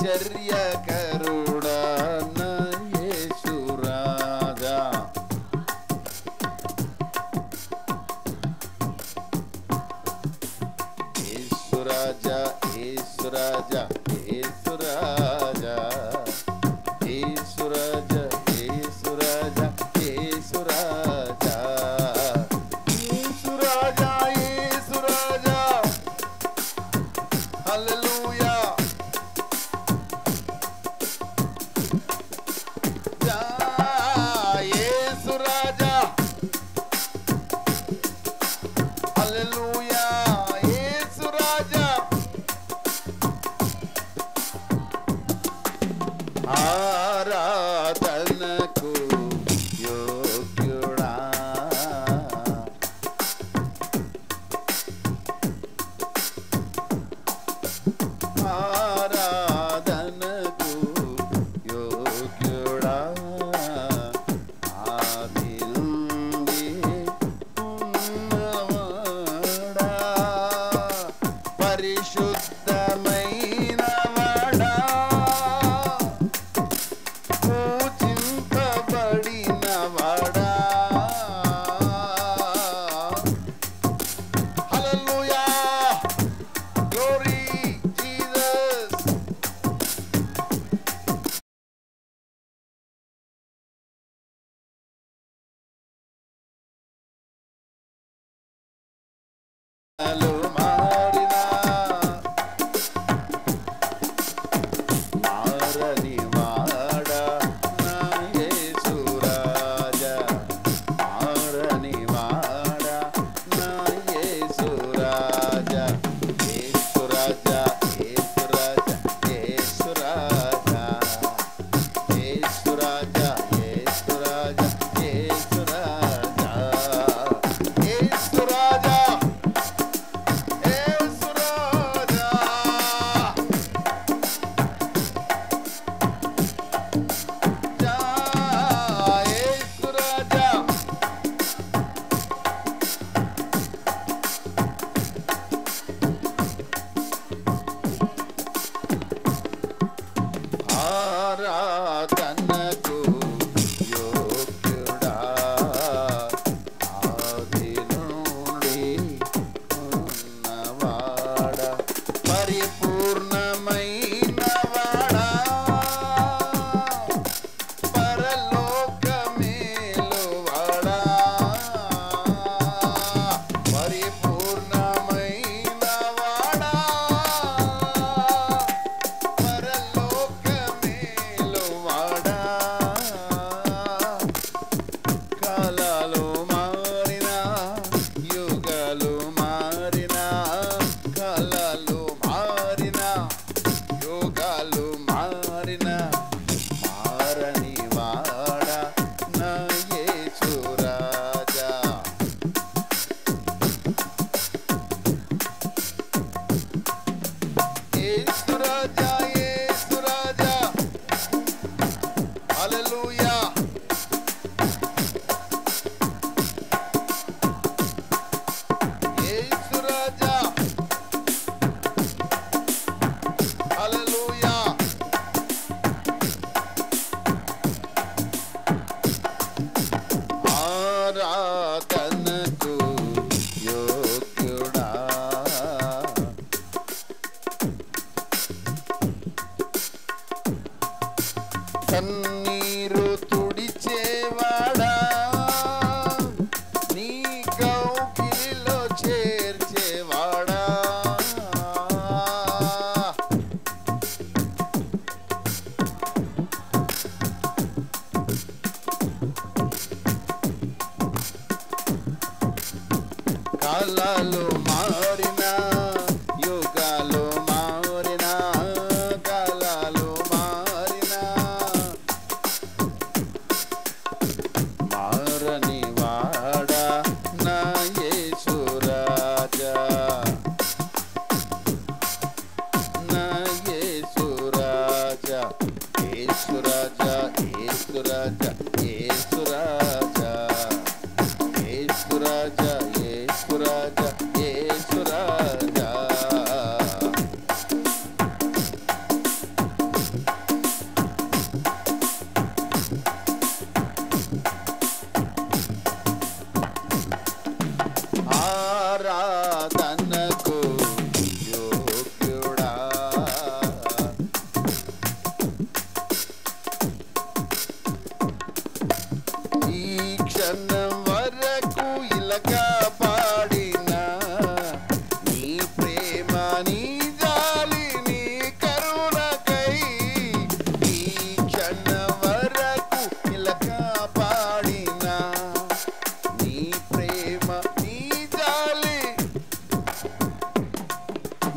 ఆశ్చర్యకరుడా నా యేసు రాజా. యేసు రాజా యేసు రాజా యేసు రాజా యేసు రాజా యేసు రాజా యేసు రాజా యేసు రాజా యేసు రాజా. హల్లెలూయా. యేసు రాజా. హల్లెలూయా. యేసు రాజా. ఆరాధనకు యోగ్యుడా. ఆరాధనకు యోగ్యుడా. ఆది నుండి ఉన్నవాడా. పరిశుద్ధమైన వాడా. పూజింపబడిన వాడా. హల్లెలూయా. Glory Jesus. మారినా మారని వాడా నా యేసు రాజా. మారని వాడా నా యేసు రాజా. యేసు రాజా యేసు రాజా యేసు రాజా యేసు రాజా యేసు రాజా యేసు రాజా యేసు రాజా యేసు రాజా. యేసు రాజా. ఆరాధనకు యోగ్యుడా. ఆది నుండి ఉన్నవాడా. పరిపూర్ణమైన వాడా. పరలోకమేలు వాడా. పరిపూర్ణమైన వాడా. పరలోకమేలు వాడా. కాలాలు మారినా యుగాలు మారినా. కాలాలు మారినా యుగాలు మారినా. మారని వాడా నా యేసు రాజా. యేసు రాజా యేసు రాజా. హల్లెలూయా. యేసు రాజా. హల్లెలూయా. ఆరాధనకు యోగ్యుడా. కన్నీరు తుడిచేవాడా. నీ కౌగిలిలో చేర్చేవాడా. కాలాలు మారినా యుగాలు మారినా. కాలాలు మారినా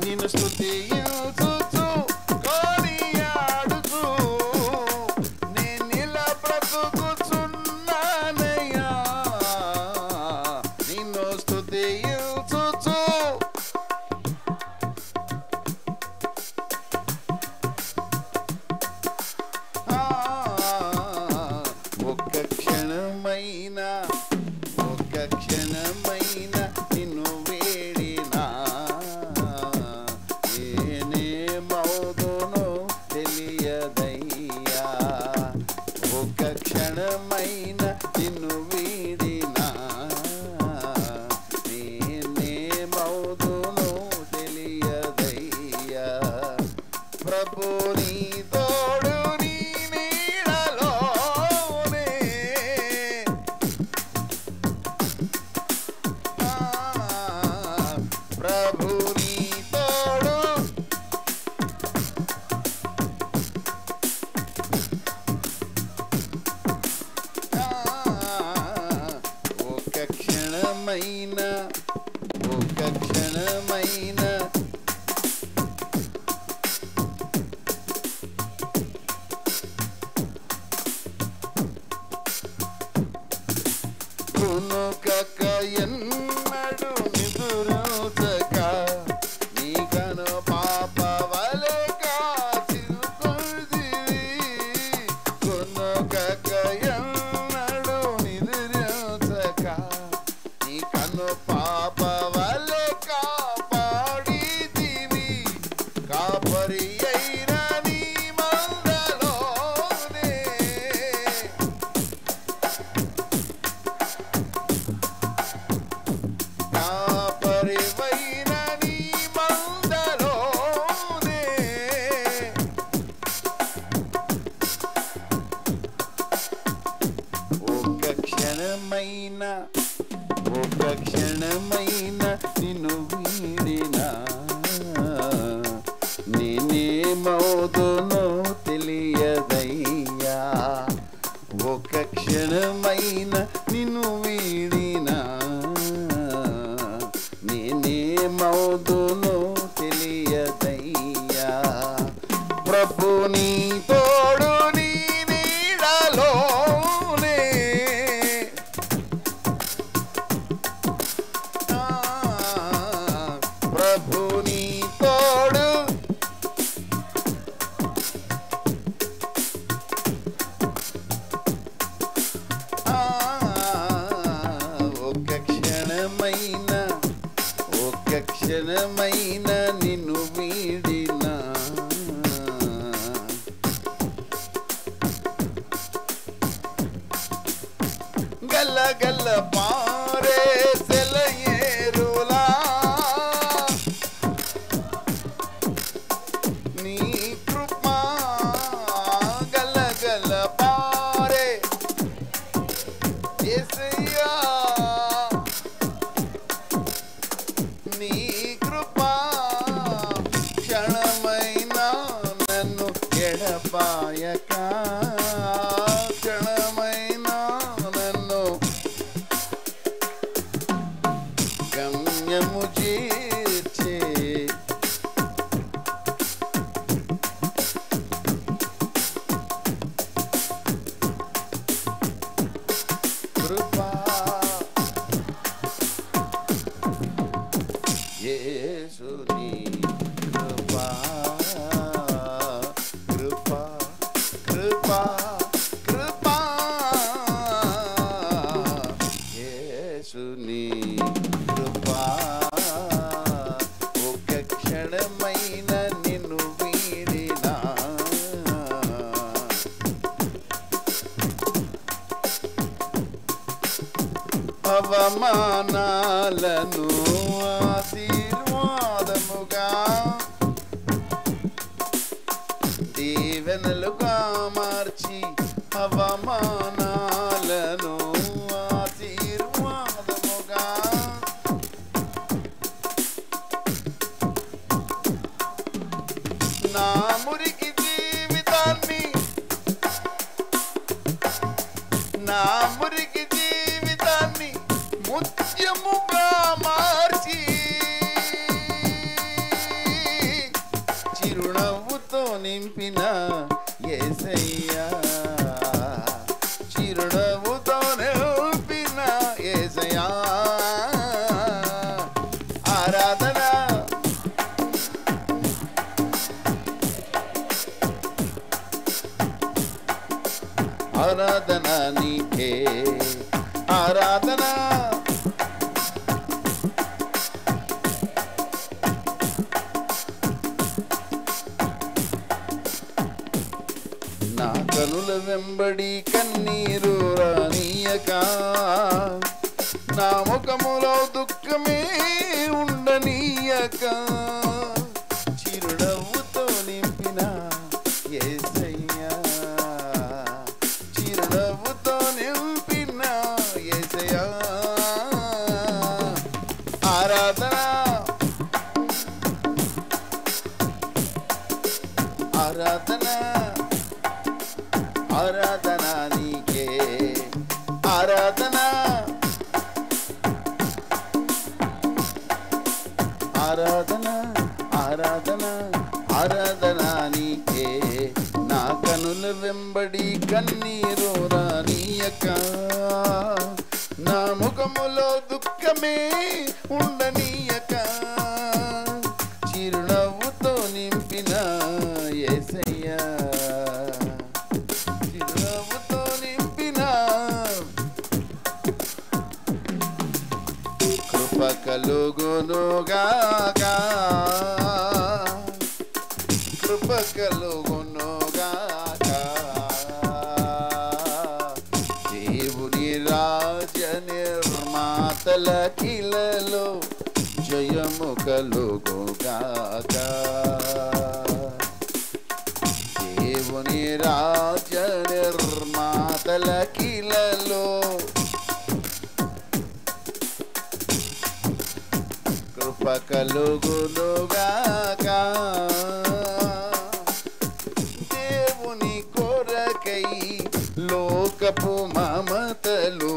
నిన్ను స్తుతించుచు కొనియాడుచు నేనిలా బ్రతుకుచున్నానయ్యా నిన్ను స్తుతించుచు ఒక్క క్షణమైన నిన్ను వేడినా నేనేమవుదునో తెలియదయ్యా ఒక్క క్షణమైన నిన్ను వీడినా నేనేమవుదునో తెలియదయ్యా ప్రభు నీ తోడు నీ నీడలోనే ప్రభు నీ తోడు ఒక్క క్షణమైన కునుకక ఎన్నడు నిదురుచక నీ కను పాప వలె కాచిరుకొంటివి కునుకక ఎన్నడు నిదురుచక నీ కను పాప వలె కాపాడితివి కాపరి అయిన నీ మందలోనే కాపరివైన నీ మందలోనే ఒక్క క్షణమైన నిన్ను వీడినా నేనేమవుదునో తెలియదయ్యా ఒక్క క్షణమైన నిన్ను వీడినా నేనేమవుదునో తెలియదయ్యా ప్రభు నీ తోడు నీ నీడలోనే ప్రభు నీ తోడు ఒక్క క్షణమైన నిన్ను వీడినా గల్ల గల్ల పారే సెలయేరులా నీ కృపా గల్ల గల్ల పారే యేసయ్యా నీ కృపా క్షణమైన నన్ను ఎడబాయక క్షణమైన నన్ను గమ్యము చేర్చే కృపా యేసు నీ కృపా కృపా కృపా కృపా యేసు నీ కృపా ఒక్క క్షణమైన నిన్ను వీడినా అవమానాలను ఆశీర్వాదముగా దీవెనలుగా మార్చి అవమానాలను ఆశీర్వాదముగా నా మురికి జీవితాన్ని నా మురికి జీవితాన్ని ముత్యముగా మార్చి చిరునవ్వుతో నింపిన యేసయ్యా చిరునవ్వుతో నింపిన యేసయ్యా ఆరాధన ఆరాధన నీకే ఆరాధన నా కనుల వెంబడి కన్నీరు రానీయక నా ముఖములో దుఃఖమే ఉండనీయక చిరునవ్వుతో నింపిన యేసయ్యా చిరునవ్వుతో నింపిన యేసయ్యా ఆరాధన ఆరాధన ఆరాధన నీకే ఆరాధన ఆరాధన ఆరాధన ఆరాధన నీకే నా కనుల వెంబడి కన్నీరు రానీయక నా ముఖములో దుఃఖమే ఉండనీయక చిరునవ్వుతో నింపిన యేసయ్యా చిరునవ్వుతో నింపిన కృప కలుగునుగాక కృప కలుగునుగాక దేవుని రాజ నిర్మాతల కిలలో జయము కలుగుగాక దేవుని రాజ నిర్మాతల కిలలో కృప కలుగునుగాక దేవుని కొరకై లోకపు మమతలు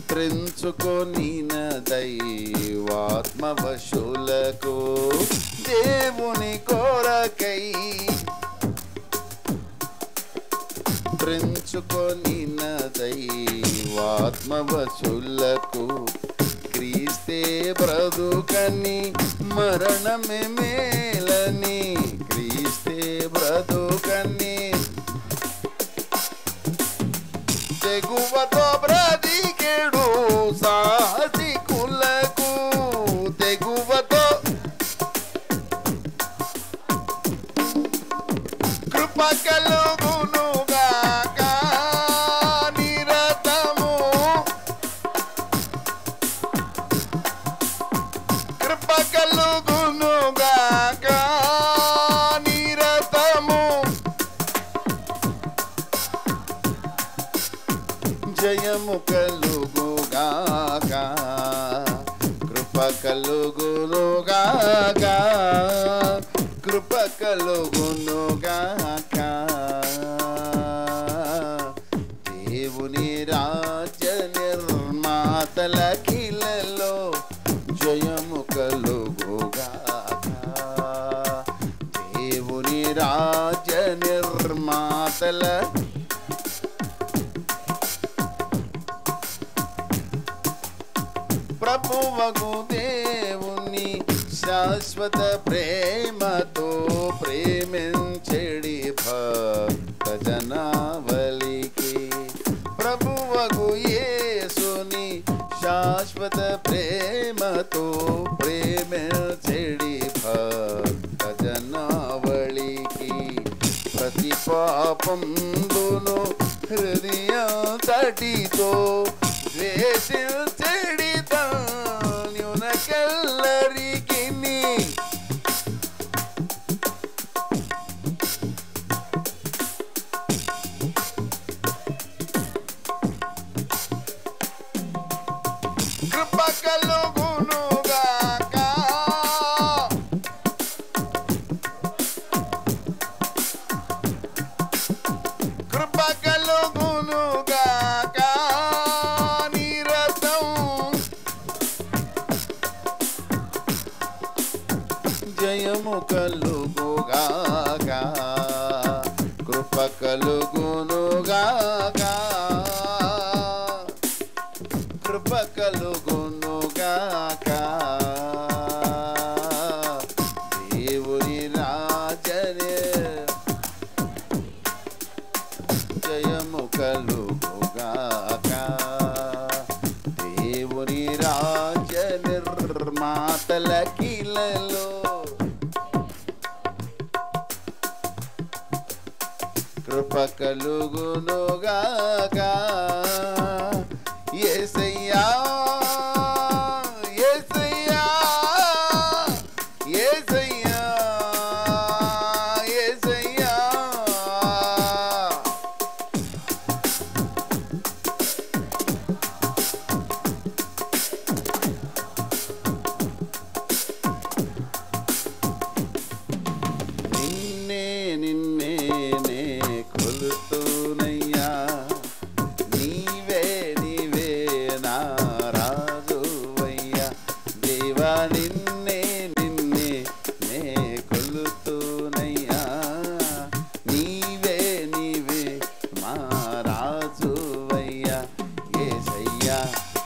త్రెంచుకొనిన దైవాత్మవశులకు దేవుని కొరకై త్రెంచుకొనిన దైవాత్మవశులకు క్రీస్తే బ్రతుకని మరణమే మేలని క్రీస్తే బ్రతుకని తెగువతో బ్రతికెడు సాహసికులకు తెగువతో కృప కలుగునుగాక నిరతము కృప కలుగునుగాక నిరతము జయము కలుగుగాక కృప కలుగునుగాక కృప కలుగునుగాక దేవుని రాజ్య నిర్మాతల కిలలో జయము కలుగుగాక దేవుని రాజ్య నిర్మాతల ప్రభువగు దేవుని శాశ్వత ప్రేమతో ప్రేమించెడి భక్త జనావళికి ప్రభువగు యేసుని శాశ్వత ప్రేమతో ప్రేమించెడి భక్త జనావళికి ప్రతి పాపంబును హృదయ తటితో ద్వేషించెడి తాన్యునకెల్లరికి కృప కలుగునుగాక కృప కలుగునుగాక నిరతం జయము కలుగుగాక కృప కలుగునుగాక కృప కలుగునుగాక దేవుని రాజనే జయము కలుగుగాక దేవుని రాజ నిర్మాతల కిలలో కృప కలుగునుగాక యేసయ్యా యేసయ్యా యేసయ్యా యేసయ్యా నిన్నే నిన్నే నే కొలుతునయ్యా నీవే నీవే నా రాజువయ్యా దేవా నిన్నే నిన్నే నే కొలుతునయ్యా నీవే నీవే మా రాజువయ్యా యేసయ్యా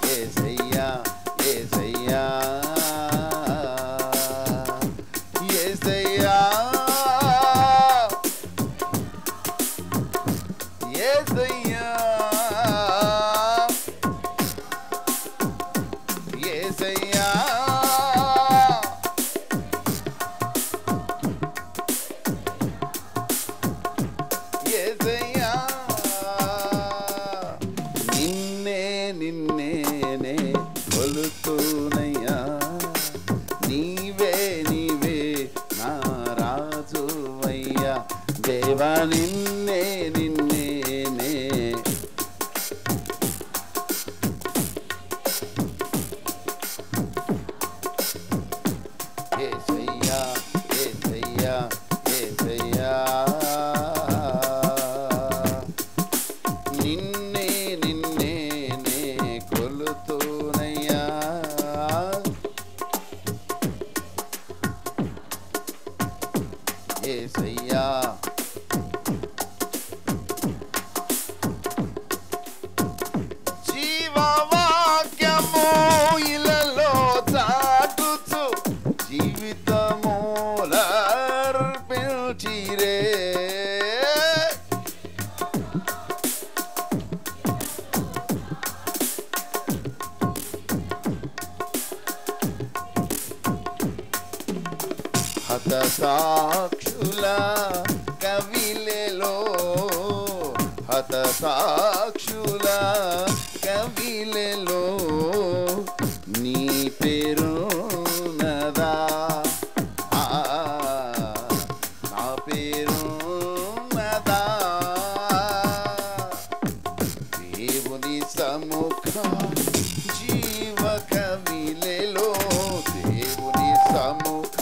యేసయ్యా యేసయ్యా యేసయ్యా యేసయ్యా యేసయ్యా యేసయ్యా నిన్నే నిన్నే నే కొలుతునయ్యా నీవే నీవే నా రాజువయ్యా దేవా నిన్నే నిన్నే నే యేసయ్యా యేసయ్యా యేసయ్యా నిన్నే నిన్నే నే కొలుతునయ్యా యేసయ్యా జీవవాక్యము ఇలలో చాటుచు జీవితములర్పించిరే హత సాక్షుల కవిలలో హత సాక్షుల కవిలలో నీ పేరు నదా నా పేరు నదా దేవుని సముఖ జీవ కవిలలో దేవుని సముఖ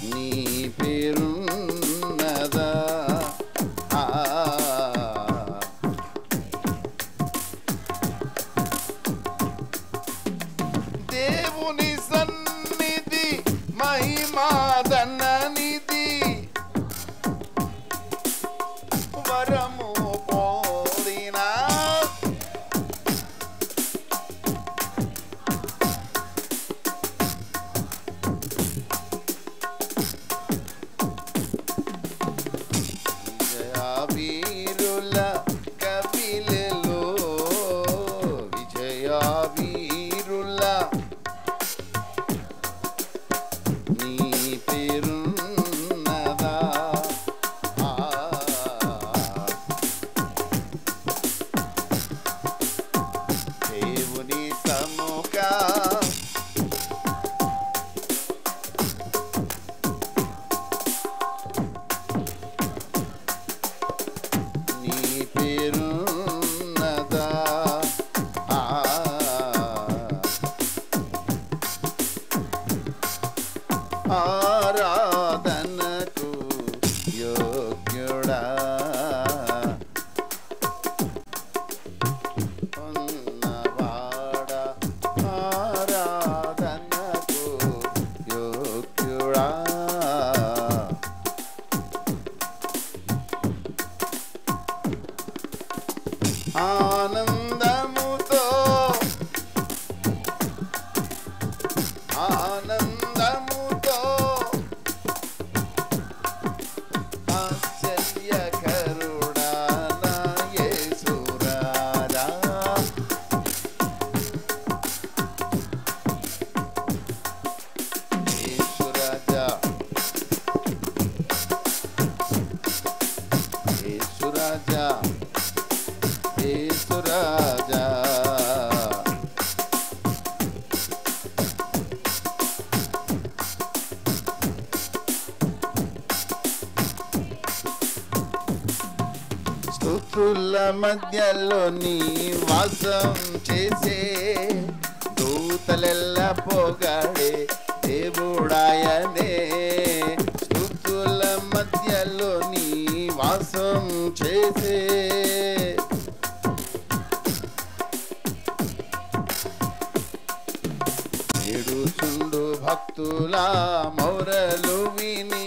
నీ పేరున్నదా దేవుని సన్నిధి మహిమాదన్ననిధి వరము పోదినా వీరుల కవిలలో విజయ వీరుల నీ పేరున్నదా దేవుని సముఖ నీ పేరున్నదా ఆరాధనకు యోగ్యుడా ఉన్నవాడా ఆరాధనకు యోగ్యుడా ఆనందముతో ఆశ్చర్యకరుడా నా యేసు రాజా. యేసు రాజా, యేసు రాజా, యేసు రాజా. స్తుతుల మధ్యలో నీ వాసం చేసే దూతలెల్ల పొగడే దేవుడాయనే. స్తుతుల మధ్యలో నీ వాసం చేసే ఏడుచుండు భక్తుల మౌరలు విని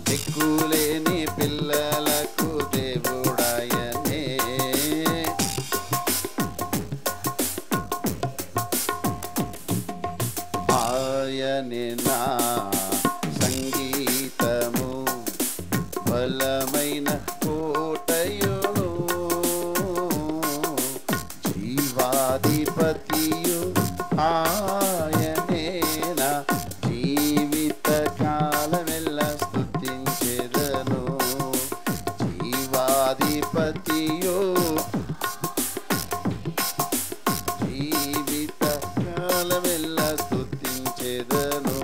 దిక్కులేని పిల్లలకు దేవుడాయనే. ఆయనే నా సంగీతము బలమైన కోటయును జీవాధిపతియు ఆయనే నా జీవిత కాలమెల్ల స్తుతించెదను. జీవాధిపతియు జీవిత కాలమెల్ల స్తుతించెదను.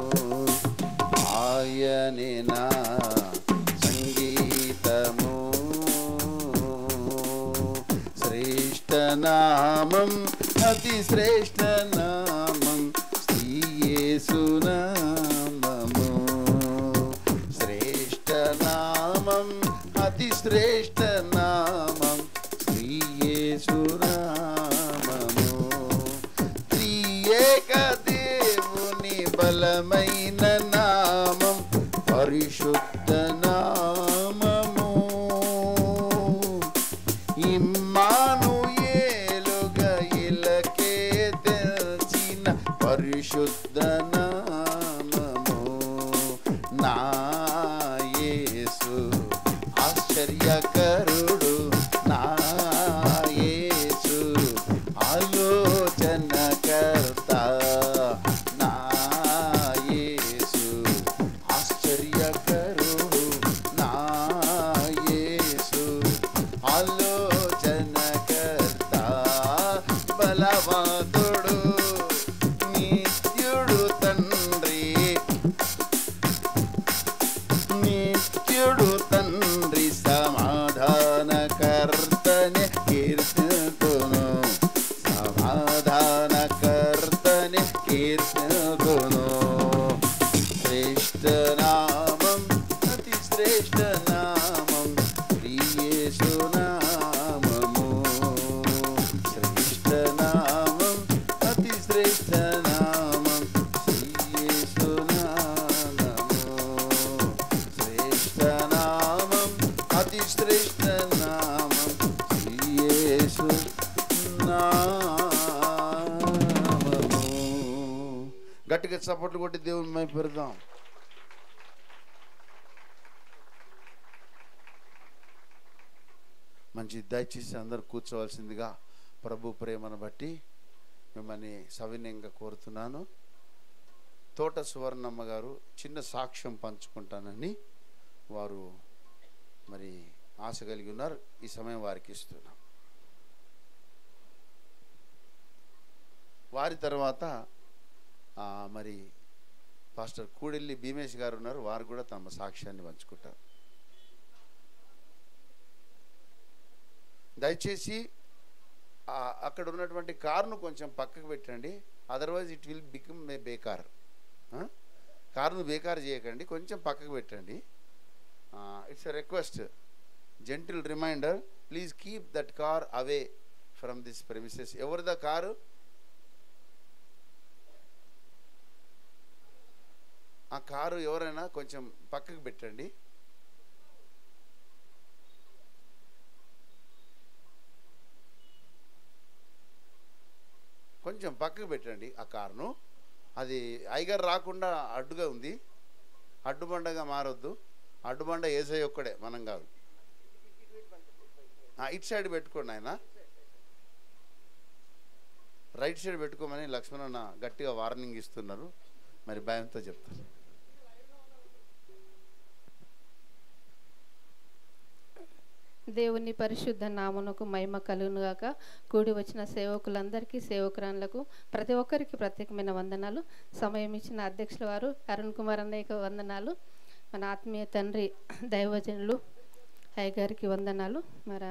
ఆయనే నా సంగీతము శ్రేష్ఠ నామం అతి శ్రేష్ఠ నామం శ్రీ యేసు నామము. శ్రేష్ఠ నామం అతి శ్రేష్ఠ నామం శ్రీ యేసు నామము. త్రియేక దేవుని బలమైన నామం పరిశుద్ధ నామము. ఇమ్మానుయేలుగా ఇలకే తెల్చిన పరిశుద్ధ నామము. నా యేసు ఆశ్చర్యకరుడు, నా యేసు ఆలోచనకర్త, నా యేసు ఆశ్చర్యకరుడు, నా యేసు ఆలోచనకర్త. బలవంతుడు నిత్యుడు తండ్రి, నిత్యుడు తండ్రి సమాధానకర్తనే కీర్తితును, సమాధానకర్తనే కీర్తితును. శ్రేష్ఠ నామం అతి శ్రేష్ఠ నామం శ్రీ యేసు నామము. శ్రేష్ఠ నామం అతి శ్రేష్ఠ నామం శ్రీ యేసు నామము. శ్రేష్ఠ నామం అతి శ్రేష్ఠ నామం శ్రీ యేసు నామము. గట్టిగా చప్పట్లు కొట్టి దేవుని మహిమ పెడదాం. మంచి దయచేసి అందరూ కూర్చోవలసిందిగా ప్రభు ప్రేమను బట్టి మిమ్మల్ని సవినయంగా కోరుతున్నాను. తోట సువర్ణమ్మ గారు చిన్న సాక్ష్యం పంచుకుంటానని వారు మరి ఆశ కలిగి ఉన్నారు. ఈ సమయం వారికి ఇస్తున్నాం. వారి తర్వాత మరి పాస్టర్ కూడెల్లి భీమేష్ గారు ఉన్నారు. వారు కూడా తమ సాక్ష్యాన్ని పంచుకుంటారు. దయచేసి అక్కడ ఉన్నటువంటి కారును కొంచెం పక్కకు పెట్టండి. Otherwise it will become a బేకార్. కారును బేకార్ చేయకండి, కొంచెం పక్కకు పెట్టండి. It's a request, gentle reminder, please keep that car away from this premises. ఎవరిదా కారు? ఆ కారు ఎవరైనా కొంచెం పక్కకు పెట్టండి. కొంచెం పక్కకు పెట్టండి ఆ కారును. అది ఐగర్ రాకుండా అడ్డుగా ఉంది, అడ్డుబండగా మారొద్దు. అడ్డుబండ ఏసై ఒక్కడే, మనం కాదు. ఇటు సైడ్ పెట్టుకోండి ఆయన, రైట్ సైడ్ పెట్టుకోమని లక్ష్మణ్ గట్టిగా వార్నింగ్ ఇస్తున్నారు. మరి భయంతో చెప్తారు. దేవుని పరిశుద్ధ నామమునకు మహిమ కలుగునుగాక. కూడి వచ్చిన సేవకులందరికీ, సేవకురాళ్లకు ప్రతి ఒక్కరికి ప్రత్యేకమైన వందనాలు. సమయం ఇచ్చిన అధ్యక్షుల వారు అరుణ్ కుమార్ అన్నయ్యకు వందనాలు. మన ఆత్మీయ తండ్రి దైవజనులు అయ్య గారికి వందనాలు. మరి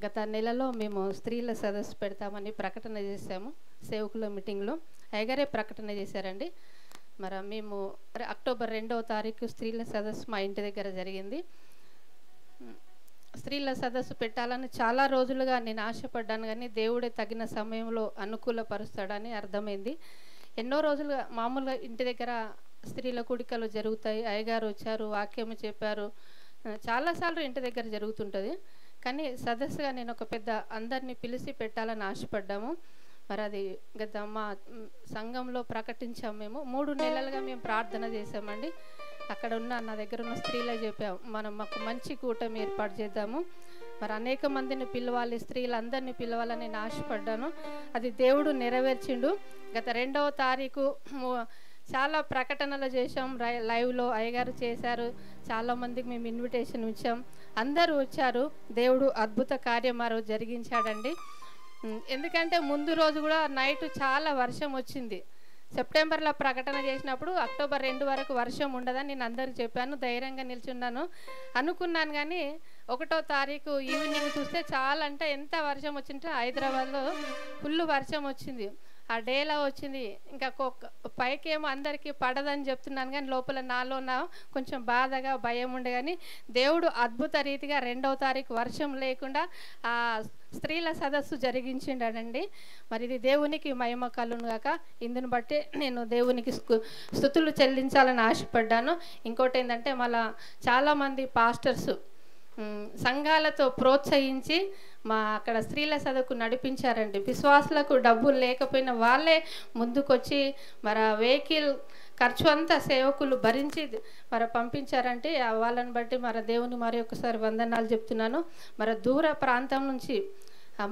గత నెలలో మేము స్త్రీల సదస్సు పెడతామని ప్రకటన చేశాము. సేవకుల మీటింగ్లో అయ్యగారే ప్రకటన చేశారండి. మరి మేము అక్టోబర్ 2వ తారీఖు స్త్రీల సదస్సు మా ఇంటి దగ్గర జరిగింది. స్త్రీల సదస్సు పెట్టాలని చాలా రోజులుగా నేను ఆశపడ్డాను, కానీ దేవుడే తగిన సమయంలో అనుకూలపరుస్తాడని అర్థమైంది. ఎన్నో రోజులుగా మామూలుగా ఇంటి దగ్గర స్త్రీల కూడికలు జరుగుతాయి, అయ్యగారు వచ్చారు, వాక్యము చెప్పారు, చాలాసార్లు ఇంటి దగ్గర జరుగుతుంటుంది. కానీ సదస్సుగా నేను ఒక పెద్ద అందరినీ పిలిచి పెట్టాలని ఆశపడ్డాము. మరి అది గత మా సంఘంలో ప్రకటించాము. మేము 3 నెలలుగా మేము ప్రార్థన చేసామండి. అక్కడ ఉన్న నా దగ్గర ఉన్న స్త్రీలే చెప్పాము, మనం మాకు మంచి కూటమి ఏర్పాటు చేద్దాము, మరి అనేక మందిని పిలవాలి, స్త్రీలందరినీ పిలవాలని నేను ఆశపడ్డాను. అది దేవుడు నెరవేర్చిండు. గత 2వ తారీఖు చాలా ప్రకటనలు చేసాం, లైవ్లో అయ్యగారు చేశారు. చాలామందికి మేము ఇన్విటేషన్ ఇచ్చాం, అందరూ వచ్చారు. దేవుడు అద్భుత కార్యం ఆ రోజు జరిగించాడండి. ఎందుకంటే ముందు రోజు కూడా నైట్ చాలా వర్షం వచ్చింది. సెప్టెంబర్లో ప్రకటన చేసినప్పుడు అక్టోబర్ 2 వరకు వర్షం ఉండదని నేను అందరికి చెప్పాను, ధైర్యంగా నిల్చున్నాను అనుకున్నాను. కానీ 1వ తారీఖు ఈవినింగ్ చూస్తే చాలా అంటే ఎంత వర్షం వచ్చింటే హైదరాబాద్లో ఫుల్ వర్షం వచ్చింది. ఆ డేలా వచ్చింది. ఇంకా పైకేమో అందరికీ పడదని చెప్తున్నాను, కానీ లోపల నాలో కొంచెం బాధగా భయం ఉండే. కానీ దేవుడు అద్భుత రీతిగా 2వ తారీఖు వర్షం లేకుండా ఆ స్త్రీల సదస్సు జరిగించిండాడండి. మరి ఇది దేవునికి మహిమ కలుగునుగాక. ఇందుని బట్టి నేను దేవునికి స్తుతులు చెల్లించాలని ఆశపడ్డాను. ఇంకోటి ఏంటంటే మళ్ళా చాలామంది పాస్టర్స్ సంఘాలతో ప్రోత్సహించి మా అక్కడ స్త్రీల సదస్సుకు నడిపించారండి. విశ్వాసులకు డబ్బులు లేకపోయినా వాళ్ళే ముందుకొచ్చి మరి వెహికల్ ఖర్చు అంతా సేవకులు భరించి మరి పంపించారంటే వాళ్ళని బట్టి మరి దేవుని మరి ఒకసారి వందనాలు చెప్తున్నాను. మరి దూర ప్రాంతం నుంచి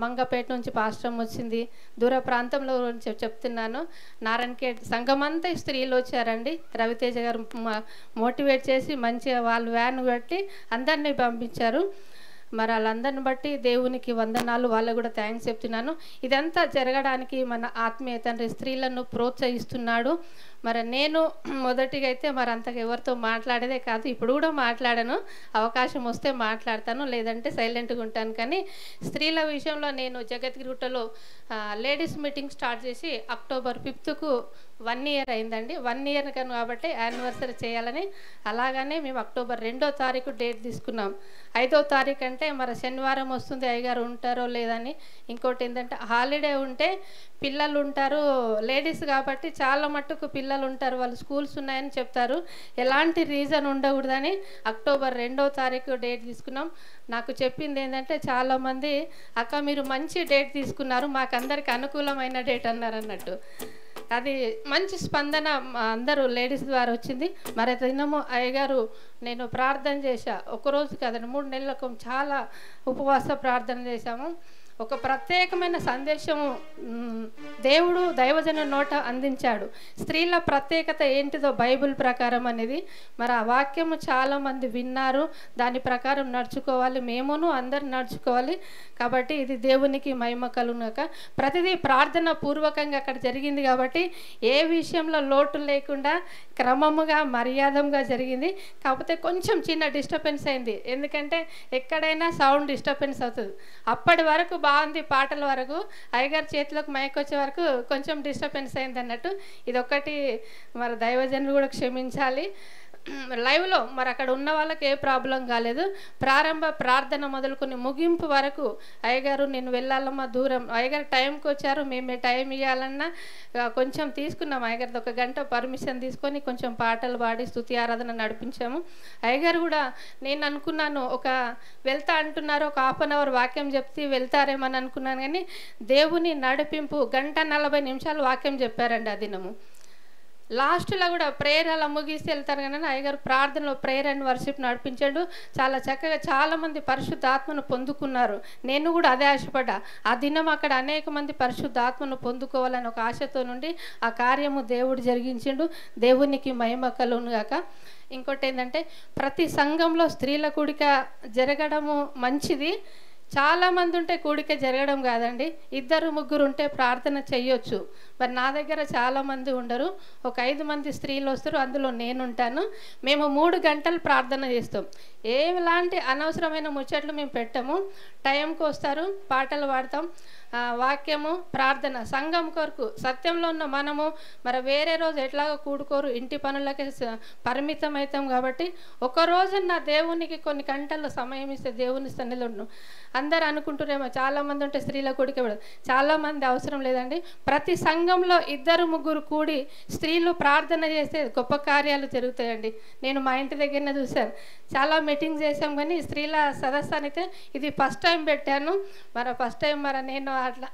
మంగపేట నుంచి పాస్టర్ వచ్చింది, దూర ప్రాంతంలో చెప్తున్నాను. నారాయణఖేడ్ సంఘమంతా స్త్రీలు వచ్చారండి. రవితేజ గారు మోటివేట్ చేసి మంచిగా వాళ్ళు వ్యాన్ పెట్టి అందరినీ పంపించారు. మరి వాళ్ళందరిని బట్టి దేవునికి వందనాలు, వాళ్ళకు కూడా థ్యాంక్స్ చెప్తున్నాను. ఇదంతా జరగడానికి మన ఆత్మీయ తండ్రి స్త్రీలను ప్రోత్సహిస్తున్నాడు. మరి నేను మొదటిగా అయితే మరి అంతగా ఎవరితో మాట్లాడేదే కాదు, ఇప్పుడు కూడా మాట్లాడను, అవకాశం వస్తే మాట్లాడతాను, లేదంటే సైలెంట్గా ఉంటాను. కానీ స్త్రీల విషయంలో నేను జగద్గిరిగుట్టలో లేడీస్ మీటింగ్ స్టార్ట్ చేసి అక్టోబర్ 5కు 1 ఇయర్ అయిందండి. 1 ఇయర్ కాబట్టి యానివర్సరీ చేయాలని అలాగనే మేము అక్టోబర్ 2వ తారీఖు డేట్ తీసుకున్నాం. 5వ తారీఖు అంటే మరి శనివారం వస్తుంది, అయ్యగారు ఉంటారో లేదని. ఇంకోటి ఏంటంటే హాలిడే ఉంటే పిల్లలు ఉంటారు, లేడీస్ కాబట్టి చాలా మట్టుకు పిల్లలు ఉంటారు, వాళ్ళు స్కూల్స్ ఉన్నాయని చెప్తారు, ఎలాంటి రీజన్ ఉండకూడదని అక్టోబర్ 2వ తారీఖు డేట్ తీసుకున్నాం. నాకు చెప్పింది ఏంటంటే చాలామంది అక్క మీరు మంచి డేట్ తీసుకున్నారు, మాకందరికి అనుకూలమైన డేట్ అన్నారు అన్నట్టు. అది మంచి స్పందన అందరూ లేడీస్ ద్వారా వచ్చింది. మరి దినము అయ్యగారు నేను ప్రార్థన చేశా, ఒకరోజు కదండి 3 నెలలకు చాలా ఉపవాస ప్రార్థన చేశాము. ఒక ప్రత్యేకమైన సందేశము దేవుడు దైవజన నోట అందించాడు. స్త్రీల ప్రత్యేకత ఏంటిదో బైబిల్ ప్రకారం అనేది. మరి ఆ వాక్యము చాలామంది విన్నారు, దాని ప్రకారం నడుచుకోవాలి, మేమును అందరు నడుచుకోవాలి. కాబట్టి ఇది దేవునికి మహిమ కలుగునక. ప్రతిదీ ప్రార్థన పూర్వకంగా అక్కడ జరిగింది కాబట్టి ఏ విషయంలో లోటు లేకుండా క్రమముగా మర్యాదగా జరిగింది. కాకపోతే కొంచెం చిన్న డిస్టర్బెన్స్ అయింది, ఎందుకంటే ఎక్కడైనా సౌండ్ డిస్టర్బెన్స్ అవుతుంది. అప్పటి వరకు బాగుంది, పాటల వరకు, అయ్యగారి చేతిలోకి మైక్ వచ్చే వరకు కొంచెం డిస్టర్బెన్స్ అయింది అన్నట్టు. ఇదొక్కటి మరి దైవజనులు కూడా క్షమించాలి. లైవ్లో మరి అక్కడ ఉన్న వాళ్ళకి ఏ ప్రాబ్లం కాలేదు. ప్రారంభ ప్రార్థన మొదలుకొని ముగింపు వరకు అయ్యగారు నేను వెళ్ళాలమ్మా దూరం, అయ్యగారు టైంకి వచ్చారు, మేమే టైం ఇవ్వాలన్నా కొంచెం తీసుకున్నాం. అయ్యగారిది 1 గంట పర్మిషన్ తీసుకొని కొంచెం పాటలు పాడి స్తుతి ఆరాధన నడిపించాము. అయ్యగారు కూడా నేను అనుకున్నాను వెళ్తా అంటున్నారు, ఒక 1/2 అవర్ వాక్యం చెప్తే వెళ్తారేమని అనుకున్నాను. కానీ దేవుని నడిపింపు 1:40 వాక్యం చెప్పారండి ఆ దినము. లాస్ట్లో కూడా ప్రేయర్ అలా ముగిస్తే వెళ్తారు. కానీ అయ్యగారు ప్రార్థనలో ప్రేయర్ అండ్ వర్షిప్ నడిపించాడు. చాలా చక్కగా చాలామంది పరిశుద్ధాత్మను పొందుకున్నారు. నేను కూడా అదే ఆశపడ్డా. ఆ దినం అక్కడ అనేక మంది పరిశుద్ధాత్మను పొందుకోవాలని ఒక ఆశతో నుండి ఆ కార్యము దేవుడు జరిగించిండు. దేవునికి మహిమ కలుగును గాక. ఇంకోటి ఏంటంటే ప్రతి సంఘంలో స్త్రీల కూడిక జరగడము మంచిది. చాలామంది ఉంటే కూడిక జరగడం కాదండి. 2-3 ఉంటే ప్రార్థన చెయ్యొచ్చు. మరి నా దగ్గర చాలామంది ఉండరు, ఒక 5 మంది స్త్రీలు వస్తారు, అందులో నేనుంటాను. మేము 3 గంటలు ప్రార్థన చేస్తాం. ఏలాంటి అనవసరమైన ముచ్చట్లు మేము పెట్టము. టైంకి వస్తారు, పాటలు పాడతాం, వాక్యము, ప్రార్థన, సంఘం కొరకు. సత్యంలో ఉన్న మనము మరి వేరే రోజు ఎట్లాగో కూడుకోరు, ఇంటి పనులకే పరిమితం అవుతాం. కాబట్టి ఒకరోజు నా దేవునికి కొన్ని గంటలు సమయం ఇస్తే దేవుని సన్నిధిలో ఉన్నాం. అందరు అనుకుంటున్నారేమో చాలామంది ఉంటే స్త్రీల కూడిక చాలామంది అవసరం లేదండి. ప్రతి సంఘంలో 2-3 కూడి స్త్రీలు ప్రార్థన చేస్తే గొప్ప కార్యాలు జరుగుతాయండి. నేను మా ఇంటి దగ్గరనే చూశాను. చాలా మీటింగ్స్ చేసాం, కానీ స్త్రీల సదస్సు అయితే ఇది ఫస్ట్ టైం పెట్టాను. మరి ఫస్ట్ టైం మరి నేను అట్లా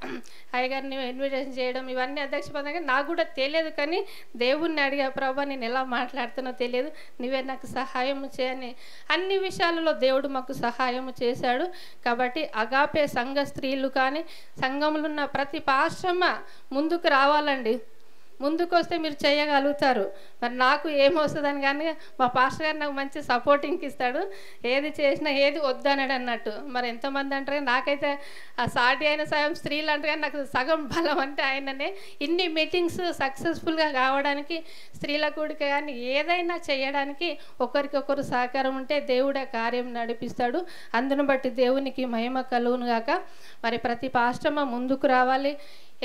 అయ్యగారిని ఇన్విటేషన్ చేయడం ఇవన్నీ అధ్యక్ష పదంగా నాకు కూడా తెలియదు. కానీ దేవుణ్ణి అడిగా, ప్రభా నేను ఎలా మాట్లాడుతున్నా తెలియదు, నువ్వే నాకు సహాయం చేయని. అన్ని విషయాలలో దేవుడు మాకు సహాయం చేశాడు. కాబట్టి అగాపే సంఘ స్త్రీలు కానీ సంఘంలో ఉన్న ప్రతి పాశ్రమ ముందుకు రావాలండి. ముందుకు వస్తే మీరు చేయగలుగుతారు. మరి నాకు ఏమొస్తుందని కానీ మా పాస్టర్ గారు నాకు మంచి సపోర్టింగ్ ఇస్తాడు. ఏది చేసినా ఏది వద్దనడు అన్నట్టు. మరి ఎంతమంది అంటారు, నాకైతే ఆ సాటి అయిన సాయం స్త్రీలు అంటారు, కానీ నాకు సగం బలం అంటే ఆయననే. ఇన్ని మీటింగ్స్ సక్సెస్ఫుల్గా కావడానికి స్త్రీల కూడిక కానీ ఏదైనా చేయడానికి ఒకరికొకరు సహకారం ఉంటే దేవుడే కార్యం నడిపిస్తాడు. అందును బట్టి దేవునికి మహిమ కలుగును గాక. మరి ప్రతి పాస్టమ ముందుకు రావాలి.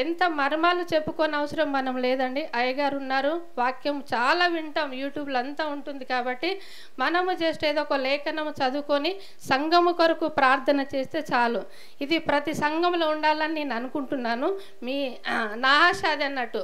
ఎంత మర్మాలు చెప్పుకోని అవసరం మనం లేదండి. అయ్యగారు ఉన్నారు, వాక్యం చాలా వింటాం, యూట్యూబ్లో అంతా ఉంటుంది. కాబట్టి మనము జస్ట్ ఏదో ఒక లేఖనము చదువుకొని సంఘము కొరకు ప్రార్థన చేస్తే చాలు. ఇది ప్రతి సంఘంలో ఉండాలని నేను అనుకుంటున్నాను. నా ఆశ అది అన్నట్టు.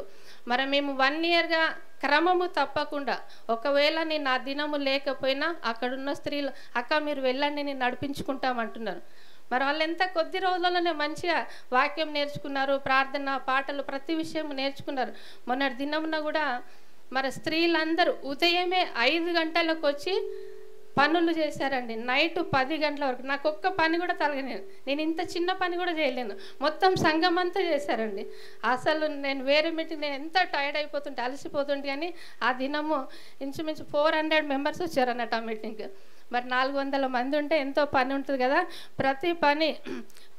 మరి మేము 1 ఇయర్గా క్రమము తప్పకుండా, ఒకవేళ నేను ఆ దినము లేకపోయినా అక్కడున్న స్త్రీలు అక్క మీరు వెళ్ళండి నేను నడిపించుకుంటామంటున్నారు. మరి వాళ్ళు ఎంత కొద్ది రోజుల్లోనే మంచిగా వాక్యం నేర్చుకున్నారు, ప్రార్థన, పాటలు, ప్రతి విషయం నేర్చుకున్నారు. మొన్నటి దినమున కూడా మరి స్త్రీలందరూ ఉదయమే 5 గంటలకు వచ్చి పనులు చేశారండి. నైట్ 10 గంటల వరకు. నాకు ఒక్క పని కూడా తలగలేదు. నేను ఇంత చిన్న పని కూడా చేయలేను. మొత్తం సంఘం అంతా చేశారండి. అసలు నేను వేరే మీటింగ్ నేను ఎంత టైర్డ్ అయిపోతుంటే, అలసిపోతుంటే, కానీ ఆ దినము ఇంచుమించు 400 మెంబర్స్ వచ్చారు అన్నట్టు ఆ మీటింగ్కి. మరి 400 మంది ఉంటే ఎంతో పని ఉంటుంది కదా. ప్రతి పని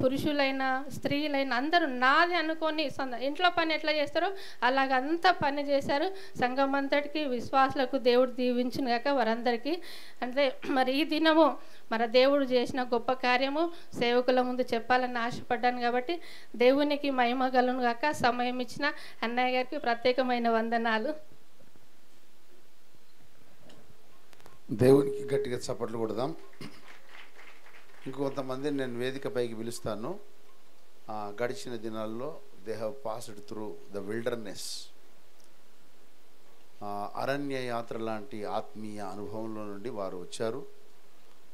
పురుషులైనా స్త్రీలైనా అందరూ నాది అనుకొని ఇంట్లో పని ఎట్లా చేస్తారో అలాగంతా పని చేశారు. సంఘం అంతటికి విశ్వాసులకు దేవుడు దీవించును గాక వారందరికీ. అంటే మరి ఈ దినము మన దేవుడు చేసిన గొప్ప కార్యము సేవకుల ముందు చెప్పాలని ఆశపడ్డాను. కాబట్టి దేవునికి మహిమ కలుగును గాక. సమయం ఇచ్చిన అన్నయ్య గారికి ప్రత్యేకమైన వందనాలు. దేవునికి గట్టిగా చప్పట్లు కొడదాం. ఇంకొంతమందిని నేను వేదిక పైకి పిలుస్తాను. గడిచిన దినాల్లో they have passed through the wilderness, అరణ్య యాత్ర లాంటి ఆత్మీయ అనుభవంలో నుండి వారు వచ్చారు.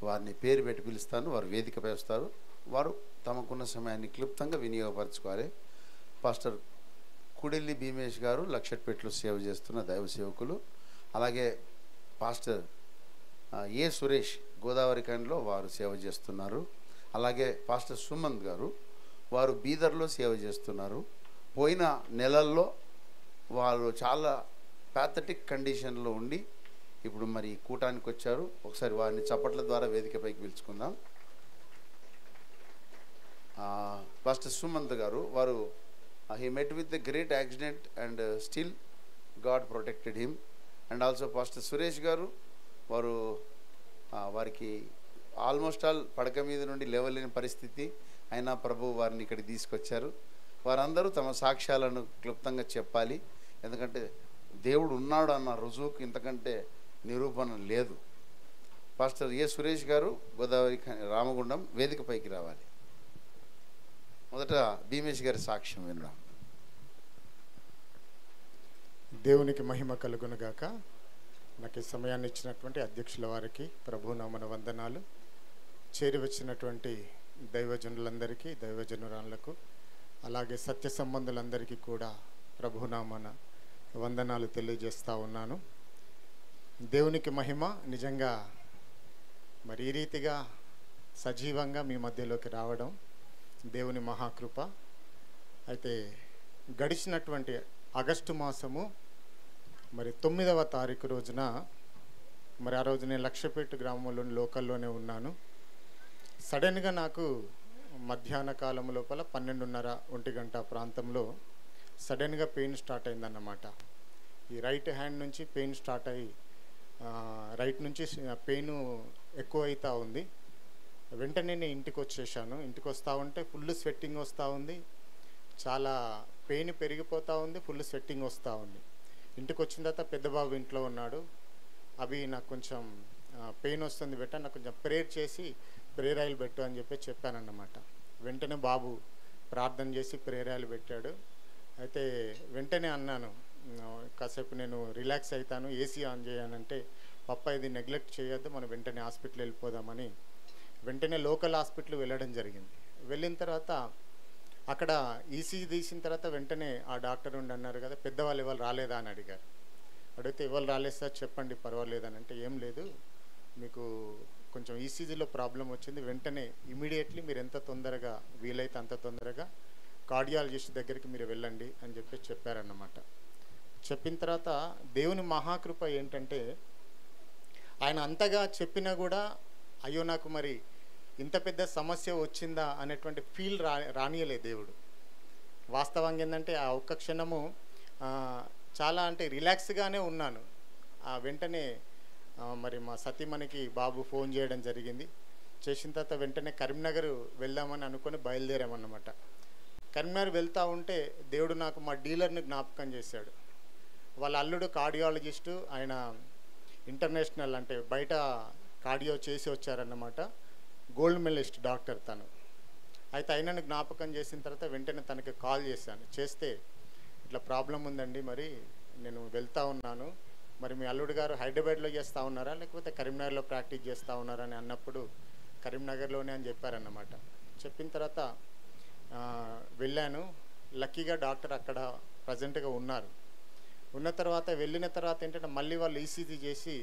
వారిని పేరు పెట్టి పిలుస్తాను. వారు వేదికపై వస్తారు. వారు తమకున్న సమయాన్ని క్లుప్తంగా వినియోగపరచుకోవాలి. పాస్టర్ కుడిల్లి భీమేష్ గారు లక్షట్పేటలో సేవ చేస్తున్న దైవ సేవకులు. అలాగే పాస్టర్ ఏ సురేష్ గోదావరి ఖండ్లో వారు సేవ చేస్తున్నారు. అలాగే పాస్టర్ సుమంత్ గారు వారు బీదర్లో సేవ చేస్తున్నారు. పోయిన నెలల్లో వారు చాలా ప్యాథటిక్ కండిషన్లో ఉండి ఇప్పుడు మరి కూటానికి వచ్చారు. ఒకసారి వారిని చప్పట్ల ద్వారా వేదికపైకి పిలుచుకుందాం. పాస్టర్ సుమంత్ గారు వారు he met with the great accident and still God protected him. And also Pastor Suresh గారు వారు వారికి ఆల్మోస్ట్ ఆల్ పడక మీద నుండి లేవలేని పరిస్థితి అయినా ప్రభు వారిని ఇక్కడికి తీసుకొచ్చారు. వారందరూ తమ సాక్ష్యాలను క్లుప్తంగా చెప్పాలి. ఎందుకంటే దేవుడు ఉన్నాడు అన్న రుజువుకు ఇంతకంటే నిరూపణ లేదు. పాస్టర్ ఏ సురేష్ గారు గోదావరి రామగుండం వేదికపైకి రావాలి. మొదట భీమేష్ గారి సాక్ష్యం విందాం. దేవునికి మహిమ కలుగునుగాక. నాకు ఈ సమయాన్ని ఇచ్చినటువంటి అధ్యక్షుల వారికి ప్రభునామన వందనాలు. చేరి వచ్చినటువంటి దైవజనులందరికీ, దైవజనురాళ్లకు, అలాగే సత్య సంబంధులందరికీ కూడా ప్రభునామన వందనాలు తెలియజేస్తూ ఉన్నాను. దేవునికి మహిమ. నిజంగా మరి ఈ రీతిగా సజీవంగా మీ మధ్యలోకి రావడం దేవుని మహాకృప. అయితే గడిచినటువంటి ఆగస్టు మాసము మరి 9వ తారీఖు రోజున, మరి ఆ రోజు నేను లక్షపేట గ్రామంలోని లోకల్లోనే ఉన్నాను. సడన్గా నాకు మధ్యాహ్న కాలం లోపల 12:30-1 ప్రాంతంలో సడన్గా పెయిన్ స్టార్ట్ అయిందన్నమాట. ఈ రైట్ హ్యాండ్ నుంచి పెయిన్ స్టార్ట్ అయ్యి రైట్ నుంచి పెయిన్ ఎక్కువ అవుతూ ఉంది. వెంటనే నేను ఇంటికి వచ్చేసాను. ఇంటికి వస్తూ ఉంటే ఫుల్ స్వెట్టింగ్ వస్తూ ఉంది, చాలా పెయిన్ పెరిగిపోతూ ఉంది, ఫుల్ స్వెట్టింగ్ వస్తూ ఉంది. ఇంటికి వచ్చిన తర్వాత పెద్ద బాబు ఇంట్లో ఉన్నాడు. అవి నాకు కొంచెం పెయిన్ వస్తుంది బెట్ట, నాకు కొంచెం ప్రేయర్ చేసి ప్రేయర్ ఆయిల్ పెట్టు అని చెప్పానన్నమాట. వెంటనే బాబు ప్రార్థన చేసి ప్రేయర్ ఆయిల్ పెట్టాడు. అయితే వెంటనే అన్నాను, కాసేపు నేను రిలాక్స్ అవుతాను, ఏసీ ఆన్ చేయానంటే, పప్ప ఇది నెగ్లెక్ట్ చేయొద్దు, మనం వెంటనే హాస్పిటల్ వెళ్ళిపోదామని వెంటనే లోకల్ హాస్పిటల్ వెళ్ళడం జరిగింది. వెళ్ళిన తర్వాత అక్కడ ఈసీజీ తీసిన తర్వాత వెంటనే ఆ డాక్టర్ ఉండి అన్నారు కదా, పెద్దవాళ్ళు ఇవాళ రాలేదా అని అడిగారు. అడిగితే ఇవాళ రాలేదు సార్, చెప్పండి పర్వాలేదని అంటే, ఏం లేదు, మీకు కొంచెం ఈసీజీలో ప్రాబ్లం వచ్చింది, వెంటనే ఇమీడియట్లీ మీరు ఎంత తొందరగా వీలైతే అంత తొందరగా కార్డియాలజిస్ట్ దగ్గరికి మీరు వెళ్ళండి అని చెప్పారన్నమాట. చెప్పిన తర్వాత దేవుని మహాకృప ఏంటంటే, ఆయన అంతగా చెప్పినా కూడా అయ్యో నాకు మరి ఇంత పెద్ద సమస్య వచ్చిందా అనేటువంటి ఫీల్ రానియలే దేవుడు. వాస్తవంగా ఏంటంటే ఆ ఒక్క క్షణము చాలా అంటే రిలాక్స్గానే ఉన్నాను. వెంటనే మరి మా సతీమణికి బాబు ఫోన్ చేయడం జరిగింది. చేసిన తర్వాత వెంటనే కరీంనగర్ వెళ్దామని అనుకొని బయలుదేరామన్నమాట. కరీంనగర్ వెళ్తూ ఉంటే దేవుడు నాకు మా డీలర్ని జ్ఞాపకం చేశాడు. వాళ్ళ అల్లుడు కార్డియాలజిస్టు, ఆయన ఇంటర్నేషనల్ అంటే బయట కార్డియో చేసి వచ్చారన్నమాట, గోల్డ్ మెడలిస్ట్ డాక్టర్ తను. అయితే ఆయనను జ్ఞాపకం చేసిన తర్వాత వెంటనే తనకి కాల్ చేశాను. చేస్తే ఇట్లా ప్రాబ్లం ఉందండి, మరి నేను వెళ్తూ ఉన్నాను, మరి మీ అల్లుడు గారు హైదరాబాద్లో చేస్తూ ఉన్నారా లేకపోతే కరీంనగర్లో ప్రాక్టీస్ చేస్తూ ఉన్నారా అని అన్నప్పుడు కరీంనగర్లోనే అని చెప్పారన్నమాట. చెప్పిన తర్వాత వెళ్ళాను. లక్కీగా డాక్టర్ అక్కడ ప్రజెంట్గా ఉన్నారు. ఉన్న తర్వాత వెళ్ళిన తర్వాత ఏంటంటే మళ్ళీ వాళ్ళు ఈసీజీ చేసి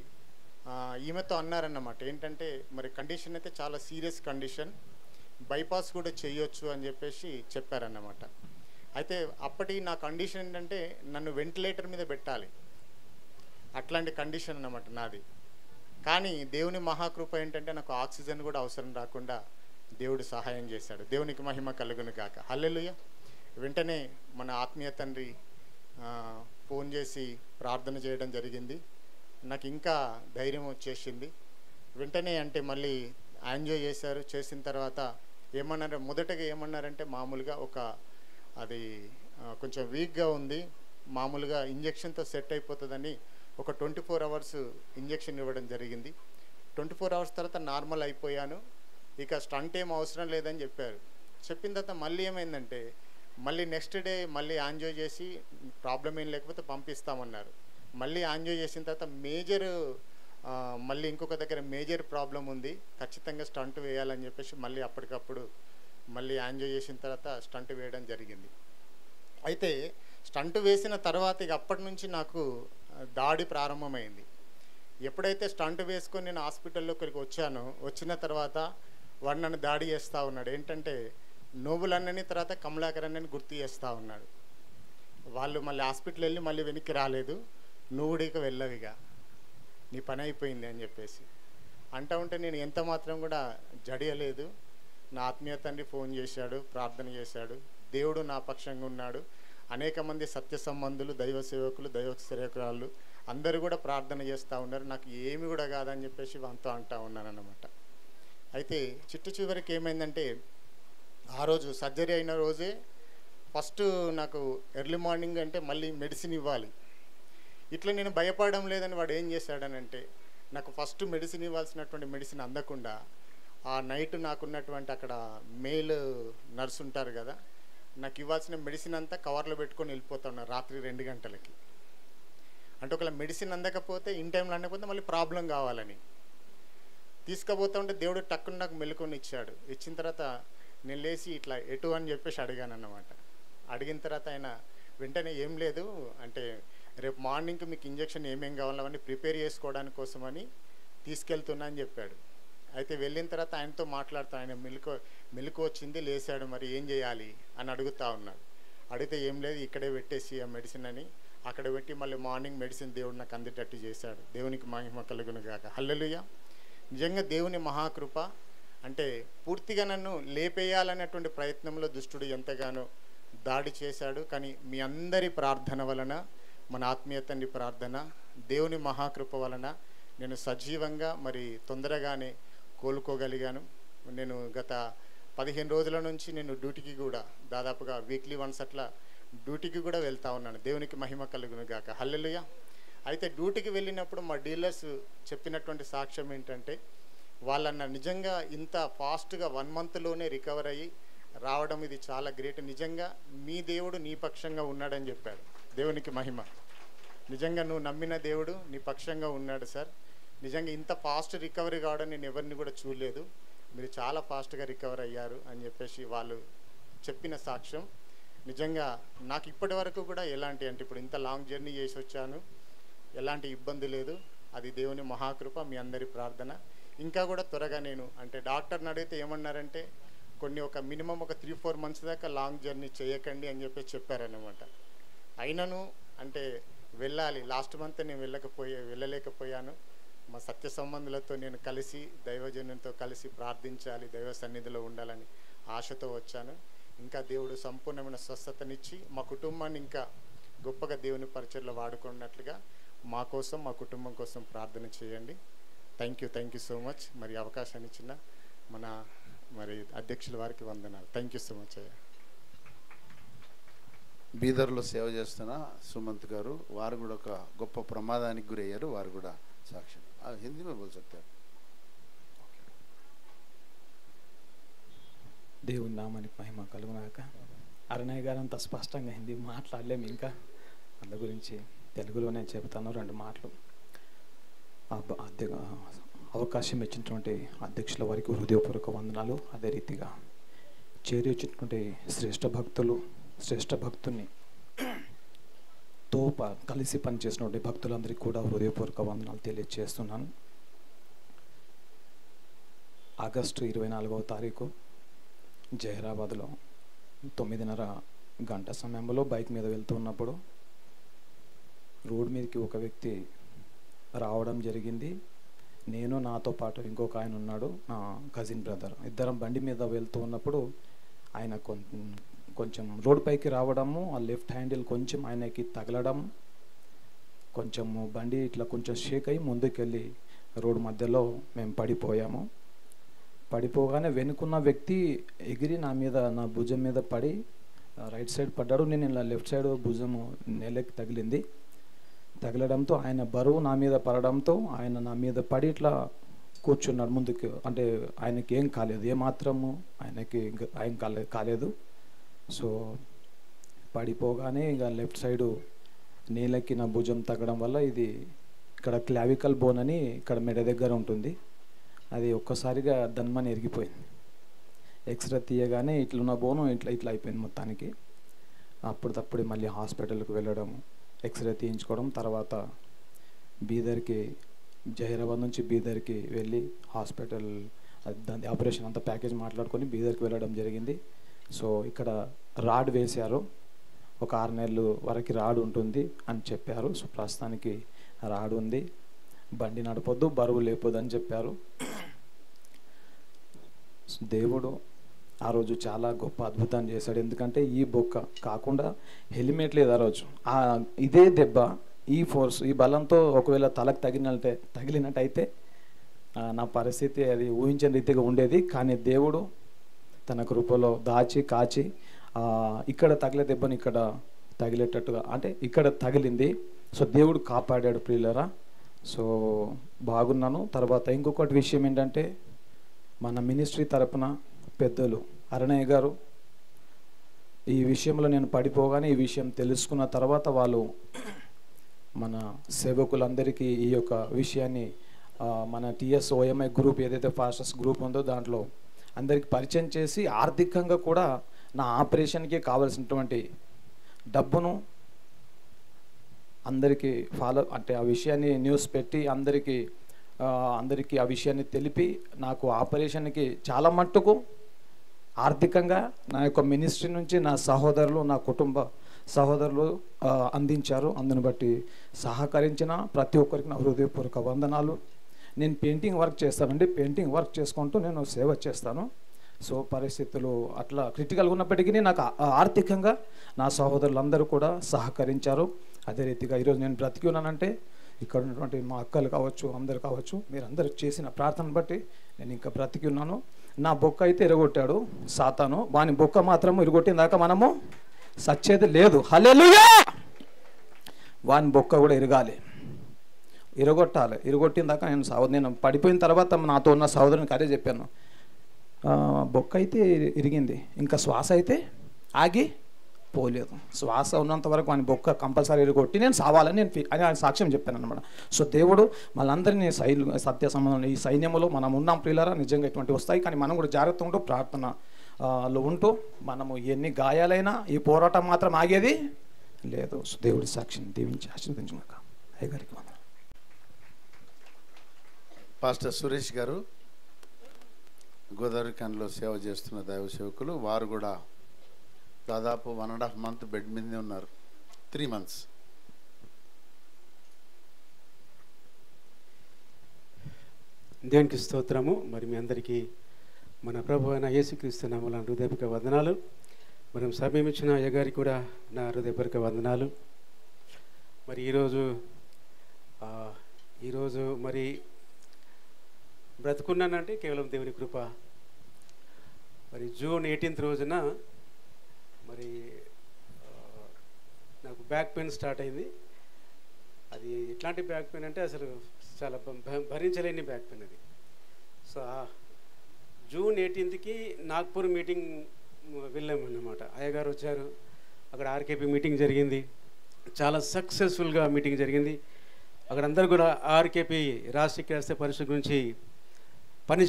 ఈమెతో అన్నారన్నమాట, ఏంటంటే మరి కండిషన్ అయితే చాలా సీరియస్ కండిషన్, బైపాస్ కూడా చేయొచ్చు అని చెప్పారన్నమాట. అయితే అప్పటి నా కండిషన్ ఏంటంటే నన్ను వెంటిలేటర్ మీద పెట్టాలి, అట్లాంటి కండిషన్ అన్నమాట నాది. కానీ దేవుని మహాకృప ఏంటంటే నాకు ఆక్సిజన్ కూడా అవసరం రాకుండా దేవుడు సహాయం చేశాడు. దేవునికి మహిమ కలుగును గాక. హల్లెలూయా. వెంటనే మన ఆత్మీయ తండ్రి ఫోన్ చేసి ప్రార్థన చేయడం జరిగింది. నాకు ఇంకా ధైర్యం వచ్చేసింది. వెంటనే అంటే మళ్ళీ యాంజియో చేశారు. చేసిన తర్వాత ఏమన్నారు, మొదటగా ఏమన్నారంటే మామూలుగా అది కొంచెం వీక్గా ఉంది, మామూలుగా ఇంజెక్షన్తో సెట్ అయిపోతుందని ఒక 24 అవర్స్ ఇంజెక్షన్ ఇవ్వడం జరిగింది. 24 అవర్స్ తర్వాత నార్మల్ అయిపోయాను, ఇక స్టంట్ ఏం అవసరం లేదని చెప్పారు. చెప్పిన తర్వాత మళ్ళీ ఏమైందంటే మళ్ళీ నెక్స్ట్ డే మళ్ళీ యాంజియో చేసి ప్రాబ్లం ఏం లేకపోతే పంపిస్తామన్నారు. మళ్ళీ యాంజియో చేసిన తర్వాత మళ్ళీ ఇంకొక దగ్గర మేజర్ ప్రాబ్లం ఉంది, ఖచ్చితంగా స్టంట్ వేయాలని మళ్ళీ అప్పటికప్పుడు మళ్ళీ యాంజియో చేసిన తర్వాత స్టంట్ వేయడం జరిగింది. అయితే స్టంట్ వేసిన తర్వాత ఇక అప్పటి నుంచి నాకు దాడి ప్రారంభమైంది. ఎప్పుడైతే స్టంట్ వేసుకొని నేను హాస్పిటల్లోకి వచ్చానో, వచ్చిన తర్వాత వాడు నన్ను దాడి చేస్తూ ఉన్నాడు. ఏంటంటే నోబుల్ తర్వాత కమలాకర్ అన్నని గుర్తు చేస్తూ ఉన్నాడు. వాళ్ళు మళ్ళీ హాస్పిటల్ వెళ్ళి మళ్ళీ వెనక్కి రాలేదు, నువ్వు ఇక వెళ్ళవిగా, నీ పని అయిపోయింది అని అంటూ ఉంటే నేను ఎంత మాత్రం కూడా జడియలేదు. నా ఆత్మీయ తండ్రి ఫోన్ చేశాడు, ప్రార్థన చేశాడు, దేవుడు నా పక్షంగా ఉన్నాడు. అనేక మంది సత్య సంబంధులు, దైవ సేవకులు, దైవ సేవకురాళ్ళు అందరూ కూడా ప్రార్థన చేస్తూ ఉన్నారు. నాకు ఏమి కూడా కాదని వాళ్ళతో అంటూ ఉన్నాను అన్నమాట. అయితే చివరికి ఏమైందంటే ఆ రోజు సర్జరీ అయిన రోజే ఫస్ట్ నాకు ఎర్లీ మార్నింగ్ అంటే మళ్ళీ మెడిసిన్ ఇవ్వాలి. ఇట్లా నేను భయపడడం లేదని వాడు ఏం చేశాడనంటే, నాకు ఫస్ట్ మెడిసిన్ ఇవ్వాల్సినటువంటి మెడిసిన్ అందకుండా ఆ నైట్ నాకున్నటువంటి అక్కడ మెయిల్ నర్స్ ఉంటారు కదా, నాకు ఇవ్వాల్సిన మెడిసిన్ అంతా కవర్లో పెట్టుకొని వెళ్ళిపోతా ఉన్నారు రాత్రి 2 గంటలకి. అంటే ఒకవేళ మెడిసిన్ అందకపోతే ఇన్ టైంలో అందకపోతే మళ్ళీ ప్రాబ్లం కావాలని తీసుకుపోతా ఉంటే దేవుడు టక్కున నాకు మెలుకొని ఇచ్చాడు. ఇచ్చిన తర్వాత నేను లేచి ఇట్లా ఎటు అని చెప్పేసి అడిగాను అన్నమాట. అడిగిన తర్వాత ఆయన వెంటనే ఏం లేదు అంటే రేపు మార్నింగ్కి మీకు ఇంజెక్షన్ ఏమేం కావాలో అవన్నీ ప్రిపేర్ చేసుకోవడానికి కోసమని తీసుకెళ్తున్నా అని చెప్పాడు. అయితే వెళ్ళిన తర్వాత ఆయనతో మాట్లాడుతూ ఆయన మెలకు వచ్చింది, లేచాడు, మరి ఏం చేయాలి అని అడుగుతూ ఉన్నాడు. అడిగితే ఏం లేదు ఇక్కడే పెట్టేసి ఆ మెడిసిన్ అని అక్కడ పెట్టి మళ్ళీ మార్నింగ్ మెడిసిన్ దేవుడు నాకు అందేటట్టు చేశాడు. దేవునికి మహిమ కలుగును గాక. హల్లెలూయా. నిజంగా దేవుని మహాకృప. అంటే పూర్తిగా నన్ను లేపేయాలనేటువంటి ప్రయత్నంలో దుష్టుడు ఎంతగానో దాడి చేశాడు. కానీ మీ అందరి ప్రార్థన వలన, మన ఆత్మీయ తండ్రి ప్రార్థన, దేవుని మహాకృప వలన నేను సజీవంగా మరి తొందరగానే కోలుకోగలిగాను. నేను గత 15 రోజుల నుంచి నేను డ్యూటీకి కూడా దాదాపుగా వీక్లీ వన్స్ అట్లా డ్యూటీకి కూడా వెళ్తా ఉన్నాను. దేవునికి మహిమ కలుగును గాక. హల్లెలూయా. అయితే డ్యూటీకి వెళ్ళినప్పుడు మా డీలర్స్ చెప్పినటువంటి సాక్ష్యం ఏంటంటే, వాళ్ళన్న నిజంగా ఇంత ఫాస్ట్గా 1 మంత్లోనే రికవర్ అయ్యి రావడం ఇది చాలా గ్రేట్. నిజంగా మీ దేవుడు నీ పక్షంగా ఉన్నాడని చెప్పాడు. దేవునికి మహిమ. నిజంగా నువ్వు నమ్మిన దేవుడు నీ పక్షంగా ఉన్నాడు సార్. నిజంగా ఇంత ఫాస్ట్ రికవరీ కావడం నేను ఎవరిని కూడా చూడలేదు, మీరు చాలా ఫాస్ట్గా రికవర్ అయ్యారు అని చెప్పేసి వాళ్ళు చెప్పిన సాక్ష్యం. నిజంగా నాకు ఇప్పటి వరకు కూడా ఎలాంటి అంటే ఇప్పుడు ఇంత లాంగ్ జర్నీ చేసి వచ్చాను, ఎలాంటి ఇబ్బంది లేదు. అది దేవుని మహాకృప, మీ అందరి ప్రార్థన. ఇంకా కూడా త్వరగా నేను అంటే డాక్టర్ని అడిగితే ఏమన్నారంటే కొన్ని ఒక మినిమం ఒక 3-4 మంత్స్ దాకా లాంగ్ జర్నీ చేయకండి అని చెప్పేసి చెప్పారనమాట. అయినను అంటే వెళ్ళాలి. లాస్ట్ మంత్ నేను వెళ్ళలేకపోయాను. మా సత్య సంబంధులతో నేను కలిసి దైవజనునితో కలిసి ప్రార్థించాలి, దైవ సన్నిధిలో ఉండాలని ఆశతో వచ్చాను. ఇంకా దేవుడు సంపూర్ణమైన స్వస్థతనిచ్చి మా కుటుంబాన్ని ఇంకా గొప్పగా దేవుని పరిచర్లో వాడుకున్నట్లుగా మా కోసం, మా కుటుంబం కోసం ప్రార్థన చేయండి. Thank you so much. మరి అవకాశాన్ని ఇచ్చిన మన మరి అధ్యక్షుల వారికి వందనాలు. థ్యాంక్ యూ సో మచ్ అయ్యా. బీదర్లో సేవ చేస్తున్న సుమంత్ గారు, వారు కూడా ఒక గొప్ప ప్రమాదానికి గురయ్యారు. వారు కూడా సాక్ష్యం హిందీ में बोल सकते हैं. దేవుని నామానికి మహిమ కలుగునాక. అరుణయ్య గారు అంత స్పష్టంగా హిందీ మాట్లాడలేము, ఇంకా అందు గురించి తెలుగులోనే చెబుతాను 2 మాటలు. అవకాశం ఇచ్చినటువంటి అధ్యక్షుల వారికి హృదయపూర్వక వందనాలు. అదే రీతిగా చేరి వచ్చినటువంటి శ్రేష్ఠ భక్తుని తో కలిసి పనిచేసినటువంటి భక్తులందరికీ కూడా హృదయపూర్వక వందనాలు తెలియజేస్తున్నాను. ఆగస్టు 24వ తారీఖు జహీరాబాద్లో 9:30 గంట సమయంలో బైక్ మీద వెళ్తున్నప్పుడు రోడ్ మీదకి ఒక వ్యక్తి రావడం జరిగింది. నేను, నాతో పాటు ఇంకొక ఆయన ఉన్నాడు, నా కజిన్ బ్రదర్. ఇద్దరం బండి మీద వెళ్తూ ఉన్నప్పుడు ఆయన కొంచెం రోడ్ పైకి రావడము, ఆ లెఫ్ట్ హ్యాండిల్ కొంచెం ఆయనకి తగలడం, కొంచెం బండి ఇట్లా కొంచెం షేక్ అయ్యి ముందుకెళ్ళి రోడ్ మధ్యలో మేము పడిపోయాము. పడిపోగానే వెనుకున్న వ్యక్తి ఎగిరి నా భుజం మీద పడి రైట్ సైడ్ పడ్డాడు. నేను ఇలా లెఫ్ట్ సైడ్ భుజము నేలకి తగలడంతో ఆయన బరువు నా మీద పడడంతో ఆయన నా మీద పడి ఇట్లా కూర్చున్నాడు ముందుకు. అంటే ఆయనకి ఏం కాలేదు, ఏమాత్రము ఆయనకి కాలేదు. సో పడిపోగానే ఇక లెఫ్ట్ సైడు నేలకి నా భుజం తగ్గడం వల్ల ఇది ఇక్కడ క్లావికల్ బోన్ అని ఇక్కడ మెడ దగ్గర ఉంటుంది, అది ఒక్కసారిగా దన్మని ఎరిగిపోయింది. ఎక్స్రే తీయగానే ఇట్లున్న బోను ఇట్లా అయిపోయింది మొత్తానికి. అప్పటికప్పుడు మళ్ళీ హాస్పిటల్కి వెళ్ళడం, ఎక్స్రే తీయించుకోవడం, తర్వాత జహీరాబాద్ నుంచి బీదర్కి వెళ్ళి హాస్పిటల్ దాని ఆపరేషన్ అంతా ప్యాకేజ్ మాట్లాడుకొని బీదర్కి వెళ్ళడం జరిగింది. సో ఇక్కడ రాడ్ వేశారు, ఒక 6 నెలలు వరకు రాడ్ ఉంటుంది అని చెప్పారు. సో ప్రస్తుతానికి రాడ్ ఉంది, బండి నడపొద్దు, బరువు లేపొద్దు అని చెప్పారు. దేవుడు ఆ రోజు చాలా గొప్ప అద్భుతాన్ని చేశాడు. ఎందుకంటే ఈ బొక్క కాకుండా హెల్మెట్ లేదు ఆ రోజు. ఇదే దెబ్బ, ఈ ఫోర్స్, ఈ బలంతో ఒకవేళ తలకు తగిలినట్టయితే నా పరిస్థితి అది ఊహించని రీతిగా ఉండేది. కానీ దేవుడు తన కృపలో కాచి ఇక్కడ తగిలే దెబ్బని ఇక్కడ తగిలేటట్టుగా, అంటే ఇక్కడ తగిలింది సో దేవుడు కాపాడాడు ప్రియులరా. సో బాగున్నాను. తర్వాత ఇంకొకటి విషయం ఏంటంటే, మన మినిస్ట్రీ తరపున పెద్దలు అరణయ్య గారు, ఈ విషయంలో నేను పడిపోగానే ఈ విషయం తెలుసుకున్న తర్వాత వాళ్ళు మన సేవకులందరికీ ఈ యొక్క విషయాన్ని మన TSOMI గ్రూప్ ఏదైతే ఫాస్టర్స్ గ్రూప్ ఉందో దాంట్లో అందరికి పరిచయం చేసి ఆర్థికంగా కూడా నా ఆపరేషన్కి కావాల్సినటువంటి డబ్బును అందరికీ అంటే ఆ విషయాన్ని న్యూస్ పెట్టి అందరికీ ఆ విషయాన్ని తెలిపి నాకు ఆపరేషన్కి చాలా మట్టుకు ఆర్థికంగా నా యొక్క మినిస్ట్రీ నుంచి నా సహోదరులు, నా కుటుంబ సహోదరులు అందించారు. అందుని బట్టి సహకరించిన ప్రతి ఒక్కరికి నా హృదయపూర్వక వందనాలు. నేను పెయింటింగ్ వర్క్ చేస్తానండి. పెయింటింగ్ వర్క్ చేసుకుంటూ నేను సేవ చేస్తాను. సో పరిస్థితులు అట్లా క్రిటికల్గా ఉన్నప్పటికీ నాకు ఆర్థికంగా నా సహోదరులందరూ కూడా సహకరించారు. అదే రీతిగా ఈరోజు నేను బ్రతికి ఉన్నానంటే ఇక్కడ ఉన్నటువంటి మా అక్కలు కావచ్చు, అందరు కావచ్చు, మీరందరూ చేసిన ప్రార్థన బట్టి నేను ఇంకా బ్రతికి ఉన్నాను. నా బొక్క అయితే ఇరగొట్టాడు సాతాను, వాని బొక్క మాత్రం ఇరగొట్టిన దాకా మనము సచ్చేది లేదు. హల్లెలూయా! వాని బొక్క కూడా ఇరగొట్టాలి. ఇరగొట్టిన దాకా నేను పడిపోయిన తర్వాత నాతో ఉన్న సహోదరునికి అదే చెప్పాను, బొక్క అయితే ఇరిగింది, ఇంకా శ్వాస అయితే ఆగి పోలేదు. శ్వాస ఉన్నంత వరకు వాని బొక్క కంపల్సరీ ఇరగొట్టి నేను సావాలని ఆయన సాక్ష్యం చెప్పాను అనమాట. సో దేవుడు మనందరినీ సత్య సంబంధం ఈ సైన్యంలో మనం ఉన్నాం ప్రియులారా. నిజంగా ఇటువంటి వస్తాయి, కానీ మనం కూడా జాగ్రత్త ఉంటూ ప్రార్థనలో ఉంటూ మనము ఎన్ని గాయాలైనా ఈ పోరాటం మాత్రం ఆగేది లేదు. సో దేవుడి సాక్షిని దీవించి ఆశీర్వదించుగాక. అయ్యగారికి వందనాలు. పాస్టర్ సురేష్ గారు గోదావరి ఖండ్లో సేవ చేస్తున్న దైవ సేవకులు, వారు కూడా దాదాపు 1.5 month బెడ్ మీదనే ఉన్నారు. 3 months. దేవునికి స్తోత్రము. మరి మీ అందరికీ మన ప్రభు అయిన యేసుక్రీస్తు నామమున హృదయపూర్వక వందనాలు. మనం సమయం ఇచ్చిన అయ్యగారికి కూడా నా హృదయపూర్వక వందనాలు. మరి ఈరోజు మరి బ్రతుకున్నానంటే కేవలం దేవుని కృప. మరి June 18th రోజున మరి నాకు బ్యాక్ పెయిన్ స్టార్ట్ అయింది. అది ఎట్లాంటి బ్యాక్ పెయిన్ అంటే అసలు చాలా భరించలేని బ్యాక్ పెయిన్ అది. So June 18th Nagpur meeting వెళ్ళామన్నమాట. అయ్యగారు వచ్చారు, అక్కడ RKP మీటింగ్ జరిగింది. చాలా సక్సెస్ఫుల్గా మీటింగ్ జరిగింది. అక్కడ అందరూ కూడా RKP రాష్ట్రీయ క్రైస్తవ పరిషత్ గురించి పని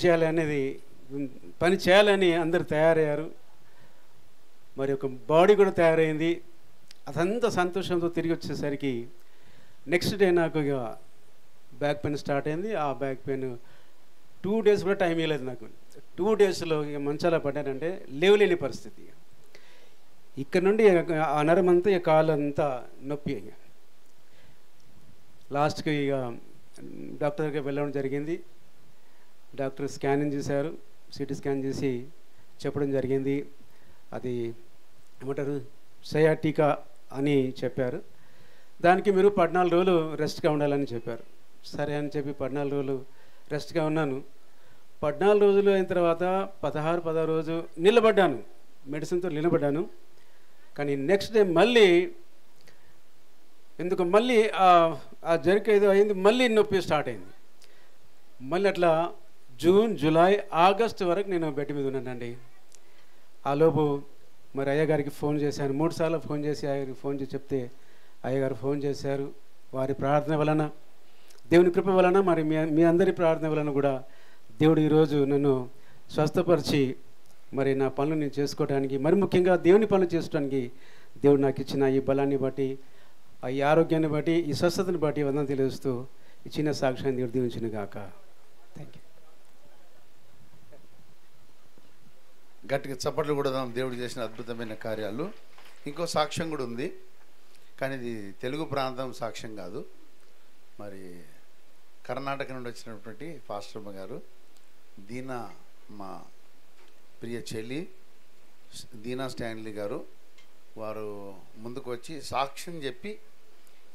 చేయాలని అందరు తయారయ్యారు. మరి ఒక బాడీ కూడా తయారైంది. అదంతా సంతోషంతో తిరిగి వచ్చేసరికి నెక్స్ట్ డే నాకు ఇక బ్యాక్ పెయిన్ స్టార్ట్ అయింది. ఆ బ్యాక్ పెయిన్ 2 days కూడా టైం ఇవ్వలేదు నాకు. 2 daysలో ఇక మంచాల పడ్డానంటే లేవలేని పరిస్థితి. ఇక్కడ నుండి ఆ నరమంతా ఇక కాలు అంతా నొప్పి. ఇక లాస్ట్కి ఇక డాక్టర్ దగ్గరికి వెళ్ళడం జరిగింది. డాక్టర్ స్కానింగ్ చేశారు, CT స్కాన్ చేసి చెప్పడం జరిగింది. అది ఏమంటారు సయాటికా అని చెప్పారు. దానికి మీరు 14 రోజులు రెస్ట్గా ఉండాలని చెప్పారు. సరే అని చెప్పి 14 రోజులు రెస్ట్గా ఉన్నాను. 14 రోజులు అయిన తర్వాత 16 రోజు నిలబడ్డాను, మెడిసిన్తో నిలబడ్డాను. కానీ నెక్స్ట్ డే మళ్ళీ ఎందుకు మళ్ళీ ఆ జరిక ఏదో అయింది, మళ్ళీ నొప్పి స్టార్ట్ అయింది. మళ్ళీ అట్లా June, July, August వరకు నేను బెడ్ మీద ఉన్నానండి. ఆలోపు మరి అయ్యగారికి ఫోన్ చేశాను. 3 సార్లు ఫోన్ చేసి అయ్యగారికి ఫోన్ చేసి చెప్తే అయ్యగారు ఫోన్ చేశారు. వారి ప్రార్థన వలన, దేవుని కృప వలన, మరి మీ అందరి ప్రార్థన వలన కూడా దేవుడు ఈరోజు నన్ను స్వస్థపరిచి మరి నా పనులు నేను చేసుకోవడానికి, మరి ముఖ్యంగా దేవుని పనులు చేసుకోవడానికి దేవుడు నాకు ఇచ్చిన ఈ బలాన్ని బట్టి, ఈ ఆరోగ్యాన్ని బట్టి, ఈ స్వస్థతని బట్టి వందనం తెలుస్తూ ఈ చిన్న సాక్ష్యాన్ని దేవుడు దీవించిన గాక. Thank you. గట్టిగా చప్పట్లు కూడా దేవుడు చేసిన అద్భుతమైన కార్యాలు. ఇంకో సాక్ష్యం కూడా ఉంది, కానీ ఇది తెలుగు ప్రాంతం సాక్ష్యం కాదు. మరి కర్ణాటక నుండి వచ్చినటువంటి పాస్టర్ గారు దీనా, మా ప్రియ చెల్లి దీనా స్టాన్లీ గారు, వారు ముందుకు వచ్చి సాక్ష్యం చెప్పి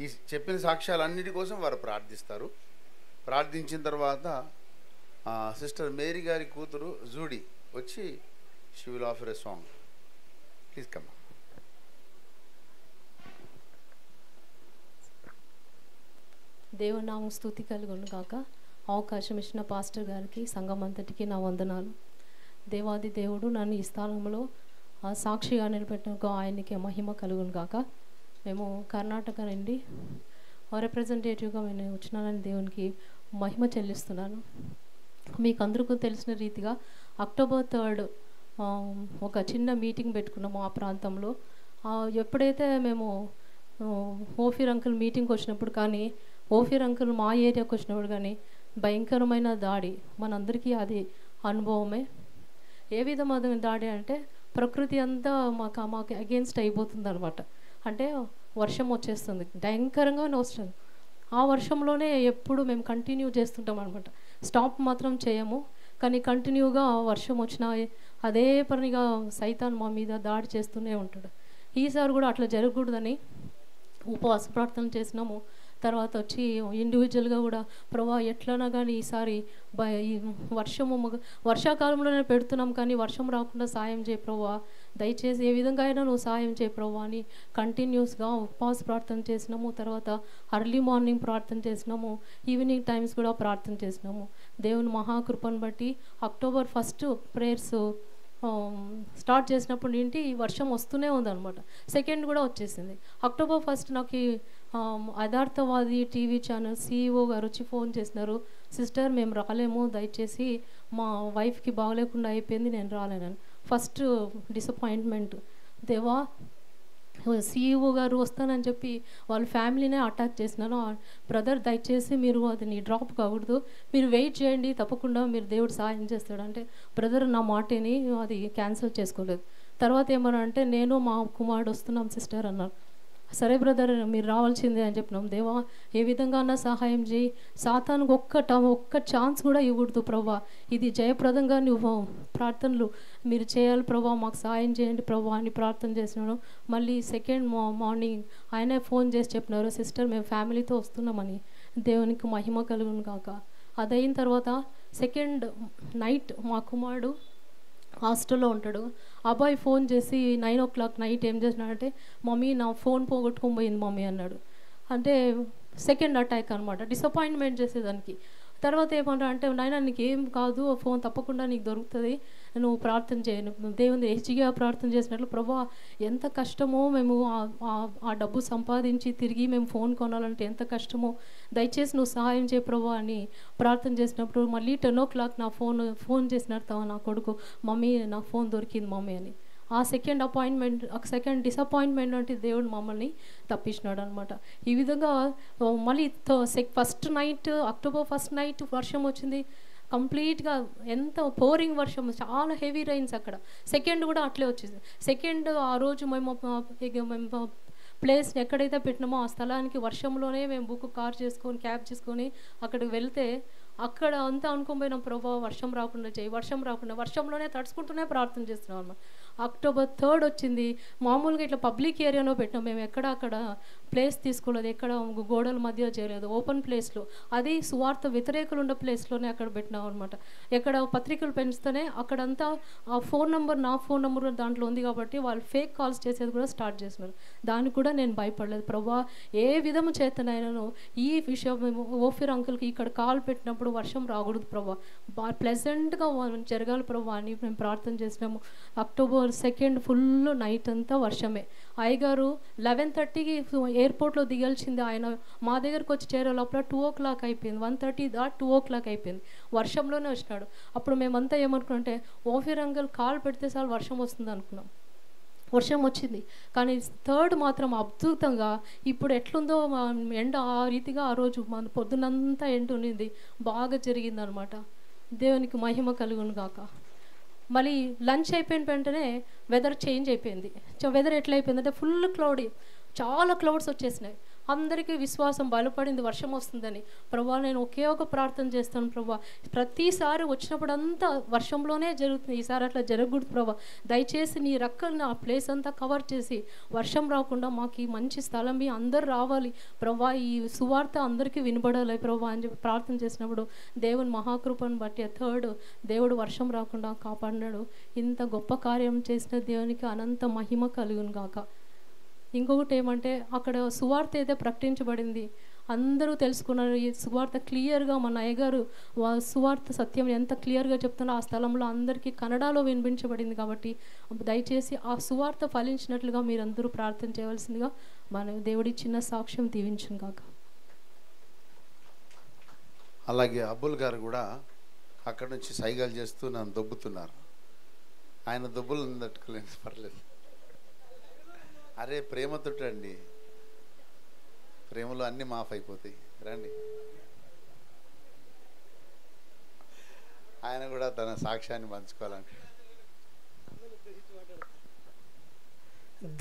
ఈ చెప్పిన సాక్ష్యాలన్నిటి కోసం వారు ప్రార్థిస్తారు. ప్రార్థించిన తర్వాత సిస్టర్ మేరీ గారి కూతురు జూడీ వచ్చి she will offer a song. Please come on. దేవుని నామం స్తుతి కలుగును గాక. అవకాశం ఇచ్చిన పాస్టర్ గారికి, సంఘం అంతటికి నా వందనాలు. దేవాది దేవుడు నన్ను ఈ స్థలంలో సాక్షిగా నిలబెట్టినందుకు ఆయనకి మహిమ కలుగును గాక. మేము కర్ణాటక నుండి రిప్రజెంటేటివ్గా నేను వచ్చినానని దేవునికి మహిమ చెల్లిస్తున్నాను. మీకు అందరికీ తెలిసిన రీతిగా October 3 ఒక చిన్న మీటింగ్ పెట్టుకున్నాము ఆ ప్రాంతంలో. ఎప్పుడైతే మేము ఓఫీర్ అంకుల్ మీటింగ్కి వచ్చినప్పుడు కానీ, ఓఫీర్ అంకుల్ మా ఏరియాకి వచ్చినప్పుడు కానీ భయంకరమైన దాడి మనందరికీ అది అనుభవమే. ఏ విధమైన దాడి అంటే ప్రకృతి అంతా మాకు అగేన్స్ట్ అయిపోతుంది అనమాట. అంటే వర్షం వచ్చేస్తుంది, భయంకరంగానే వస్తుంది. ఆ వర్షంలోనే ఎప్పుడు మేము కంటిన్యూ చేస్తుంటాం అనమాట. స్టాప్ మాత్రం చేయము, కానీ కంటిన్యూగా వర్షం వచ్చినా అదే పనిగా సైతాన్ మా మీద దాడి చేస్తూనే ఉంటాడు. ఈసారి కూడా అట్లా జరగకూడదని ఉపవాస ప్రార్థన చేసినాము. తర్వాత వచ్చి ఇండివిజువల్గా కూడా ప్రభా ఎట్లనా కానీ ఈసారి ఈ వర్షాకాలంలోనే పెడుతున్నాం కానీ వర్షం రాకుండా సాయం చేయ ప్రభా, దయచేసి ఏ విధంగా అయినా నువ్వు సాయం చేయ ప్రభా అని కంటిన్యూస్గా ఉపవాస ప్రార్థన చేసినాము. తర్వాత అర్లీ మార్నింగ్ ప్రార్థన చేసినాము, ఈవినింగ్ టైమ్స్ కూడా ప్రార్థన చేసినాము. దేవుని మహాకృపను బట్టి October 1 ప్రేయర్స్ స్టార్ట్ చేసినప్పుడు ఏంటి వర్షం వస్తూనే ఉందన్నమాట. 2 కూడా వచ్చేసింది. October 1 నాకు యథార్థవాది టీవీ ఛానల్ CEO గారు వచ్చి ఫోన్ చేసినారు, సిస్టర్ మేము రాలేము, దయచేసి మా వైఫ్కి బాగలేకుండా అయిపోయింది, నేను రాలేనని. First disappointment. దేవా, CEO గారు వస్తానని చెప్పి వాళ్ళ ఫ్యామిలీనే అటాక్ చేసినాను. బ్రదర్ దయచేసి మీరు అది డ్రాప్ కాకూడదు, మీరు వెయిట్ చేయండి, తప్పకుండా మీరు దేవుడు సాయం చేస్తాడు అంటే బ్రదర్ నా మాటని అది క్యాన్సిల్ చేసుకోలేదు. తర్వాత ఏమన్నా అంటే నేను మా కుమారుడు వస్తున్నాం సిస్టర్ అన్నారు. సరే బ్రదర్ మీరు రావాల్సిందే అని చెప్పినాం. దేవా ఏ విధంగా అన్నా సహాయం చేయి, సాతానికి ఒక్క ఛాన్స్ కూడా ఇవ్వకూడదు ప్రభా, ఇది జయప్రదంగా నువ్వు ప్రార్థనలు మీరు చేయాలి ప్రభా, మాకు సహాయం చేయండి ప్రభా అని ప్రార్థన చేసినాను. మళ్ళీ మార్నింగ్ ఆయనే ఫోన్ చేసి చెప్పినారు, సిస్టర్ మేము ఫ్యామిలీతో వస్తున్నామని. దేవునికి మహిమ కలుగును కాక. అదయిన తర్వాత సెకండ్ నైట్ మా కుమారుడు హాస్టల్లో ఉంటాడు. అబ్బాయి ఫోన్ చేసి 9 o'clock నైట్ ఏం చేసినాడంటే మమ్మీ నా ఫోన్ పోగొట్టుకొని పోయింది మమ్మీ అన్నాడు. అంటే సెకండ్ అటాక్ అనమాట, డిసప్పాయింట్మెంట్ చేసేదానికి. తర్వాత ఏమన్నా అంటే నాయన నీకు ఏం కాదు, ఫోన్ తప్పకుండా నీకు దొరుకుతుంది, నువ్వు ప్రార్థన చేయను. దేవుని హెచ్ಚಿగా ప్రార్థన చేసినట్లు ప్రభా ఎంత కష్టమో, మేము ఆ డబ్బు సంపాదించి తిరిగి మేము ఫోన్ కొనాలంటే ఎంత కష్టమో, దయచేసి నువ్వు సహాయం చేయ ప్రభా అని ప్రార్థన చేసినప్పుడు మళ్ళీ 10 o'clock నా ఫోన్ చేసినట్టు నా కొడుకు, మమ్మీ నా ఫోన్ దొరికింది మమ్మీ అని. ఆ సెకండ్ డిసప్పాయింట్మెంట్ అంటే దేవుడు మమ్మల్ని తప్పించినాడు అనమాట. ఈ విధంగా మళ్ళీ ఫస్ట్ నైట్ October 1 నైట్ వర్షం వచ్చింది కంప్లీట్గా, ఎంత పోరింగ్ వర్షం, చాలా హెవీ రైన్స్ అక్కడ. సెకండ్ కూడా అట్లే వచ్చింది. సెకండ్ ఆ రోజు మేము ప్లేస్ ఎక్కడైతే పెట్టినామో ఆ స్థలానికి వర్షంలోనే మేము కార్ చేసుకొని క్యాబ్ చేసుకొని అక్కడికి వెళ్తే అక్కడ అంతా అనుకోపోయినాం ప్రభా వర్షం రాకుండా చేయి, వర్షంలోనే తడుచుకుంటూనే ప్రార్థన చేస్తున్నాం అన్నమాట. October 3 వచ్చింది. మామూలుగా ఇట్లా పబ్లిక్ ఏరియాలో పెట్టినాం మేము, అక్కడ ప్లేస్ తీసుకోలేదు, ఎక్కడ గోడల మధ్య చేయలేదు, ఓపెన్ ప్లేస్లో, అది సువార్త వ్యతిరేకులు ఉన్న ప్లేస్లోనే అక్కడ పెట్టినాం అనమాట. ఎక్కడ పత్రికలు పెంచుతూనే అక్కడంతా ఆ ఫోన్ నెంబర్, నా ఫోన్ నెంబర్ దాంట్లో ఉంది కాబట్టి వాళ్ళు ఫేక్ కాల్స్ చేసేది కూడా స్టార్ట్ చేసినారు. దానికి కూడా నేను భయపడలేదు. ప్రభా ఏ విధము చేతనైనాను ఈ విషయం మేము ఓఫీర్ అంకుల్కి ఇక్కడ కాల్ పెట్టినప్పుడు వర్షం రాకూడదు ప్రభా, ప్లెజెంట్గా జరగాలి ప్రభా అని మేము ప్రార్థన చేసినాము. October 2 ఫుల్ నైట్ అంతా వర్షమే. అయ్యగారు 11:30కి ఎయిర్పోర్ట్లో దిగాల్సింది, ఆయన మా దగ్గరకు వచ్చి చేరే లోపల 2 o'clock అయిపోయింది. 1:30 దాటి 2 o'clock అయిపోయింది, వర్షంలోనే వచ్చినాడు. అప్పుడు మేమంతా ఏమనుకున్నామంటే ఓఫీర్ అంకుల్ కాల్ పెడితే చాలు వర్షం వస్తుంది అనుకున్నాం. వర్షం వచ్చింది, కానీ 3 మాత్రం అద్భుతంగా ఇప్పుడు ఎట్లుందో ఎండ ఆ రీతిగా ఆ రోజు మన పొద్దునంతా ఎండ ఉన్నింది, బాగా జరిగింది అనమాట. దేవునికి మహిమ కలుగును గాక. మళ్ళీ లంచ్ అయిపోయిన వెంటనే వెదర్ చేంజ్ అయిపోయింది. వెదర్ ఎట్లా అయిపోయిందంటే ఫుల్ క్లౌడీ, చాలా క్లౌడ్స్ వచ్చేసినాయి. అందరికీ విశ్వాసం బలపడింది వర్షం వస్తుందని. ప్రభా నేను ఒకే ఒక ప్రార్థన చేస్తాను ప్రభా, ప్రతిసారి వచ్చినప్పుడు అంతా వర్షంలోనే జరుగుతుంది, ఈసారి అట్లా జరగకూడదు ప్రభా, దయచేసి నీ రక్కల్ని ఆ ప్లేస్ అంతా కవర్ చేసి వర్షం రాకుండా మాకు ఈ మంచి స్థలం మీ అందరు రావాలి ప్రభా, ఈ సువార్త అందరికీ వినబడాలి ప్రభా అని చెప్పి ప్రార్థన చేసినప్పుడు దేవుని మహాకృపను బట్టి దేవుడు వర్షం రాకుండా కాపాడినాడు. ఇంత గొప్ప కార్యం చేసిన దేవునికి అనంత మహిమ కలుగును గాక. ఇంకొకటి ఏమంటే అక్కడ సువార్త అయితే ప్రకటించబడింది, అందరూ తెలుసుకున్నారు. ఈ సువార్త క్లియర్గా మన అయ్యగారు సువార్త సత్యం ఎంత క్లియర్గా చెప్తున్నారో ఆ స్థలంలో అందరికీ కన్నడలో వినిపించబడింది. కాబట్టి దయచేసి ఆ సువార్త ఫలించినట్లుగా మీరందరూ ప్రార్థన చేయవలసిందిగా మన దేవుడి చిన్న సాక్ష్యం దీవించును గాక. అలాగే అబ్బుల్ గారు కూడా అక్కడి నుంచి సైగాలు చేస్తూ నన్ను దొబ్బుతున్నారు. ఆయన దొబ్బులు తట్టుకోలేదు, పర్లేదు. అరే ప్రేమతోటండి, ప్రేమలో అన్నీ మాఫ్ అయిపోతాయి. రండి. ఆయన కూడా తన సాక్ష్యాన్ని పంచుకోవాలంటే.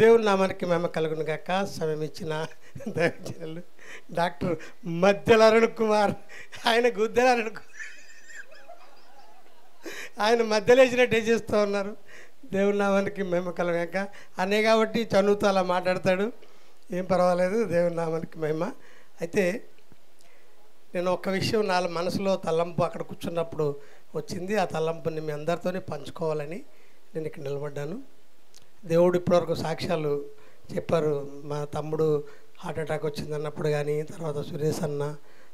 దేవుని నామానికి మేము కలుగును గాక. సమయం ఇచ్చిన దైవజనులు డాక్టర్ మధ్యల అరుణ్ కుమార్, ఆయన గుద్దెల అరుణ్ కుమార్, ఆయన మధ్యలో వేసినట్టు చేస్తూ ఉన్నారు. దేవుని నామానికి మేము కలగాక. అనే కాబట్టి చనువుతో అలా మాట్లాడతాడు, ఏం పర్వాలేదు. దేవుని నామానికి మహిమ. అయితే నేను ఒక విషయం నా మనసులో తలంపు అక్కడ కూర్చున్నప్పుడు వచ్చింది. ఆ తలంపుని మీ అందరితోనే పంచుకోవాలని నేను ఇక్కడ నిలబడ్డాను. దేవుడు ఇప్పటివరకు సాక్ష్యాలు చెప్పారు. మా తమ్ముడు హార్ట్ అటాక్ వచ్చిందన్నప్పుడు కానీ, తర్వాత సురేష్ అన్న,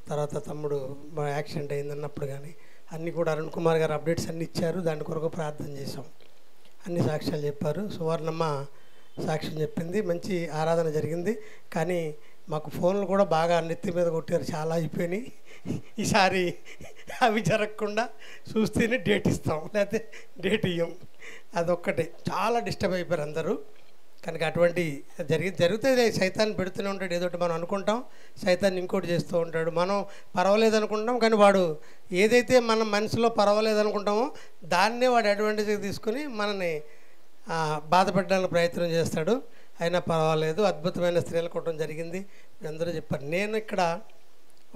తర్వాత తమ్ముడు మా యాక్సిడెంట్ అయిందన్నప్పుడు కానీ అన్నీ కూడా అరుణ్ కుమార్ గారు అప్డేట్స్ అన్నీ ఇచ్చారు. దాని కొరకు ప్రార్థన చేసాం. అన్ని సాక్ష్యాలు చెప్పారు. సువర్ణమ్మ సాక్ష్యం చెప్పింది. మంచి ఆరాధన జరిగింది. కానీ మాకు ఫోన్లు కూడా బాగా నెత్తి మీద కొట్టారు, చాలా అయిపోయినాయి. ఈసారి అవి జరగకుండా చూస్తేనే డేట్ ఇస్తాం, లేకపోతే డేట్ ఇవ్వం. అదొక్కటే. చాలా డిస్టర్బ్ అయిపోయారు అందరూ. కనుక అటువంటి జరిగితే సైతాన్ని పెడుతూనే ఉంటాడు. ఏదోటి మనం అనుకుంటాం, సైతాన్ని ఇంకోటి చేస్తూ ఉంటాడు. మనం పర్వాలేదు అనుకుంటాం, కానీ వాడు ఏదైతే మనం మనసులో పర్వాలేదు అనుకుంటామో దాన్నే వాడు అడ్వాంటేజ్గా తీసుకుని మనని బాధ పెట్టడానికి ప్రయత్నం చేస్తాడు. అయినా పర్వాలేదు. అద్భుతమైన స్త్రీల కూటం జరిగింది, అందరూ చెప్పారు. నేను ఇక్కడ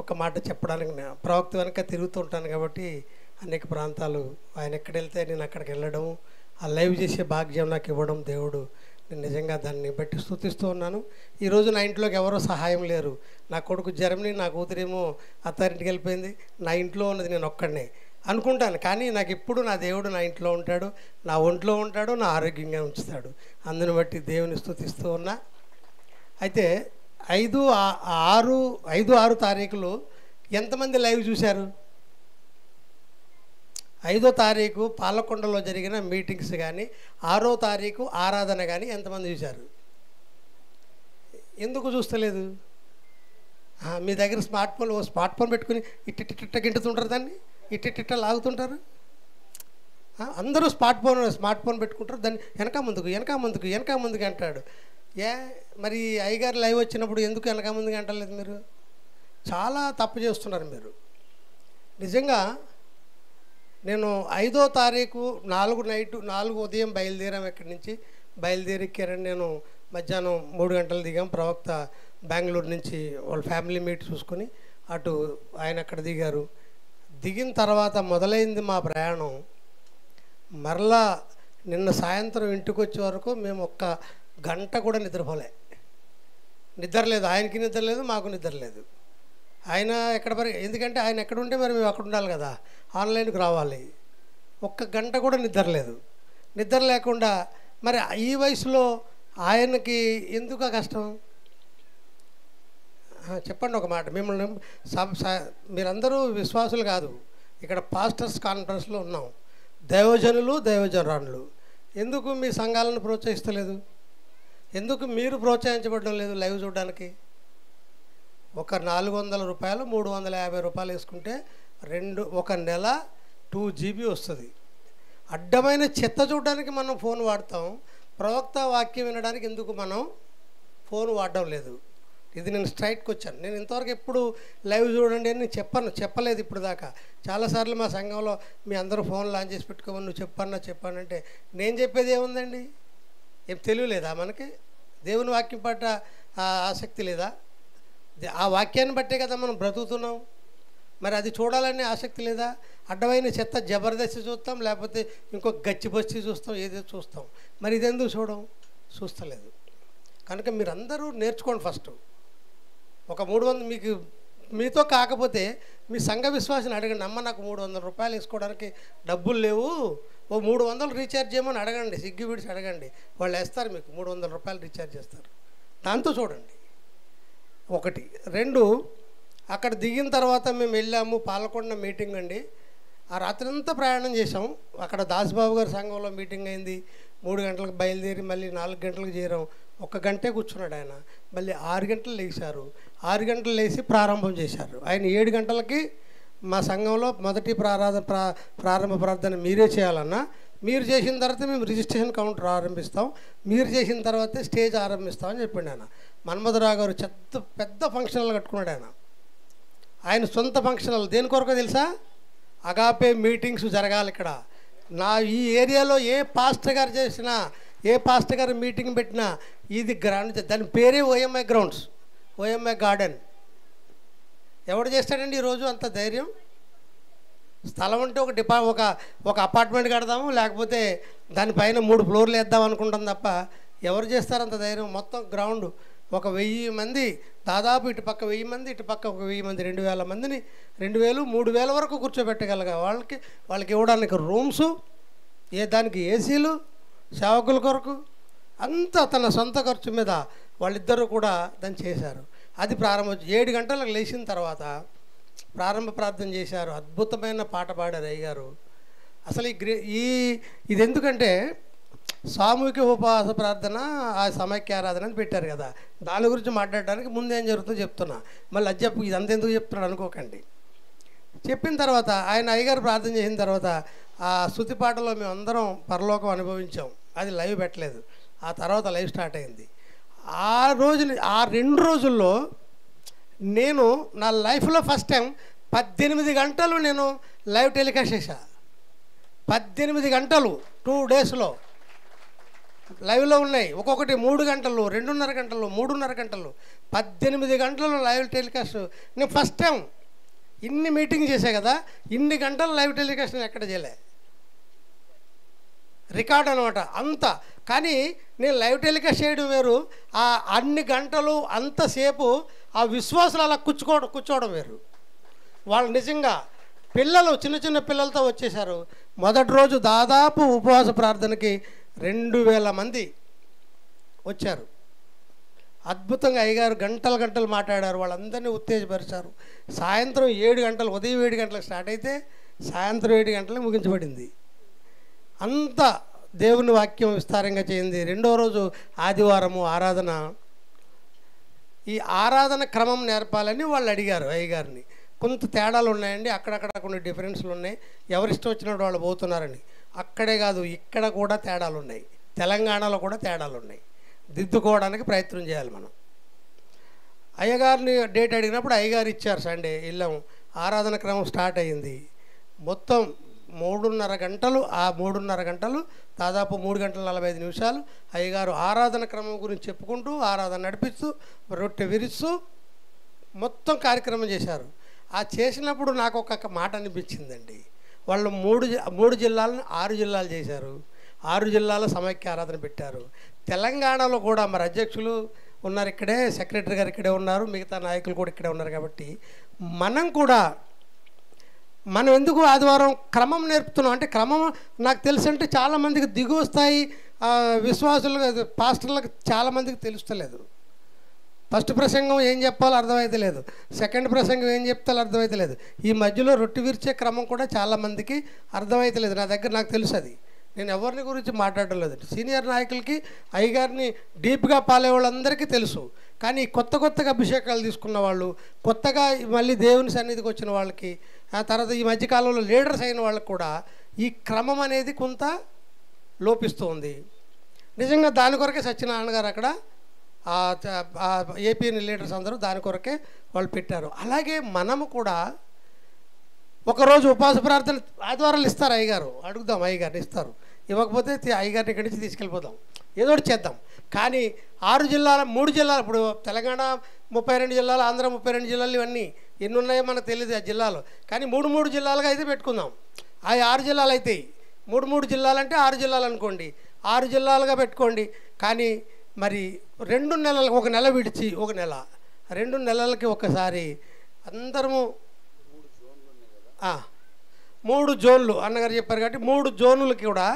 ఒక మాట చెప్పడానికి, ప్రవక్త వెనక తిరుగుతూ ఉంటాను కాబట్టి అనేక ప్రాంతాలు ఆయన ఎక్కడ వెళ్తే నేను అక్కడికి వెళ్ళడం, ఆ లైవ్ చేసే భాగ్యం నాకు ఇవ్వడం దేవుడు, నేను నిజంగా దాన్ని బట్టి స్తుతిస్తూ ఉన్నాను. ఈరోజు నా ఇంట్లోకి ఎవరో సహాయం లేరు. నా కొడుకు జర్మనీ, నా కూతురేమో అత్తారింటికి వెళ్ళిపోయింది. నా ఇంట్లో ఉన్నది నేను ఒక్కడనే అనుకుంటాను. కానీ నాకు ఎప్పుడు నా దేవుడు నా ఇంట్లో ఉంటాడు, నా ఒంట్లో ఉంటాడు, నా ఆరోగ్యంగా ఉంచుతాడు. అందుని బట్టి దేవుని స్తుతిస్తూ ఉన్నా. అయితే 5-6 తారీఖులు ఎంతమంది లైవ్ చూశారు? 5వ తారీఖు పాలకొండలో జరిగిన మీటింగ్స్ కానీ, 6వ తారీఖు ఆరాధన కానీ ఎంతమంది చూశారు? ఎందుకు చూస్తలేదు? మీ దగ్గర స్మార్ట్ ఫోన్ పెట్టుకుని ఇట్టిట్ట గింటుతుంటారు, దాన్ని ఇట్టిట్ట లాగుతుంటారు. అందరూ స్మార్ట్ ఫోన్ పెట్టుకుంటారు, దాన్ని వెనక ముందుకు అంటాడు. మరి అయ్యగారు లైవ్ వచ్చినప్పుడు ఎందుకు వెనక ముందుకు అంటలేదు? మీరు చాలా తప్పు చేస్తున్నారు మీరు. నిజంగా నేను 5వ తారీఖు 4 ఉదయం బయలుదేరాం. ఎక్కడి నుంచి బయలుదేరిక్కారని నేను మధ్యాహ్నం 3 గంటలు దిగాం. ప్రవక్త బెంగళూరు నుంచి వాళ్ళ ఫ్యామిలీ మీట్ చూసుకొని అటు ఆయన అక్కడ దిగారు. దిగిన తర్వాత మొదలైంది మా ప్రయాణం. మరలా నిన్న సాయంత్రం ఇంటికి వచ్చే వరకు మేము 1 గంట కూడా నిద్రలేదు. ఆయనకి నిద్ర లేదు, మాకు నిద్ర లేదు. ఆయన ఎందుకంటే ఆయన ఎక్కడ ఉంటే మరి మేము అక్కడ ఉండాలి కదా, ఆన్లైన్కి రావాలి. 1 గంట కూడా నిద్ర లేకుండా మరి ఈ వయసులో ఆయనకి ఎందుకు ఆ కష్టం? చెప్పండి ఒక మాట. మిమ్మల్ని మీరందరూ విశ్వాసులు కాదు, ఇక్కడ పాస్టర్స్ కాన్ఫరెన్స్లో ఉన్నాం. దైవజనులు, దైవజనురాళ్ళు ఎందుకు మీ సంఘాలను ప్రోత్సహిస్తలేదు? ఎందుకు మీరు ప్రోత్సహించబడడం లేదు లైవ్ చూడడానికి? ఒక 400 రూపాయలు 350 రూపాయలు వేసుకుంటే 1 నెల 2 GB వస్తుంది. అడ్డమైన చెత్త చూడడానికి మనం ఫోన్ వాడతాం, ప్రవక్త వాక్యం వినడానికి ఎందుకు మనం ఫోన్ వాడడం లేదు? ఇది నేను స్ట్రైట్కి వచ్చాను. నేను ఇంతవరకు ఎప్పుడు లైవ్ చూడండి అని చెప్పలేదు ఇప్పుడు దాకా. చాలాసార్లు మా సంఘంలో మీ అందరూ ఫోన్ లాంచ్ చేసి పెట్టుకోమని నువ్వు చెప్పానంటే నేను చెప్పేది ఏముందండి? ఏం తెలియలేదా మనకి? దేవుని వాక్యం పట్ల ఆసక్తి లేదా? ఆ వాక్యాన్ని బట్టే కదా మనం బ్రతుకుతున్నాం. మరి అది చూడాలనే ఆసక్తి లేదా? అడ్డమైన చెత్త జబర్దస్తి చూస్తాం, లేకపోతే ఇంకో గచ్చిబస్తి చూస్తాం, ఏదో చూస్తాం. మరి ఇదెందుకు చూస్తలేదు? కనుక మీరందరూ నేర్చుకోండి. ఫస్ట్ ఒక 300 మీతో కాకపోతే మీ సంఘ విశ్వాసాన్ని అడగండి. అమ్మ నాకు 300 రూపాయలు వేసుకోవడానికి డబ్బులు లేవు, ఓ 300 రీఛార్జ్ చేయమని అడగండి. సిగ్గు విడిచి అడగండి, వాళ్ళు వేస్తారు. మీకు 300 రూపాయలు రీఛార్జ్ చేస్తారు. దాంతో చూడండి. 1. 2, అక్కడ దిగిన తర్వాత మేము వెళ్ళాము, పాలకొండ మీటింగ్ అండి. ఆ రాత్రి అంతా ప్రయాణం చేసాం. అక్కడ దాసుబాబు గారి సంఘంలో మీటింగ్ అయింది. 3 గంటలకు బయలుదేరి మళ్ళీ 4 గంటలకు చేరాం. 1 గంటే కూర్చున్నాడు ఆయన. మళ్ళీ 6 గంటలు లేచారు. 6 గంటలు లేచి ప్రారంభం చేశారు. ఆయన 7 గంటలకి మా సంఘంలో మొదటి ప్రారంభ ప్రార్థన మీరే చేయాలన్నా, మీరు చేసిన తర్వాత మేము రిజిస్ట్రేషన్ కౌంటర్ ఆరంభిస్తాం, మీరు చేసిన తర్వాతే స్టేజ్ ఆరంభిస్తామని చెప్పిండు ఆయన. మన్మధరావు గారు పెద్ద ఫంక్షన్లు కట్టుకున్నాడు ఆయన. ఆయన సొంత ఫంక్షన్లు దేని కొరకు తెలుసా? అగాపే మీటింగ్స్ జరగాలి ఇక్కడ. నా ఈ ఏరియాలో ఏ పాస్టర్ గారు చేసినా, ఏ పాస్టర్ గారు మీటింగ్ పెట్టినా ఇది గ్రౌండ్, దాని పేరే ఓఎంఐ గ్రౌండ్స్, ఓఎంఐ గార్డెన్. ఎవడు చేస్తాడండి ఈరోజు అంత ధైర్యం? స్థలం అంటే ఒక అపార్ట్మెంట్ కడదాము, లేకపోతే దానిపైన 3 ఫ్లోర్లు వేద్దాం అనుకుంటాం తప్ప ఎవరు చేస్తారు అంత ధైర్యం? మొత్తం గ్రౌండ్ 1000 మంది, దాదాపు ఇటుపక్క 1000 మంది, ఇటుపక్క 1000 మంది, 2000 మందిని, 2000, 3000 వరకు కూర్చోబెట్టగలగా వాళ్ళకి ఇవ్వడానికి రూమ్సు, దానికి ఏసీలు, సేవకుల కొరకు అంతా తన సొంత ఖర్చు మీద వాళ్ళిద్దరూ కూడా దాన్ని చేశారు. అది ప్రారంభం. 7 గంటలకు లేచిన తర్వాత ప్రారంభ ప్రార్థన చేశారు. అద్భుతమైన పాట పాడారు అయ్యగారు. అసలు ఇది ఎందుకంటే సామూహిక ఉపవాస ప్రార్థన, ఆ సమైక్య ఆరాధన అని పెట్టారు కదా, దాని గురించి మాట్లాడడానికి ముందు ఏం జరుగుతుందో చెప్తున్నా. మళ్ళీ అది చెప్పు, ఇదంతా ఎందుకు చెప్తున్నాడు అనుకోకండి. చెప్పిన తర్వాత ఆయన అయ్యగారు ప్రార్థన చేసిన తర్వాత ఆ స్తుతి పాటలో మేము అందరం పరలోకం అనుభవించాం. అది లైవ్ పెట్టలేదు, ఆ తర్వాత లైవ్ స్టార్ట్ అయింది. ఆ 2 రోజుల్లో నేను నా లైఫ్లో ఫస్ట్ టైం 18 గంటలు నేను లైవ్ టెలికాస్ట్ చేశా. 18 గంటలు 2 డేస్లో లైవ్లో ఉన్నాయి. ఒక్కొక్కటి 3 గంటలు, 2.5 గంటలు, 3.5 గంటలు, 18 గంటలు లైవ్ టెలికాస్ట్. నేను ఫస్ట్ టైం ఇన్ని మీటింగ్ చేశా కదా, ఇన్ని గంటలు లైవ్ టెలికాస్ట్ నేను ఎక్కడ చేయలే. రికార్డ్ అనమాట అంతా. కానీ నేను లైవ్ టెలికాస్ట్ చేయడం వేరు, ఆ అన్ని గంటలు అంతసేపు ఆ విశ్వాసాలు అలా కూర్చోవడం వేరు. వాళ్ళు నిజంగా పిల్లలు, చిన్న పిల్లలతో వచ్చేసారు. మొదటి రోజు దాదాపు ఉపవాస ప్రార్థనకి 2000 మంది వచ్చారు. అద్భుతంగా అయ్యగారు గంటలు మాట్లాడారు, వాళ్ళందరినీ ఉత్తేజపరిచారు. సాయంత్రం 7 గంటలు, ఉదయం 7 గంటలకు స్టార్ట్ అయితే సాయంత్రం 7 గంటలకు ముగించబడింది. అంత దేవుని వాక్యం విస్తారంగా చేయింది. 2వ రోజు ఆదివారము ఆరాధన. ఈ ఆరాధన క్రమం నేర్పాలని వాళ్ళు అడిగారు అయ్యగారిని. కొంత తేడాలు ఉన్నాయండి, అక్కడక్కడ కొన్ని డిఫరెన్స్లు ఉన్నాయి, ఎవరిష్టం వచ్చినట్టు వాళ్ళు పోతున్నారని. అక్కడే కాదు, ఇక్కడ కూడా తేడాలు ఉన్నాయి, తెలంగాణలో కూడా తేడాలు ఉన్నాయి. దిద్దుకోవడానికి ప్రయత్నం చేయాలి మనం. అయ్యగారిని డేట్ అడిగినప్పుడు అయ్యగారు ఇచ్చారు. సండే వెళ్ళాము, ఆరాధన క్రమం స్టార్ట్ అయ్యింది. మొత్తం 3.5 గంటలు. ఆ 3.5 గంటలు దాదాపు 3 గంటల 45 నిమిషాలు అయ్యగారు ఆరాధన క్రమం గురించి చెప్పుకుంటూ, ఆరాధన నడిపిస్తూ, రొట్టె విరుస్తూ మొత్తం కార్యక్రమం చేశారు. ఆ చేసినప్పుడు నాకు ఒక మాట అనిపించిందండి. వాళ్ళు 3 జిల్లాలను 6 జిల్లాలు చేశారు. 6 జిల్లాల సమైక్య ఆరాధన పెట్టారు. తెలంగాణలో కూడా మరి అధ్యక్షులు ఉన్నారు ఇక్కడే, సెక్రటరీ గారు ఇక్కడే ఉన్నారు, మిగతా నాయకులు కూడా ఇక్కడే ఉన్నారు. కాబట్టి మనం ఎందుకు ఆదివారం క్రమం నేర్పుతున్నాం అంటే, క్రమం నాకు తెలుసు అంటే చాలామందికి దిగువ స్థాయి విశ్వాసులు, పాస్టర్లకు చాలామందికి తెలుస్తలేదు. ఫస్ట్ ప్రసంగం ఏం చెప్పాలో అర్థమైతే లేదు, సెకండ్ ప్రసంగం ఏం చెప్తాలో అర్థమైతే లేదు, ఈ మధ్యలో రొట్టె విరిచే క్రమం కూడా చాలామందికి అర్థమైతే లేదు. నాకు తెలుసు అది. నేను ఎవరిని గురించి మాట్లాడడం లేదు. సీనియర్ నాయకులకి, అయ్యగారిని డీప్గా పాలే వాళ్ళందరికీ తెలుసు. కానీ కొత్తగా అభిషేకాలు తీసుకున్న వాళ్ళు, కొత్తగా మళ్ళీ దేవుని సన్నిధికి వచ్చిన వాళ్ళకి, ఆ తర్వాత ఈ మధ్యకాలంలో లీడర్స్ అయిన వాళ్ళకి కూడా ఈ క్రమం అనేది కొంత లోపిస్తుంది. నిజంగా దాని కొరకే సత్యనారాయణ గారు అక్కడ ఏపీ లీడర్స్ అందరూ దాని కొరకే వాళ్ళు పెట్టారు. అలాగే మనము కూడా ఒకరోజు ఉపవాస ప్రార్థన ఆదివారాలు ఇస్తారు అయ్యగారు. అడుగుదాం, అయ్యగారిని ఇస్తారు. ఇవ్వకపోతే అయ్యగారిని ఇక్కడి నుంచి తీసుకెళ్ళిపోదాం, ఏదో ఒకటి చేద్దాం. కానీ 3 జిల్లాలు, ఇప్పుడు తెలంగాణ 32 జిల్లాలు, ఆంధ్ర 32 జిల్లాలు, ఇవన్నీ ఎన్ని ఉన్నాయో మనకు తెలియదు ఆ జిల్లాలు. కానీ 3 జిల్లాలుగా అయితే పెట్టుకుందాం. ఆ 6 జిల్లాలు అవుతాయి. 3 జిల్లాలు అంటే 6 జిల్లాలు అనుకోండి, 6 జిల్లాలుగా పెట్టుకోండి. కానీ మరి 2 నెలలకు, 1 నెల విడిచి 1 నెల, 2 నెలలకి ఒకసారి అందరము 3 జోన్లు అన్నగారు చెప్పారు. కాబట్టి 3 జోన్లకి కూడా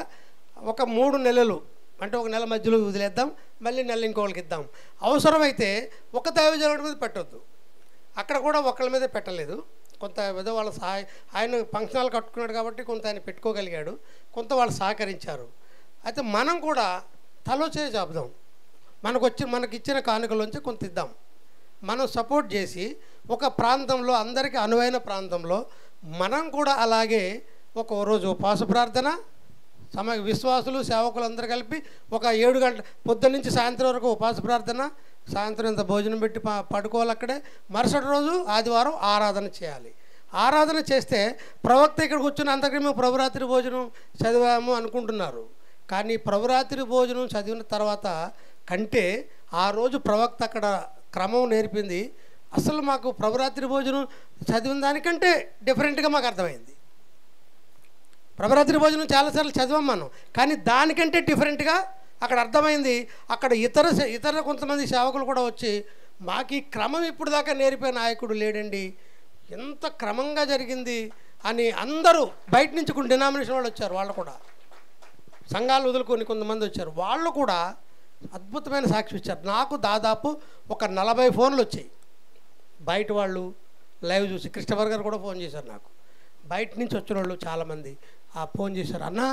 ఒక 3 నెలలు అంటే 1 నెల మధ్యలో వదిలేద్దాం, మళ్ళీ నెల ఇంకోళ్ళకి ఇద్దాం. అవసరమైతే ఒక దైవజనుడి మీద పెట్టొద్దు, అక్కడ కూడా ఒకళ్ళ మీదే పెట్టలేదు. కొంత ఏదో వాళ్ళ ఆయన ఫంక్షన్ హాల్ కట్టుకున్నాడు కాబట్టి కొంత ఆయన పెట్టుకోగలిగాడు, కొంత వాళ్ళు సహకరించారు. అయితే మనం కూడా తలో చేసి చెప్దాం, మనకిచ్చిన కానుకలోంచి కొంత ఇద్దాం. మనం సపోర్ట్ చేసి ఒక ప్రాంతంలో అందరికీ అనువైన ప్రాంతంలో మనం కూడా అలాగే ఒక రోజు ఉపవాస ప్రార్థన, విశ్వాసులు సేవకులు అందరూ కలిపి ఒక 7 గంటల పొద్దున్న నుంచి సాయంత్రం వరకు ఉపవాస ప్రార్థన, సాయంత్రం ఇంత భోజనం పెట్టి పడుకోవాలి అక్కడే. మరుసటి రోజు ఆదివారం ఆరాధన చేయాలి. ఆరాధన చేస్తే ప్రవక్త ఇక్కడ కూర్చుని అందరికీ మేము ప్రభురాత్రి భోజనం చదివాము అనుకుంటున్నారు. కానీ ప్రభురాత్రి భోజనం చదివిన తర్వాత కంటే ఆ రోజు ప్రవక్త అక్కడ క్రమం నేర్పింది అసలు మాకు ప్రభురాత్రి భోజనం చదివిన దానికంటే డిఫరెంట్గా మాకు అర్థమైంది. ప్రభురాత్రి భోజనం చాలాసార్లు చదివాం మనం, కానీ దానికంటే డిఫరెంట్గా అక్కడ అర్థమైంది. అక్కడ ఇతర కొంతమంది సేవకులు కూడా వచ్చి మాకు ఈ క్రమం ఇప్పుడు దాకా నేర్పే నాయకుడు లేడండి, ఎంత క్రమంగా జరిగింది అని అందరూ బయట నుంచి కొన్ని డినామినేషన్ వాళ్ళు వచ్చారు. వాళ్ళు కూడా సంఘాలు వదులుకొని కొంతమంది వచ్చారు. వాళ్ళు కూడా అద్భుతమైన సాక్షి ఇచ్చారు. నాకు దాదాపు ఒక 40 ఫోన్లు వచ్చాయి. బయట వాళ్ళు లైవ్ చూసి క్రిస్టఫర్ గారు కూడా ఫోన్ చేశారు నాకు. బయట నుంచి వచ్చిన వాళ్ళు చాలామంది ఫోన్ చేశారు, అన్నా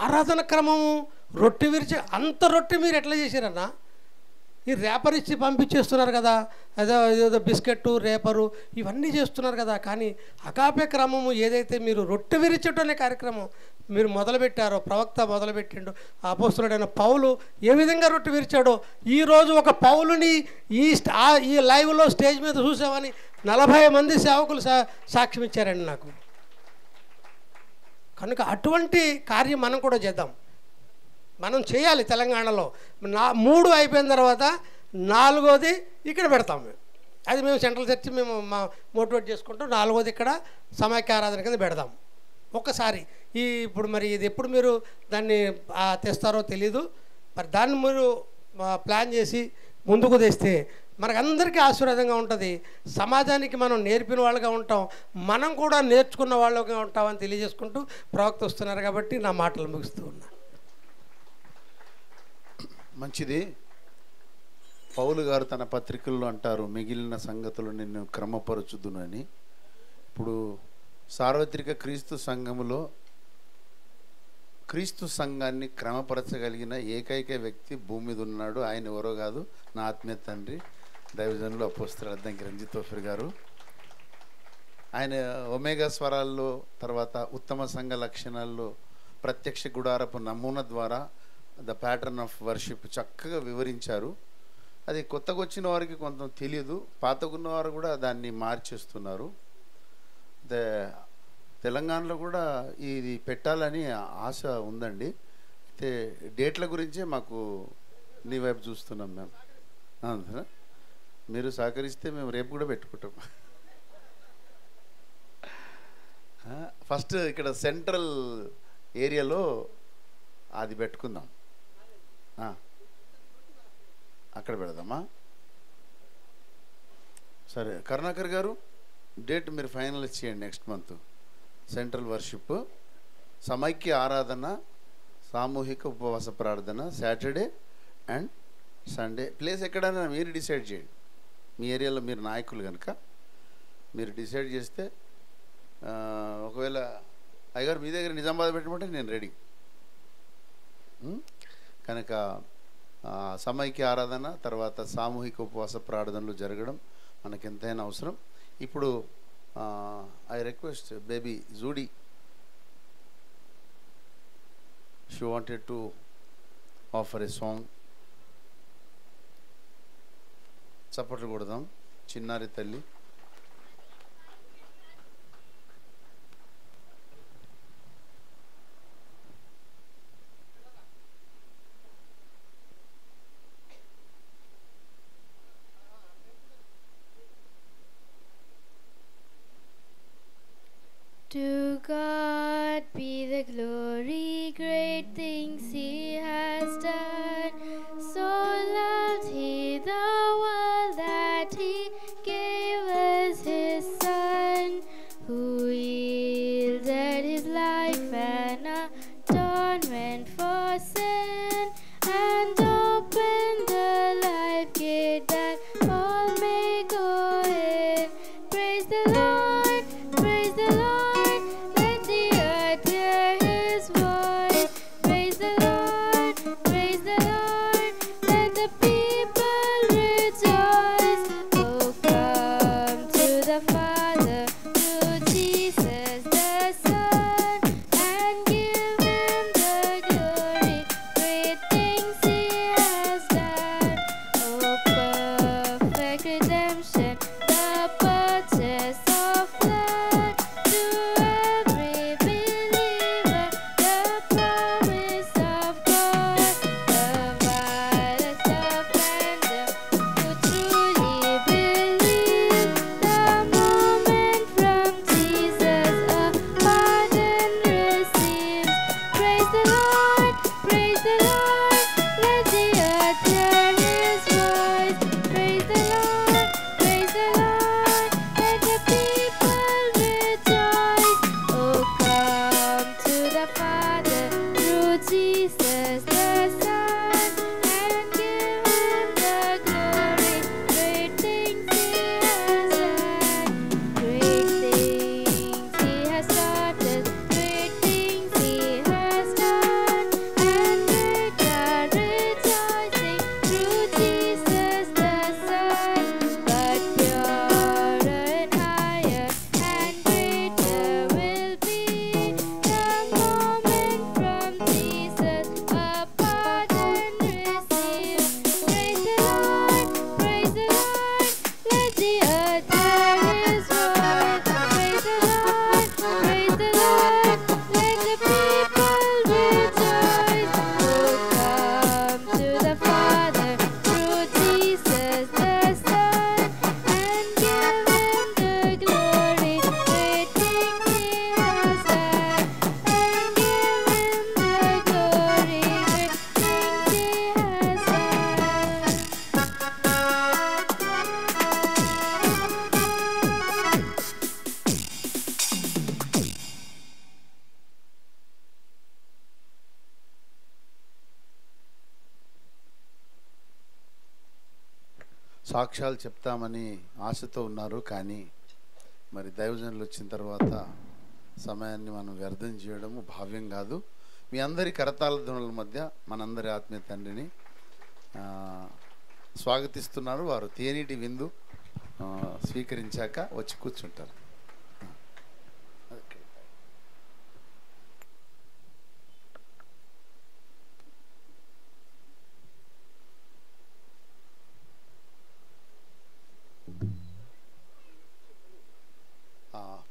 ఆరాధన క్రమము రొట్టె విరిచి అంత రొట్టె మీరు ఎట్లా చేశారన్నా, ఈ రేపర్ ఇచ్చి పంపించేస్తున్నారు కదా, ఏదో బిస్కెట్టు రేపరు ఇవన్నీ చేస్తున్నారు కదా, కానీ అకాపే క్రమము ఏదైతే మీరు రొట్టె విరిచటం అనే కార్యక్రమం మీరు మొదలుపెట్టారో, ప్రవక్త మొదలుపెట్టిండు, అపోస్తలుడైన పౌలు ఏ విధంగా రొట్టె విరిచాడో ఈరోజు ఒక పౌలుని ఈ లైవ్లో స్టేజ్ మీద చూసామని 40 మంది సేవకులు సాక్ష్యం ఇచ్చారండి నాకు. కనుక అటువంటి కార్యం మనం కూడా చేద్దాం, మనం చేయాలి. తెలంగాణలో 3 అయిపోయిన తర్వాత 4వది ఇక్కడ పెడతాం మేము. అది మేము సెంట్రల్ చర్చ్ మేము మోటివేట్ చేసుకుంటాం. 4వది ఇక్కడ సమైక్య ఆరాధన కింద పెడదాం. ఒక్కసారి ఇప్పుడు మరి ఇది ఎప్పుడు మీరు దాన్ని తెస్తారో తెలీదు, మరి దాన్ని మీరు ప్లాన్ చేసి ముందుకు తెస్తే మనకందరికీ ఆశీర్వాదంగా ఉంటుంది. సమాజానికి మనం నేర్పిన వాళ్ళుగా ఉంటాం, మనం కూడా నేర్చుకున్న వాళ్ళుగా ఉంటామని తెలియజేసుకుంటూ ప్రవక్త వస్తున్నారు కాబట్టి నా మాటలు ముగిస్తూ ఉన్నా. మంచిది. పౌలు గారు తన పత్రికల్లో అంటారు, మిగిలిన సంగతులు నిన్ను క్రమపరచుదును అని. ఇప్పుడు సార్వత్రిక క్రీస్తు సంఘములో క్రీస్తు సంఘాన్ని క్రమపరచగలిగిన ఏకైక వ్యక్తి భూమి మీద ఉన్నాడు. ఆయన ఎవరో కాదు, నా ఆత్మీయ తండ్రి దైవజనులు అపోస్తలుడు అద్దంకి రంజిత్ తోఫిర్ గారు. ఆయన ఒమేగా స్వరాల్లో, తర్వాత ఉత్తమ సంఘ లక్షణాల్లో ప్రత్యక్ష గుడారపు నమూనా ద్వారా ద ప్యాటర్న్ ఆఫ్ వర్షిప్ చక్కగా వివరించారు. అది కొత్తగా వచ్చిన వారికి కొంత తెలియదు, పాతకున్న వారు కూడా దాన్ని మార్చేస్తున్నారు. తెలంగాణలో కూడా ఇది పెట్టాలని ఆశ ఉందండి. అయితే డేట్ల గురించే మాకు నీ వైపు చూస్తున్నాం మేము. అవునా, మీరు సహకరిస్తే మేము రేపు కూడా పెట్టుకుంటాం. ఫస్ట్ ఇక్కడ సెంట్రల్ ఏరియాలో అది పెట్టుకుందాం, అక్కడ పెడదామా? సరే కరుణాకర్ గారు, డేట్ మీరు ఫైనలైజ్ చేయండి. నెక్స్ట్ మంత్ సెంట్రల్ వర్షిప్, సమైక్య ఆరాధన, సామూహిక ఉపవాస ప్రార్థన సాటర్డే అండ్ సండే. ప్లేస్ ఎక్కడైనా మీరు డిసైడ్ చేయండి. మీ ఏరియాలో మీరు నాయకులు కనుక మీరు డిసైడ్ చేస్తే, ఒకవేళ అయ్యగారు మీ దగ్గర నిజామాబాద్ పెట్టమంటే నేను రెడీ. కనుక సమైక్య ఆరాధన తర్వాత సామూహిక ఉపవాస ప్రార్థనలు జరగడం మనకు ఎంతైనా అవసరం. ఇప్పుడు I request baby Zudi, she wanted to offer a song. చప్పట్లు కొడదాం చిన్నారి తల్లి. To God be the glory, great things He has done. So loved He the world that He gave us His Son, who yielded His life an atonement for sin, and opened the life gate that all may go సాక్ష్యాలు చెప్తామని ఆశతో ఉన్నారు. కానీ మరి దైవజనులు వచ్చిన తర్వాత సమయాన్ని మనం వ్యర్థం చేయడము భావ్యం కాదు. మీ అందరి కరతాళ ధ్వనుల మధ్య మనందరి ఆత్మీయ తండ్రిని స్వాగతిస్తున్నారు. వారు తేనీటి విందు స్వీకరించాక వచ్చి కూర్చుంటారు.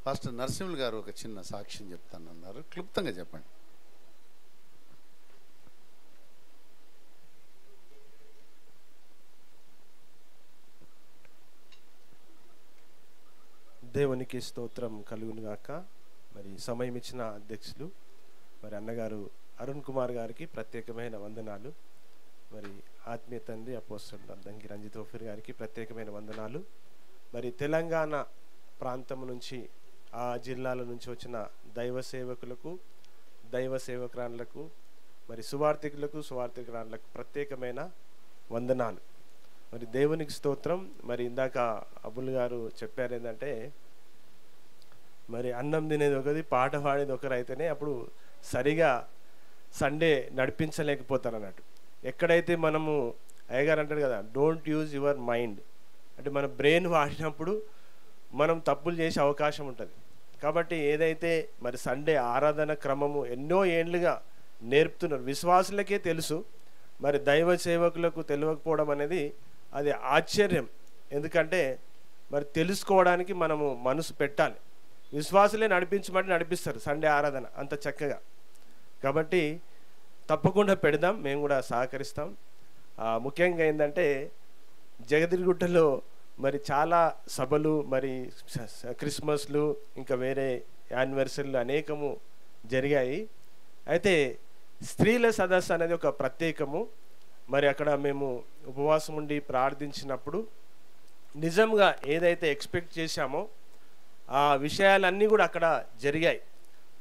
పాస్టర్ నరసింహులు గారు ఒక చిన్న సాక్ష్యం చెప్తానన్నారు. క్లుప్తంగా చెప్పండి. దేవునికి స్తోత్రం కలుగునుగాక. మరి సమయం ఇచ్చిన అధ్యక్షులు మరి అన్నగారు అరుణ్ కుమార్ గారికి ప్రత్యేకమైన వందనాలు. మరి ఆత్మీయ తండ్రి అపోస్తలుడు దంగి రంజిత్ ఓఫీర్ గారికి ప్రత్యేకమైన వందనాలు. మరి తెలంగాణ ప్రాంతం నుంచి ఆ జిల్లాల నుంచి వచ్చిన దైవ సేవకులకు, దైవ సేవకురాళ్ళకు, మరి సువార్థికులకు, సువార్థికురాళ్ళకు ప్రత్యేకమైన వందనాలు. మరి దేవునికి స్తోత్రం. మరి ఇందాక అబుల్ గారు చెప్పారు ఏంటంటే, మరి అన్నం తినేది ఒకటి, పాట పాడేది ఒకరు అయితేనే అప్పుడు సరిగా సండే నడిపించలేకపోతారు అన్నట్టు. ఎక్కడైతే మనము అయ్యగారు అంటాడు కదా, డోంట్ యూజ్ యువర్ మైండ్, అంటే మన బ్రెయిన్ వాడినప్పుడు మనం తప్పులు చేసే అవకాశం ఉంటుంది. కాబట్టి ఏదైతే మరి సండే ఆరాధన క్రమము ఎన్నో ఏళ్ళుగా నేర్పుతున్నారు, విశ్వాసులకే తెలుసు, మరి దైవ సేవకులకు తెలియకపోవడం అనేది అది ఆశ్చర్యం. ఎందుకంటే మరి తెలుసుకోవడానికి మనము మనసు పెట్టాలి. విశ్వాసులే నడిపించమంటే నడిపిస్తారు సండే ఆరాధన అంత చక్కగా. కాబట్టి తప్పకుండా పెడదాం, మేము కూడా సహకరిస్తాం. ముఖ్యంగా ఏంటంటే జగదిరిగుట్టలో మరి చాలా సభలు, మరి క్రిస్మస్లు, ఇంకా వేరే యానివర్సరీలు అనేకము జరిగాయి. అయితే స్త్రీల సదస్సు అనేది ఒక ప్రత్యేకము. మరి అక్కడ మేము ఉపవాసం ఉండి ప్రార్థించినప్పుడు నిజంగా ఏదైతే ఎక్స్పెక్ట్ చేశామో ఆ విషయాలన్నీ కూడా అక్కడ జరిగాయి.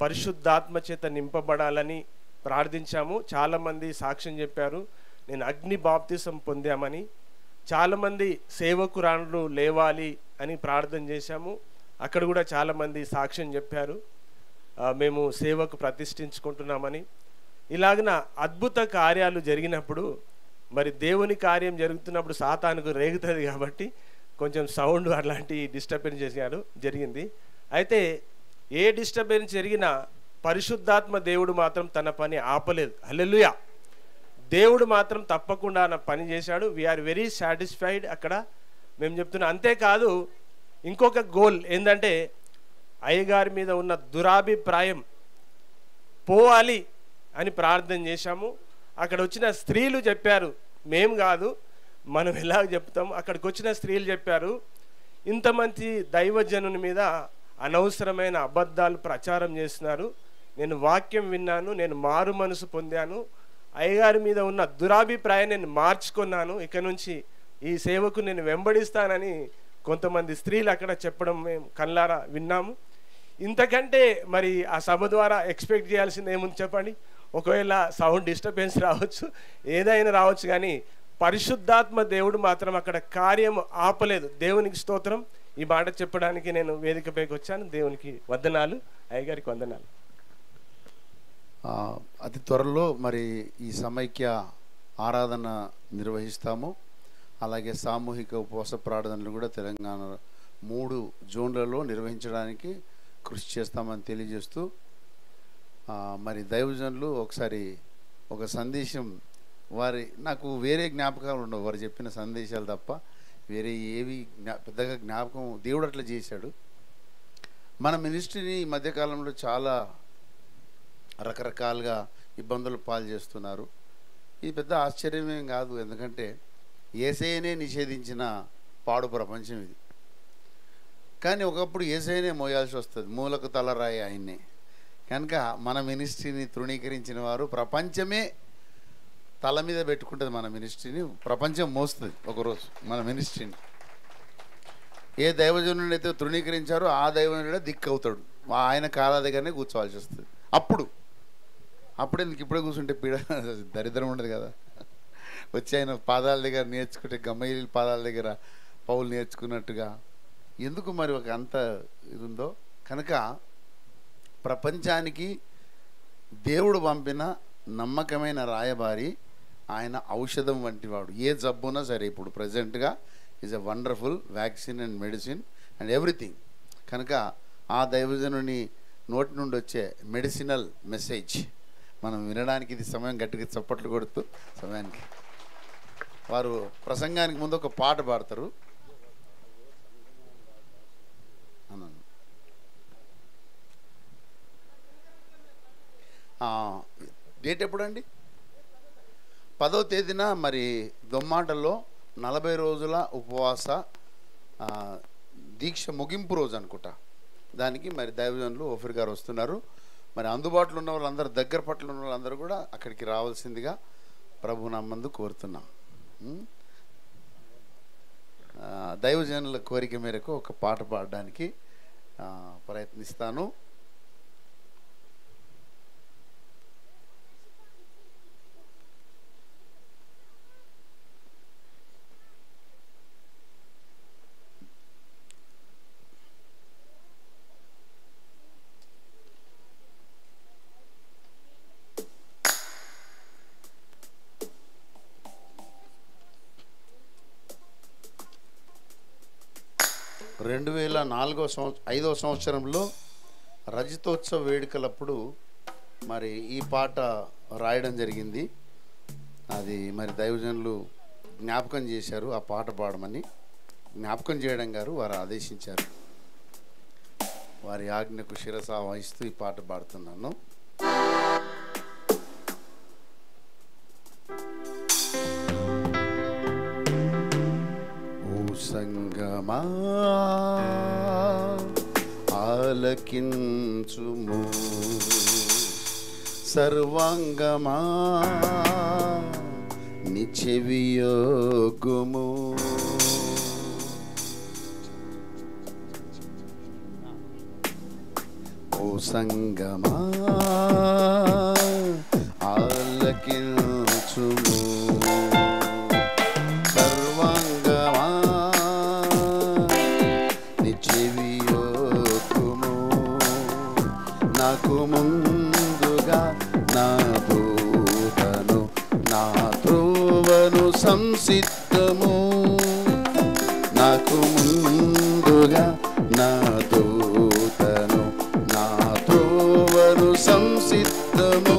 పరిశుద్ధాత్మ చేత నింపబడాలని ప్రార్థించాము. చాలామంది సాక్ష్యం చెప్పారు, నేను అగ్ని బాప్తిసం పొందామని. చాలామంది సేవకురాళ్ళు లేవాలి అని ప్రార్థన చేశాము. అక్కడ కూడా చాలామంది సాక్ష్యం చెప్పారు, మేము సేవకు ప్రతిష్ఠించుకుంటున్నామని. ఇలాగన అద్భుత కార్యాలు జరిగినప్పుడు మరి దేవుని కార్యం జరుగుతున్నప్పుడు సాతానుకు రేగుతుంది కాబట్టి కొంచెం సౌండ్ అట్లాంటి డిస్టర్బెన్స్ జరిగింది. అయితే ఏ డిస్టర్బెన్స్ జరిగినా పరిశుద్ధాత్మ దేవుడు మాత్రం తన పని ఆపలేదు. హల్లెలూయా. దేవుడు మాత్రం తప్పకుండా నా పని చేశాడు. We are very satisfied. అక్కడ మేము చెప్తున్నాం. అంతేకాదు ఇంకొక గోల్ ఏంటంటే అయ్యగారి మీద ఉన్న దురాభిప్రాయం పోవాలి అని ప్రార్థన చేశాము. అక్కడ వచ్చిన స్త్రీలు చెప్పారు, మేము కాదు, మనం ఎలా చెప్తాం. అక్కడికి వచ్చిన స్త్రీలు చెప్పారు, ఇంతమంది దైవజనుని మీద అనవసరమైన అబద్ధాలు ప్రచారం చేస్తున్నారు. నేను వాక్యం విన్నాను, నేను మారు మనసు పొందాను, అయ్యగారి మీద ఉన్న దురాభిప్రాయం నేను మార్చుకున్నాను, ఇక నుంచి ఈ సేవకు నేను వెంబడిస్తానని కొంతమంది స్త్రీలు అక్కడ చెప్పడం మేము కళ్ళారా విన్నాము. ఇంతకంటే మరి ఆ సభ ద్వారా ఎక్స్పెక్ట్ చేయాల్సింది ఏముంది చెప్పండి. ఒకవేళ సౌండ్ డిస్టర్బెన్స్ రావచ్చు, ఏదైనా రావచ్చు, కానీ పరిశుద్ధాత్మ దేవుడు మాత్రం అక్కడ కార్యం ఆపలేదు. దేవునికి స్తోత్రం. ఈ మాట చెప్పడానికి నేను వేదికపైకి వచ్చాను. దేవునికి వందనాలు, అయ్యగారికి వందనాలు. అతి త్వరలో మరి ఈ సమైక్య ఆరాధన నిర్వహిస్తాము. అలాగే సామూహిక ఉపవాస ప్రార్థనలు కూడా తెలంగాణ 3 జోన్లలో నిర్వహించడానికి కృషి చేస్తామని తెలియజేస్తూ, మరి దైవజనులు ఒకసారి ఒక సందేశం నాకు వేరే జ్ఞాపకాలు ఉండవు, వారు చెప్పిన సందేశాలు తప్ప వేరే ఏవి పెద్దగా జ్ఞాపకం. దేవుడు అట్లా చేశాడు. మన మినిస్ట్రీని ఈ మధ్యకాలంలో చాలా రకరకాలుగా ఇబ్బందులు పాలు చేస్తున్నారు. ఇది పెద్ద ఆశ్చర్యమేం కాదు, ఎందుకంటే యేసయ్యనే నిషేధించిన పాడు ప్రపంచం ఇది. కానీ ఒకప్పుడు యేసయ్యనే మోయాల్సి వస్తుంది, మూలకు తలరాయి ఆయన్నే. కనుక మన మినిస్ట్రీని తృణీకరించిన వారు ప్రపంచమే తల మీద పెట్టుకుంటుంది. మన మినిస్ట్రీని ప్రపంచం మోస్తుంది ఒకరోజు మన మినిస్ట్రీని. ఏ దైవజనుడిని అయితే తృణీకరించారో ఆ దైవజనుడే దిక్కు అవుతాడు, ఆయన కాళ్ళ దగ్గరనే కూర్చోవాల్సి వస్తుంది. అప్పుడు ఎందుకు ఇప్పుడే కూర్చుంటే పీడ దరిద్రం ఉండదు కదా. వచ్చి ఆయన పాదాల దగ్గర నేర్చుకుంటే గమలీల పాదాల దగ్గర పౌలు నేర్చుకున్నట్టుగా ఎందుకు మరి ఒక అంత ఇది ఉందో కనుక ప్రపంచానికి దేవుడు పంపిన నమ్మకమైన రాయబారి ఆయన ఔషధం వంటి వాడు. ఏ జబ్బున్నా సరే ఇప్పుడు ప్రజెంట్గా is a wonderful vaccine and medicine and everything. కనుక ఆ దైవజనుని నోటి నుండి వచ్చే మెడిసినల్ మెసేజ్ మనం వినడానికి ఇది సమయం గట్టిగా చప్పట్లు కొడుతూ సమయానికి వారు ప్రసంగానికి ముందు ఒక పాట పాడతారు. డేట్ ఎప్పుడండి? 10వ తేదీన మరి దొమ్మాటల్లో 40 రోజుల ఉపవాస దీక్ష ముగింపు రోజు అనుకుంటా. దానికి మరి దైవజనులు ఓఫీర్ గారు వస్తున్నారు. మరి అందుబాటులో ఉన్న వాళ్ళందరూ, దగ్గర పట్ల ఉన్న వాళ్ళందరూ కూడా అక్కడికి రావాల్సిందిగా ప్రభు నామందు కోరుతున్నాం. దైవజనుల కోరిక మేరకు ఒక పాట పాడడానికి ప్రయత్నిస్తాను. ఐదవ సంవత్సరంలో రజతోత్సవ వేడుకలప్పుడు మరి ఈ పాట రాయడం జరిగింది. అది మరి దైవజనులు జ్ఞాపకం చేశారు ఆ పాట పాడమని. జ్ఞాపకం చేయడం గారు వారు ఆదేశించారు. వారి ఆజ్ఞకు శిరస వహిస్తూ ఈ పాట పాడుతున్నాను. సంగమా ఆలకించుము, సర్వాంగమా నీ చెవియొగ్గుము. ఓ సంగమా ఆలకించుము, నాకు ముందుగా నా దూతను నా త్రోవను సంసిద్ధము, నాకు ముందుగా నా దూతను నా త్రోవను సంసిద్ధము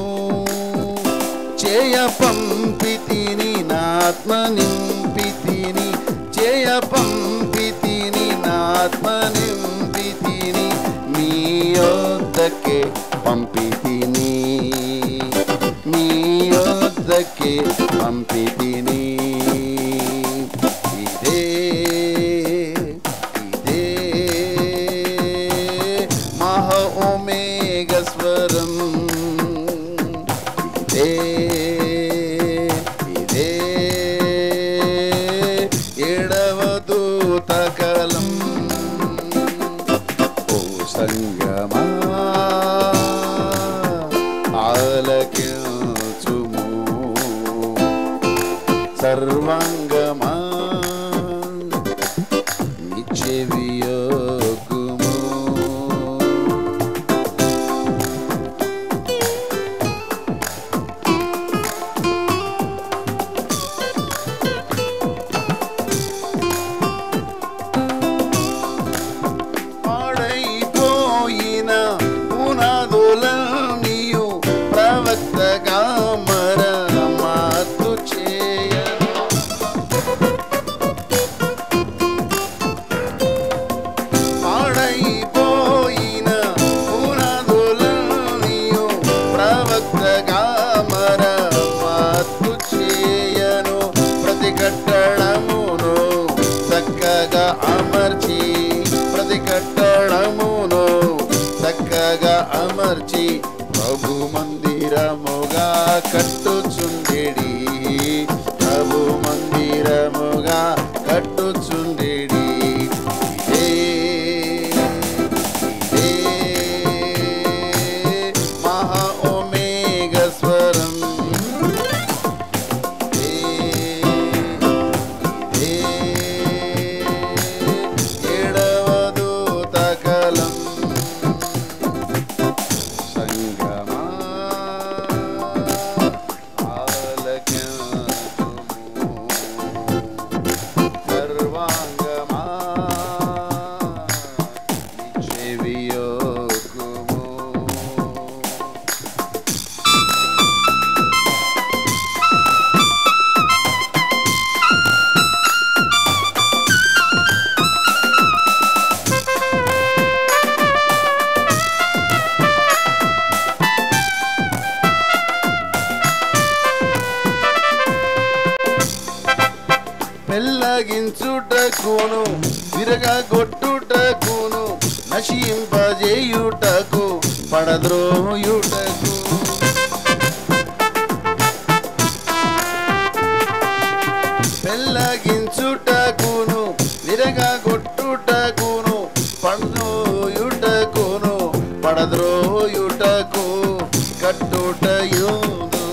చేయ పంపితిని, నాత్మ నింపితిని, చేయ పంపితిని, నాత్మ నింపితిని, నీ యొద్దకే పంపితిని, నీ యొద్దకే పంపితిని. ఇదే ఇదే మహా ఓమేగ స్వరం, ఇదే ఇదే ఏడవ దూతకలం. ఓ సంగమా ఆలకించుము, సర్వాంగమా నీ చెవియొగ్గుము. పాడైపోయిన పునాదులన్నీయు ప్రవక్తగా మరమ్మతు చేయను, పాడైపోయిన పునాదులన్నీయు ప్రవక్తగా మరమ్మతు చేయను. ప్రతి కట్టడమును చక్కగా అమర్చి, ప్రతి కట్టడమును చక్కగా అమర్చి ప్రభు మందిరముగా కట్టుచుండెడి, ప్రభు మందిరముగా కట్టుచుండెడి. ఇదే ఇదే మహా ఓమేగ స్వరం, ఇదే సర్వాంగమా చెవియోగుము. పెళ్ళగించుటకును విరగగొట్టుటకును నశింపజేయుటకు పడద్రోయుటకు పెళ్ళగించుటకును విరగగొట్టుటకును పడద్రోయుటకును పడద్రోయుటకు కట్టుటయుందు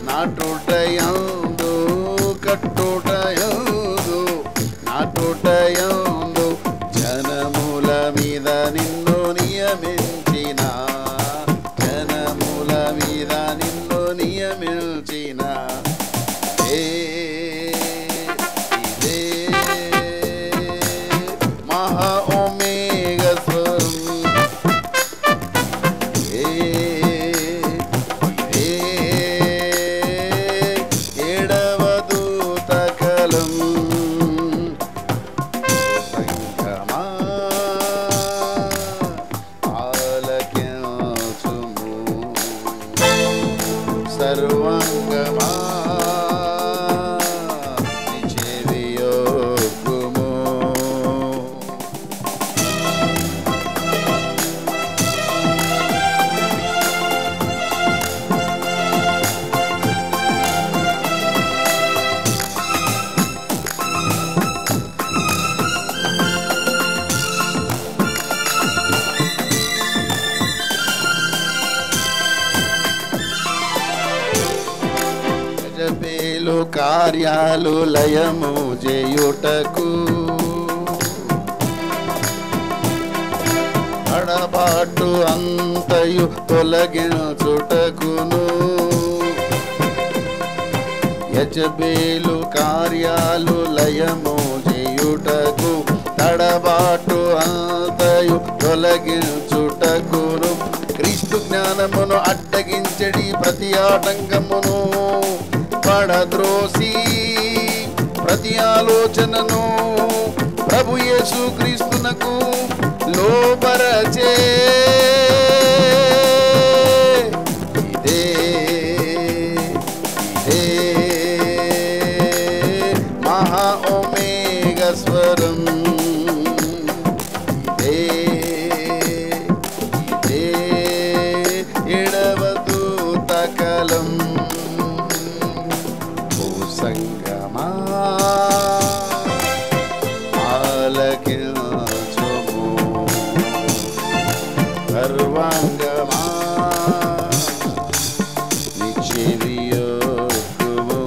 నాటుటయందు కట్టుటయందు నాటుటయందు జనముల మీద నిన్ను నియమించిన జనముల మీద నిన్ను నియమించిన ఇదే మహా ఒమేగ స్వరం సర్వాంగమా చెవియోగుము. యెజబేలు కార్యాలు లయము చేయుటకు అడబాటు అంతయు తొలగించుటకును యెజబేలు కార్యాలు లయము చేయుటకు తడబాటు అంతయు తొలగించుటకును క్రీస్తు జ్ఞానమును అడ్డగించడి ప్రతి ఆటంకమును పడద్రోసి ప్రతి ఆలోచనను ప్రభు యేసు క్రీస్తునకు లోబరచే ఇదే ఇదే మహా ఒమేగ స్వరం ఇదే ఇదే ఎడవదూత కలం సంగమా ఆలకించుము సర్వాంగమా నీ చెవియోగుము.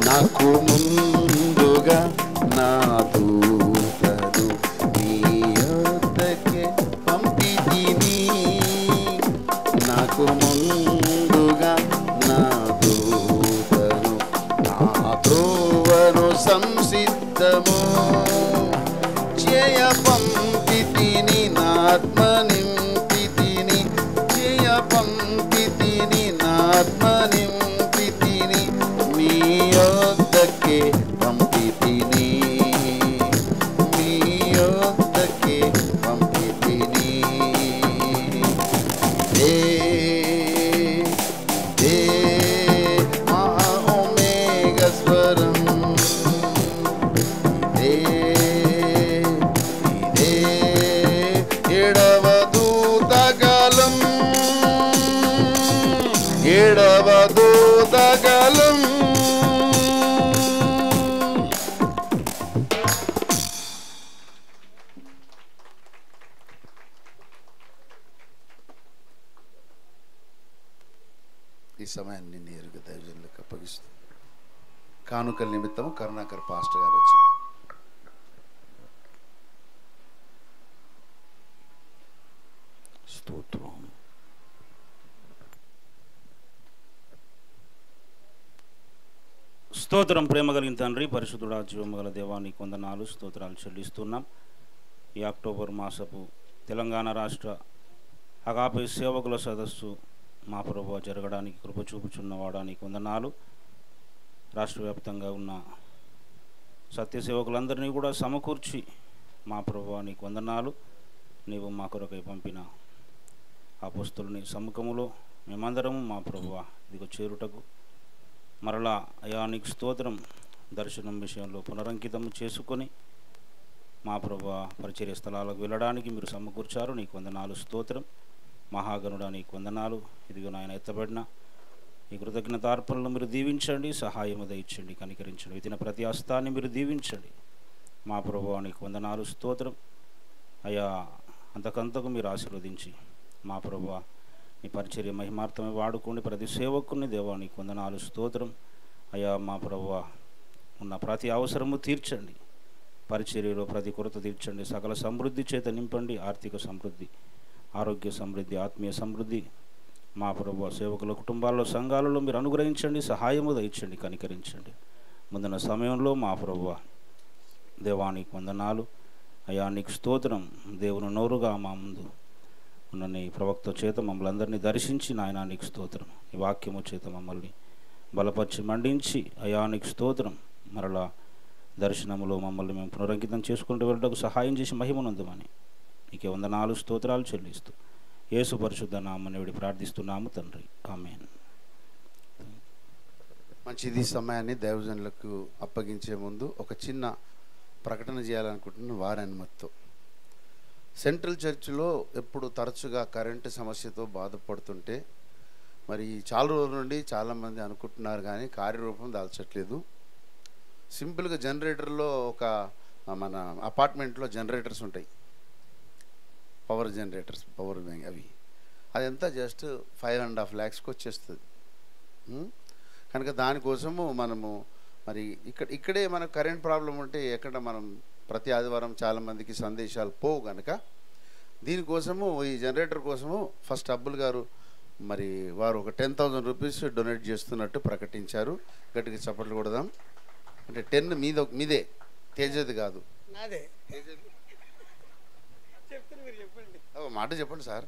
నాకు ముందుగా నా దూతను నీ యొద్దకే పంపితిని నాకు ముందుగా నా దూతను నా త్రోవను సంసిద్ధము జయ పంపితిని నాత్మ నింపితిని జయ పంపితిని నాత్మ నింపితిని నీ యొద్దకే పంపితిని నీ యొద్దకే పంపితిని ఇదే ఇదే మహా ఒమేగ స్వరం ఇదే ఇదే ఎడవదూతగలం ఎడవదూతగలం ఈ సమయాన్ని నేరుగా దైవజనులకు అప్పగిస్తుంది. కానుకల నిమిత్తం కరుణాకర్ పాస్టర్ గారు వచ్చి స్తోత్రం. స్తోత్రం. ప్రేమ కలిగిన తండ్రి, పరిశుద్ధుడా, జీవము గల దేవానికి వందనాలు, స్తోత్రాలు చెల్లిస్తున్నాం. ఈ అక్టోబర్ మాసపు తెలంగాణ రాష్ట్ర అగాపే సేవకుల సదస్సు మా ప్రభువా జరగడానికి కృప చూపుచున్న వాడానికి వందనాలు. రాష్ట్ర వ్యాప్తంగా ఉన్న సత్య సేవకులందరినీ కూడా సమకూర్చి మా ప్రభువానికి వందనాలు. నీవు మా కొరకై పంపిన అపోస్తలుని సముఖములో మేమందరము మా ప్రభువా ఇదిగో చేరుటకు మరలా అయా నీకు స్తోత్రం. దర్శనం విషయంలో పునరంకితం చేసుకొని మా ప్రభువా పరిచర్య స్థలాలకు వెళ్ళడానికి మీరు సమకూర్చారు. నీకు వందనాలు, స్తోత్రం. మహాగణుడా నీకు వందనాలు. ఇదిగో నాయన ఎత్తబడిన ఈ కృతజ్ఞతార్పణలు మీరు దీవించండి, సహాయము దయచండి, కనికరించండి. వితిన ప్రతి హస్తాన్ని మీరు దీవించండి. మా ప్రభువా నీకు వందనాలు, స్తోత్రం. అయా అంతకంతకు మీరు ఆశీర్వదించి మా ప్రభువా నీ పరిచర్య మహిమార్థమే వాడుకోండి. ప్రతి సేవకుని దేవా నీకు వందనాలు, స్తోత్రం. అయా మా ప్రభువా ఉన్న ప్రతి అవసరము తీర్చండి. పరిచర్యలో ప్రతి కొరత తీర్చండి. సకల సమృద్ధి చేత నింపండి. ఆర్థిక సమృద్ధి, ఆరోగ్య సమృద్ధి, ఆత్మీయ సమృద్ధి మా ప్రభువా సేవకుల కుటుంబాల్లో, సంఘాలలో మీరు అనుగ్రహించండి, సహాయము దయచండి, కనికరించండి. ముందున్న సమయంలో మా ప్రభువా దేవానికి వందనాలు. అయా నీకు స్తోత్రం. దేవుని నోరుగా మా ముందు ఉన్న నీ ప్రవక్త చేత మమ్మల్ని అందరినీ దర్శించి నాయనా నీకు స్తోత్రం. నీ వాక్యము చేత మమ్మల్ని బలపరిచి మండించి అయా నీకు స్తోత్రం. మరలా దర్శనములో మమ్మల్ని మేము పునరంకితం చేసుకుంటూ వెళ్ళటకు సహాయం చేసి మహిమనందమని నీకే వందనాలు, స్తోత్రాలు చెల్లిస్తూ యేసు పరిశుద్ధ నామమున ప్రార్థిస్తున్నాము తండ్రి, ఆమేన్. మంచిది. సమయాన్ని దైవజనులకు అప్పగించే ముందు ఒక చిన్న ప్రకటన చేయాలనుకుంటున్న వారి అనుమతితో. సెంట్రల్ చర్చిలో ఎప్పుడు తరచుగా కరెంటు సమస్యతో బాధపడుతుంటే మరి చాలా రోజుల నుండి చాలామంది అనుకుంటున్నారు కానీ కార్యరూపం దాల్చట్లేదు. సింపుల్గా జనరేటర్లో ఒక మన అపార్ట్మెంట్లో జనరేటర్స్ ఉంటాయి, పవర్ జనరేటర్స్, పవర్ బ్యాంక్, అవి అదంతా జస్ట్ 5.5 lakhsకి వచ్చేస్తుంది. కనుక దానికోసము మనము మరి ఇక్కడే మనకు కరెంట్ ప్రాబ్లం ఉంటే ఎక్కడ మనం ప్రతి ఆదివారం చాలామందికి సందేశాలు పోవు. కనుక దీనికోసము ఈ జనరేటర్ కోసము ఫస్ట్ అబ్బుల్ గారు మరి వారు ఒక 10,000 రూపీస్ డొనేట్ చేస్తున్నట్టు ప్రకటించారు. గట్టిగా చప్పట్లు కొడదాం. అంటే 10 మీదే, తేజది కాదు. మాట చెప్పండి సార్.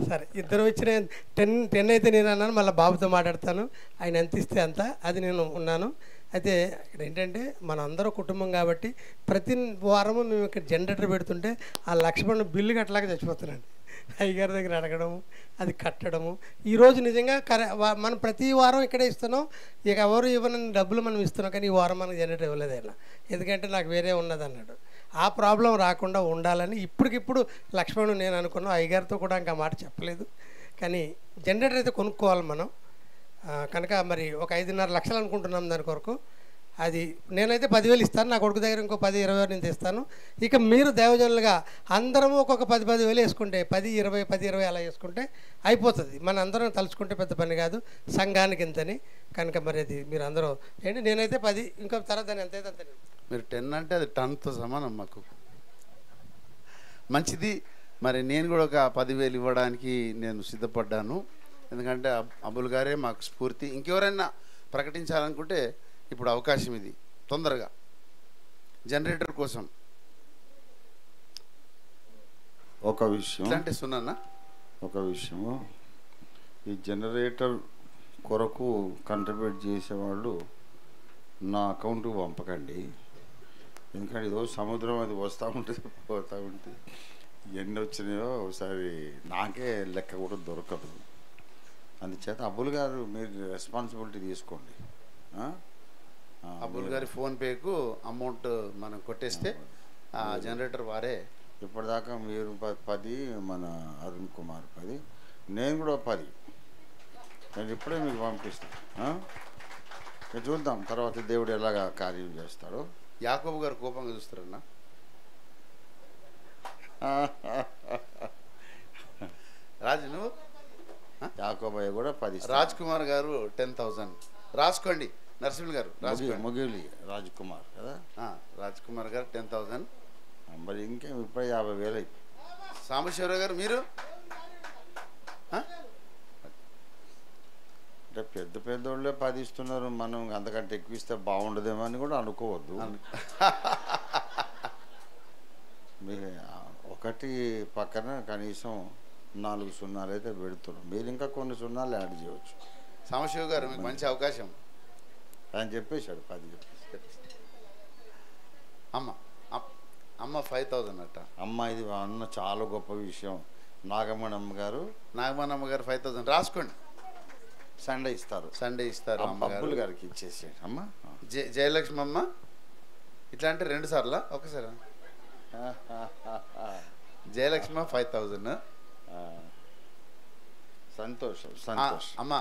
సరే, ఇద్దరు వచ్చిన 10 అయితే నేను అన్నాను, మళ్ళీ బాబుతో మాట్లాడతాను. ఆయన ఎంత ఇస్తే అంత, అది నేను ఉన్నాను. అయితే ఇక్కడ ఏంటంటే మన అందరూ కుటుంబం కాబట్టి ప్రతి వారము మేము ఇక్కడ జనరేటర్ పెడుతుంటే ఆ లక్ష్మణ్ బిల్లు కట్టలాగా చచ్చిపోతున్నాను. అయ్యగారి దగ్గర అడగడము, అది కట్టడము. ఈరోజు నిజంగా మనం ప్రతి వారం ఇక్కడే ఇస్తున్నాం. ఇక ఎవరు ఇవ్వని డబ్బులు మనం ఇస్తున్నాం, కానీ ఈ వారం మనకు జనరేటర్ ఇవ్వలేదు ఆయన, ఎందుకంటే నాకు వేరే ఉన్నది అన్నాడు. ఆ ప్రాబ్లం రాకుండా ఉండాలని ఇప్పటికిప్పుడు లక్ష్మణ్ నేను అనుకున్నాను. అయ్యగారితో కూడా ఇంకా మాట చెప్పలేదు, కానీ జనరేటర్ అయితే కొనుక్కోవాలి మనం. కనుక మరి ఒక 5.5 లక్షలు అనుకుంటున్నాం దాని కొరకు. అది నేనైతే 10,000 ఇస్తాను, నా కొడుకు దగ్గర ఇంకో 10-20 నేను తెస్తాను. ఇక మీరు దైవజనులుగా అందరము ఒక్కొక్క 10,000 వేసుకుంటే 10-20 అలా వేసుకుంటే అయిపోతుంది. మన అందరం తలుచుకుంటే పెద్ద పని కాదు, సంఘానికి ఎంతని. కనుక మరి అది మీరు అందరూ ఏంటి, నేనైతే 10, ఇంకో తర్వాత దాన్ని ఎంతైతే అంత. మీరు 10 అంటే అది టన్తో సమానం మాకు. మంచిది. మరి నేను కూడా ఒక 10,000 ఇవ్వడానికి నేను సిద్ధపడ్డాను, ఎందుకంటే అబ్బుల్ గారే మాకు స్ఫూర్తి. ఇంకెవరైనా ప్రకటించాలనుకుంటే ఇప్పుడు అవకాశం ఇది, తొందరగా జనరేటర్ కోసం. ఒక విషయం అంటే సున్నా ఒక విషయము, ఈ జనరేటర్ కొరకు కంట్రిబ్యూట్ చేసేవాళ్ళు నా అకౌంట్కి పంపకండి. ఎందుకంటే ఇదో సముద్రం, అది వస్తూ ఉంటుంది పోతూ ఉంటుంది. ఎన్ని వచ్చినాయో ఒకసారి నాకే లెక్క కూడా దొరకదు. అందుచేత అబ్బుల్ గారు మీరు రెస్పాన్సిబిలిటీ తీసుకోండి. అబ్బుల్ గారి ఫోన్పేకు అమౌంట్ మనం కొట్టేస్తే ఆ జనరేటర్ వారే. ఇప్పటిదాకా మీరు 10, మన అరుణ్ కుమార్ 10, నేను కూడా 10. నేను ఇప్పుడే మీకు పంపిస్తాను. చూద్దాం తర్వాత దేవుడు ఎలాగా కార్యం చేస్తాడో. యాకోబు గారు కోపంగా చూస్తారన్నా. రాజు నువ్వు యాకోబయ్య కూడా 10. రాజ్ కుమార్ గారు 10,000 రాసుకోండి. నరసింహులు గారు ముగిలి రాజ్ కుమార్ కదా, రాజ్ కుమార్ గారు 10,000. మరి ఇంకేం ఇప్పుడు 50,000. సాంబశివరావు గారు మీరు అంటే పెద్ద పెద్దోళ్ళే 10 ఇస్తున్నారు, మనం అంతకంటే ఎక్కువ ఇస్తే బాగుండదేమో అని కూడా అనుకోవద్దు. మీ ఒకటి పక్కన కనీసం 4 సున్నాలు అయితే పెడుతున్నాం, మీరు ఇంకా కొన్ని సున్నాలు యాడ్ చేయవచ్చు. సాంబశివ గారు మీకు మంచి అవకాశం. ఆయన చెప్పేశాడు 10 చెప్పేసి. అమ్మ 5000 అట్ట. అమ్మ ఇది అన్న చాలా గొప్ప విషయం. నాగమణమ్మ గారు 5000 రాసుకోండి. సండే ఇస్తారు. అబ్బుల్ గారికి ఇచ్చేసేయండి. అమ్మ జయలక్ష్మి అమ్మ ఇట్లా అంటే 2 సార్లా ఒకసారి? జయలక్ష్మి 5000. సంతోషం. అమ్మ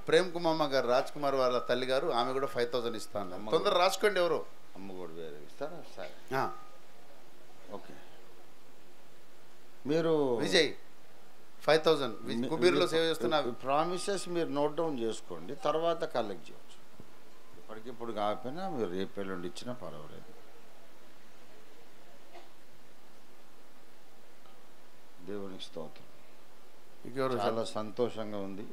ప్రేమ్ కుమార్ గారు, రాజ్ కుమార్ వాళ్ళ తల్లి గారు, ఆమె కూడా 5000 ఇస్తాను. తొందర రాసుకోండి. ఎవరు? అమ్మ కూడా వేరే ఇస్తారా? సరే ఓకే. మీరు విజయ్ 5000 కుబీర్లో సేవ చేస్తున్నా. ప్రామిసెస్ మీరు నోట్ డౌన్ చేసుకోండి, తర్వాత కలెక్ట్ చేయవచ్చు. ఇప్పటికిప్పుడు కాకపోయినా మీరు రేపు ఎల్లుండి ఇచ్చినా పర్వాలేదు. దేవునికి స్తోత్రం. చాలా సంతోషంగా ఉంది.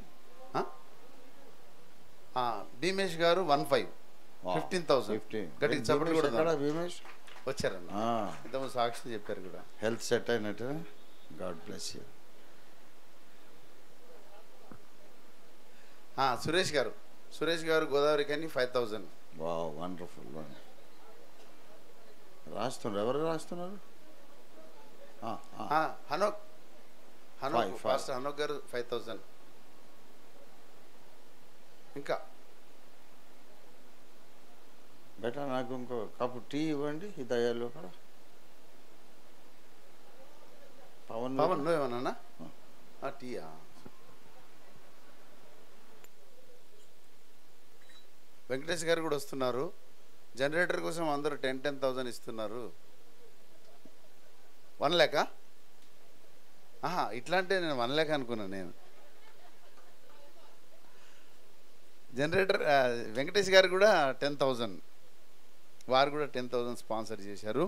భీమేష్ గారు 15,000. గట్టిగా చెప్పండి కూడా. భీమేష్ వచ్చారన్న, ఇంతకుముందు సాక్షి చెప్పారు కూడా. హెల్త్ సెట్ అయినట్టు. God bless you. Suresh garu Godavari కానీ 5000. Wow, wonderful. రాస్తున్నారు. ఎవరు రాస్తున్నారు? హనోక్ గారు 5000. ఇంకా బెటర్. నాకు ఇంకో కప్పు టీ ఇవ్వండి. ఈ దయాలో కూడా పవన్ ఏమన్నా టీయా? వెంకటేష్ గారు కూడా వస్తున్నారు. జనరేటర్ కోసం అందరూ 10,000 ఇస్తున్నారు. 1 lakh. ఇట్లా అంటే నేను 1 lakh అనుకున్నాను. నేను జనరేటర్ వెంకటేష్ గారు కూడా 10,000, వారు కూడా 10,000 స్పాన్సర్ చేశారు.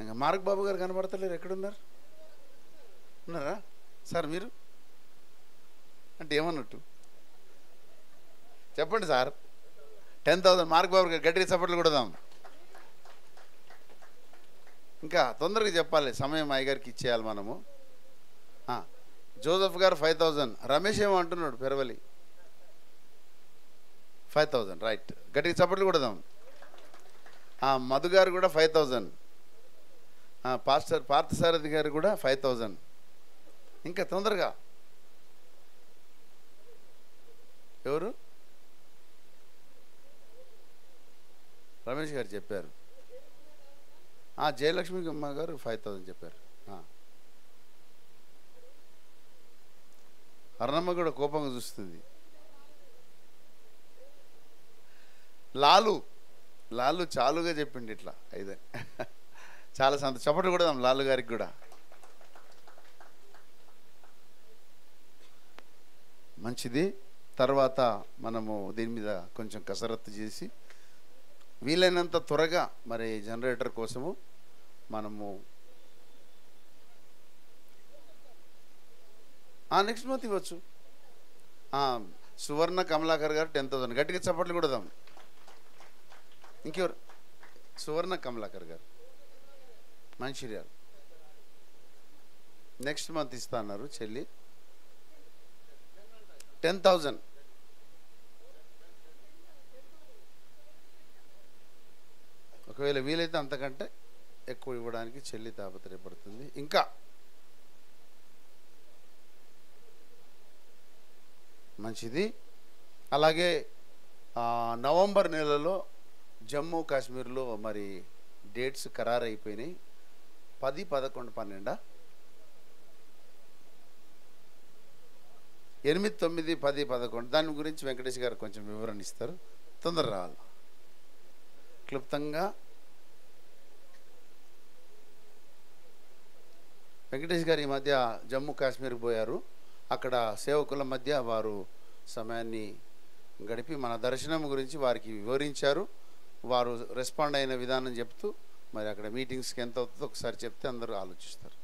ఇంకా మార్క్ బాబు గారు కనబడతలేరు. ఎక్కడున్నారు? ఉన్నారా సార్? మీరు అంటే ఏమన్నట్టు చెప్పండి సార్. 10,000 మార్క్ బాబు గారు. గట్టిగా చప్పట్లు కొడదాం. ఇంకా తొందరగా చెప్పాలి, సమయం అయ్యగారికి ఇచ్చేయాలి మనము. జోసఫ్ గారు 5000. రమేష్ ఏమో అంటున్నాడు, పెరవలి 5000. రైట్, గట్టిగా చప్పట్లు కొడదాం. మధు గారు కూడా 5000. పాస్టర్ పార్థసారథి గారు కూడా 5000. ఇంకా తొందరగా ఎవరు? రమేష్ గారు చెప్పారు. జయలక్ష్మి అమ్మ గారు 5000 చెప్పారు. అరుణమ్మ కూడా కోపంగా చూస్తుంది. లాలు చాలుగా చెప్పిండి ఇట్లా అయితే చాలా చప్పట్లు కూడా లాలు గారికి కూడా. మంచిది. తర్వాత మనము దీని మీద కొంచెం కసరత్తు చేసి వీలైనంత త్వరగా మరి జనరేటర్ కోసము మనము నెక్స్ట్ మంత్ ఇవ్వచ్చు. సువర్ణ కమలాకర్ గారు 10,000. గట్టిగా చప్పట్లు కొడదాం. ఇంకెవరు? సువర్ణ కమలాకర్ గారు మంచిర్యాల. నెక్స్ట్ మంత్ ఇస్తా అన్నారు చెల్లి. 10,000. ఒకవేళ వీలైతే అంతకంటే ఎక్కువ ఇవ్వడానికి చెల్లి తాపత్రయపడుతుంది. ఇంకా మంచిది. అలాగే నవంబర్ నెలలో జమ్మూ కాశ్మీర్లో మరి డేట్స్ ఖరారు అయిపోయినాయి. 10, 11, 12, 8, 9, 10, 11. దాని గురించి వెంకటేష్ గారు కొంచెం వివరణ ఇస్తారు. తొందర రావాలి. క్లుప్తంగా వెంకటేష్ గారు ఈ మధ్య జమ్మూ కాశ్మీర్కి పోయారు. అక్కడ సేవకుల మధ్య వారు సమయాన్ని గడిపి మన దర్శనం గురించి వారికి వివరించారు. వారు రెస్పాండ్ అయిన విధానం చెప్తూ మరి అక్కడ మీటింగ్స్కి ఎంత అవుతుందో ఒకసారి చెప్తే అందరూ ఆలోచిస్తారు.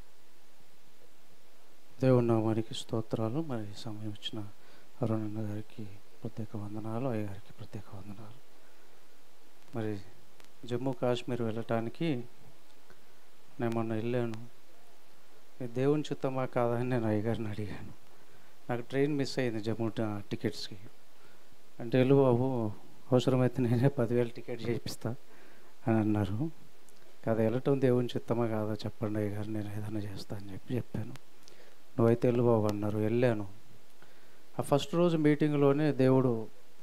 దేవుని నామానికి స్తోత్రాలు. మరి సమయం ఇచ్చిన అరుణన్న గారికి ప్రత్యేక వందనాలు, అయ్యగారికి ప్రత్యేక వందనాలు. మరి జమ్మూ కాశ్మీర్ వెళ్ళటానికి నేను మొన్న వెళ్ళాను. ఇది దేవుని చిత్తమా కాదా అని నేను అయ్యగారిని అడిగాను. నాకు ట్రైన్ మిస్ అయింది జమ్మూ టికెట్స్కి. అంటే వెళ్ళు బాబు, అవసరమైతే నేనే 10,000 టికెట్ చేయిస్తా అని అన్నారు. కదా వెళ్ళటం దేవుని చిత్తమా కాదా చెప్పండి అయ్యగారు, నేను ఏదైనా చేస్తా అని చెప్పాను. నువ్వైతే వెళ్ళు బాబు అన్నారు. వెళ్ళాను. ఆ ఫస్ట్ రోజు మీటింగ్లోనే దేవుడు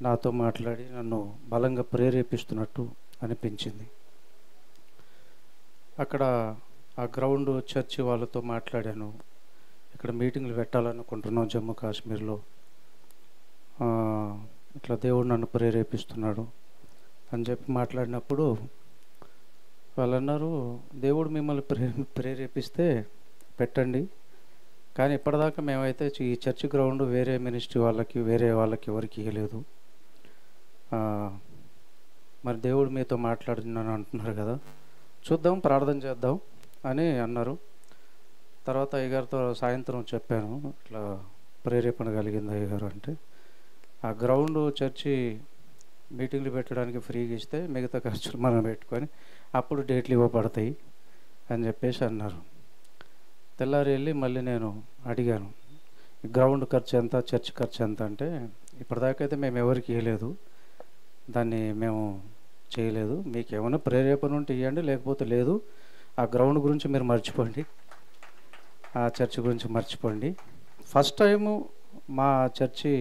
నాతో మాట్లాడి నన్ను బలంగా ప్రేరేపిస్తున్నట్టు అనిపించింది. అక్కడ ఆ గ్రౌండ్ చర్చి వాళ్ళతో మాట్లాడాను. ఇక్కడ మీటింగ్లు పెట్టాలనుకుంటున్నాం జమ్మూ కాశ్మీర్లో, ఇట్లా దేవుడు నన్ను ప్రేరేపిస్తున్నాడు అని చెప్పి మాట్లాడినప్పుడు వాళ్ళు అన్నారు, దేవుడు మిమ్మల్ని ప్రేరేపిస్తే పెట్టండి, కానీ ఇప్పటిదాకా మేమైతే ఈ చర్చ్ గ్రౌండ్ వేరే మినిస్ట్రీ వాళ్ళకి వేరే వాళ్ళకి ఎవరికి ఇవ్వలేదు. మరి దేవుడు మీతో మాట్లాడుతున్నాను అంటున్నారు కదా, చూద్దాం, ప్రార్థన చేద్దాం అని అన్నారు. తర్వాత అయ్యగారితో సాయంత్రం చెప్పాను, ఇట్లా ప్రేరేపణ కలిగింది అయ్యగారు అంటే. ఆ గ్రౌండ్ చర్చి మీటింగ్లు పెట్టడానికి ఫ్రీగా ఇస్తే మిగతా ఖర్చులు మనం పెట్టుకొని అప్పుడు డేట్లు ఇవ్వబడతాయి అని చెప్పేసి అన్నారు. తెల్లారి వెళ్ళి మళ్ళీ నేను అడిగాను, గ్రౌండ్ ఖర్చు ఎంత, చర్చ్ ఖర్చు ఎంత అంటే, ఇప్పటిదాకా అయితే మేము ఎవరికి ఇవ్వలేదు, దాన్ని మేము చేయలేదు, మీకు ఏమైనా ప్రేరేపణ ఉంటే ఇవ్వండి, లేకపోతే లేదు, ఆ గ్రౌండ్ గురించి మీరు మర్చిపోండి, ఆ చర్చ్ గురించి మర్చిపోండి, ఫస్ట్ టైము మా చర్చి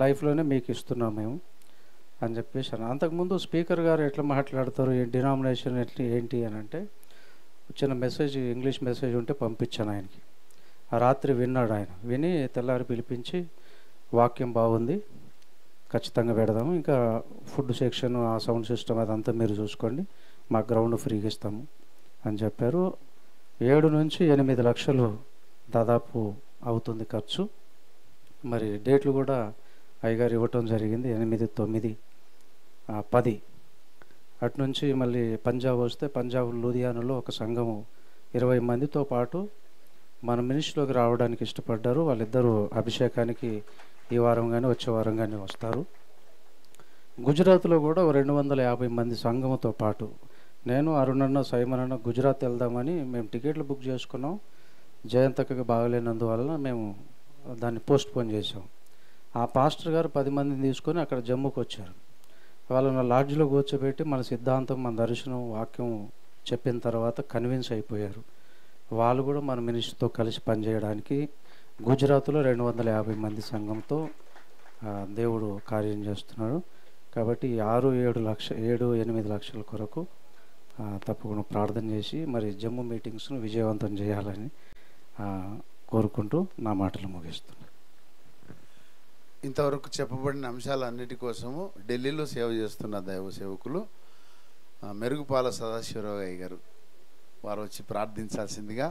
లైఫ్లోనే మీకు ఇస్తున్నాం మేము అని చెప్పేసి అన్న. అంతకుముందు స్పీకర్ గారు ఎట్లా మాట్లాడతారు, డినామినేషన్ ఎట్లా ఏంటి అని అంటే, చిన్న మెసేజ్, ఇంగ్లీష్ మెసేజ్ ఉంటే పంపించాను ఆయనకి. ఆ రాత్రి విన్నాడు ఆయన. విని తెల్లారి పిలిపించి, వాక్యం బాగుంది, ఖచ్చితంగా పెడదాము, ఇంకా ఫుడ్ సెక్షన్, ఆ సౌండ్ సిస్టమ్ అదంతా మీరు చూసుకోండి, మా గ్రౌండ్ ఫ్రీగా ఇస్తాము అని చెప్పారు. 7 నుంచి 8 లక్షలు దాదాపు అవుతుంది ఖర్చు. మరి డేట్లు కూడా అయ్యగారు ఇవ్వటం జరిగింది, 8, 9, 10. అటు నుంచి మళ్ళీ పంజాబ్ వస్తే, పంజాబ్ లూధియానాలో ఒక సంఘము 20 మందితో పాటు మన మినిస్ట్రీలోకి రావడానికి ఇష్టపడ్డారు. వాళ్ళిద్దరూ అభిషేకానికి ఈ వారం కానీ వచ్చే వారం కానీ వస్తారు. గుజరాత్లో కూడా 250 మంది సంఘముతో పాటు, నేను అరుణన్న సైమన్ అన్న గుజరాత్ వెళ్దామని మేము టికెట్లు బుక్ చేసుకున్నాం. జయంతక్కకి బాగలేనందువలన మేము దాన్ని పోస్ట్ పోన్ చేసాం. ఆ పాస్టర్ గారు 10 మందిని తీసుకొని అక్కడ జమ్మూకి వచ్చారు. వాళ్ళని లాడ్జ్లో కూర్చోబెట్టి మన సిద్ధాంతం, మన దర్శనం, వాక్యం చెప్పిన తర్వాత కన్విన్స్ అయిపోయారు. వాళ్ళు కూడా మన మినిస్ట్రీతో కలిసి పనిచేయడానికి గుజరాత్లో 250 మంది సంఘంతో దేవుడు కార్యం చేస్తున్నాడు. కాబట్టి 6-8 లక్షల కొరకు తప్పకుండా ప్రార్థన చేసి మరి జమ్మూ మీటింగ్స్ను విజయవంతం చేయాలని కోరుకుంటూ నా మాటలు ముగిస్తున్నాను. ఇంతవరకు చెప్పబడిన అంశాలన్నిటి కోసము ఢిల్లీలో సేవ చేస్తున్న దైవ సేవకులు మెరుగుపాల సదాశివరావు అయ్య గారు వారు వచ్చి ప్రార్థించాల్సిందిగా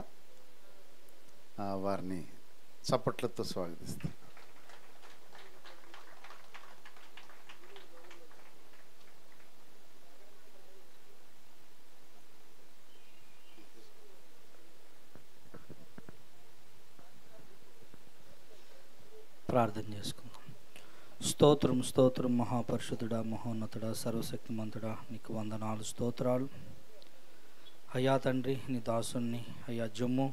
వారిని చప్పట్లతో స్వాగతిస్తారు. ప్రార్థన చేసుకుందాం. స్తోత్రం స్తోత్రం మహాపరిశుద్ధుడా, మహోన్నతుడా, సర్వశక్తిమంతుడా, నీకు వందనాలు, స్తోత్రాలు అయ్యా తండ్రి. నీ దాసుని అయ్యా జమ్ము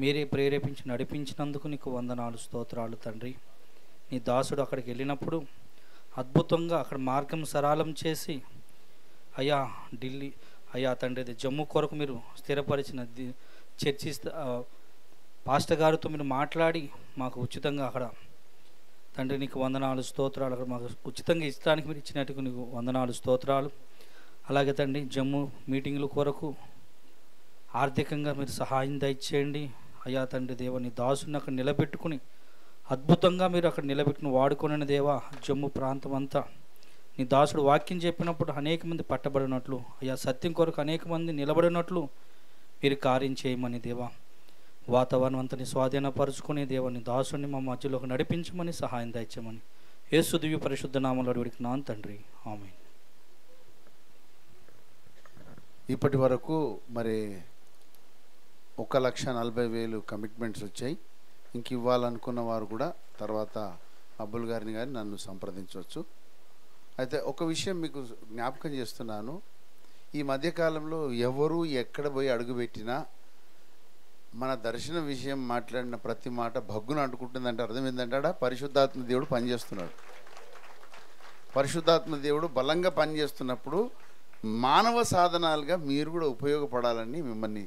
మీరే ప్రేరేపించి నడిపించినందుకు నీకు వందనాలు, స్తోత్రాలు తండ్రి. నీ దాసుడు అక్కడికి వెళ్ళినప్పుడు అద్భుతంగా అక్కడ మార్గం సరళం చేసి అయ్యా ఢిల్లీ అయ్యా తండ్రి జమ్మూ కొరకు మీరు స్థిరపరిచిన చర్చి పాస్టర్ గారితో మీరు మాట్లాడి మాకు ఉచితంగా అక్కడ తండ్రి నీకు వందనాలు, స్తోత్రాలు. అక్కడ మాకు ఉచితంగా ఇష్టానికి మీరు ఇచ్చినట్టుకు నీకు వందనాలు, స్తోత్రాలు. అలాగే తండ్రి జమ్మూ మీటింగుల కొరకు ఆర్థికంగా మీరు సహాయం దయచేయండి అయ్యా తండ్రి. దేవ నీ దాసుని అక్కడ నిలబెట్టుకుని అద్భుతంగా మీరు అక్కడ నిలబెట్టుకుని వాడుకోనని దేవా. జమ్మూ ప్రాంతం అంతా నీ దాసుడు వాక్యం చెప్పినప్పుడు అనేక మంది పట్టబడినట్లు అయ్యా, సత్యం కొరకు అనేక మంది నిలబడినట్లు మీరు కార్యం చేయమని దేవా. వాతావరణం అంతని స్వాధీనపరుచుకుని దేవుని దాసుని మా మధ్యలోకి నడిపించమని సహాయం దయచేయమని యేసు దివ్య పరిశుద్ధ నామములో అడుగుతున్నాను తండ్రి, ఆమేన్. ఇప్పటి వరకు మరి 1,40,40,000 కమిట్మెంట్స్ వచ్చాయి. ఇంక ఇవ్వాలనుకున్న వారు కూడా తర్వాత అబ్బుల్ గారిని కానీ నన్ను సంప్రదించవచ్చు. అయితే ఒక విషయం మీకు జ్ఞాపకం చేస్తున్నాను, ఈ మధ్యకాలంలో ఎవరు ఎక్కడ పోయి అడుగుపెట్టినా మన దర్శన విషయం మాట్లాడిన ప్రతి మాట భగ్గున అంటుకుంటుందంటే అర్థం ఏంటంటాడా? పరిశుద్ధాత్మ దేవుడు పనిచేస్తున్నాడు. పరిశుద్ధాత్మ దేవుడు బలంగా పనిచేస్తున్నప్పుడు మానవ సాధనాలుగా మీరు కూడా ఉపయోగపడాలని మిమ్మల్ని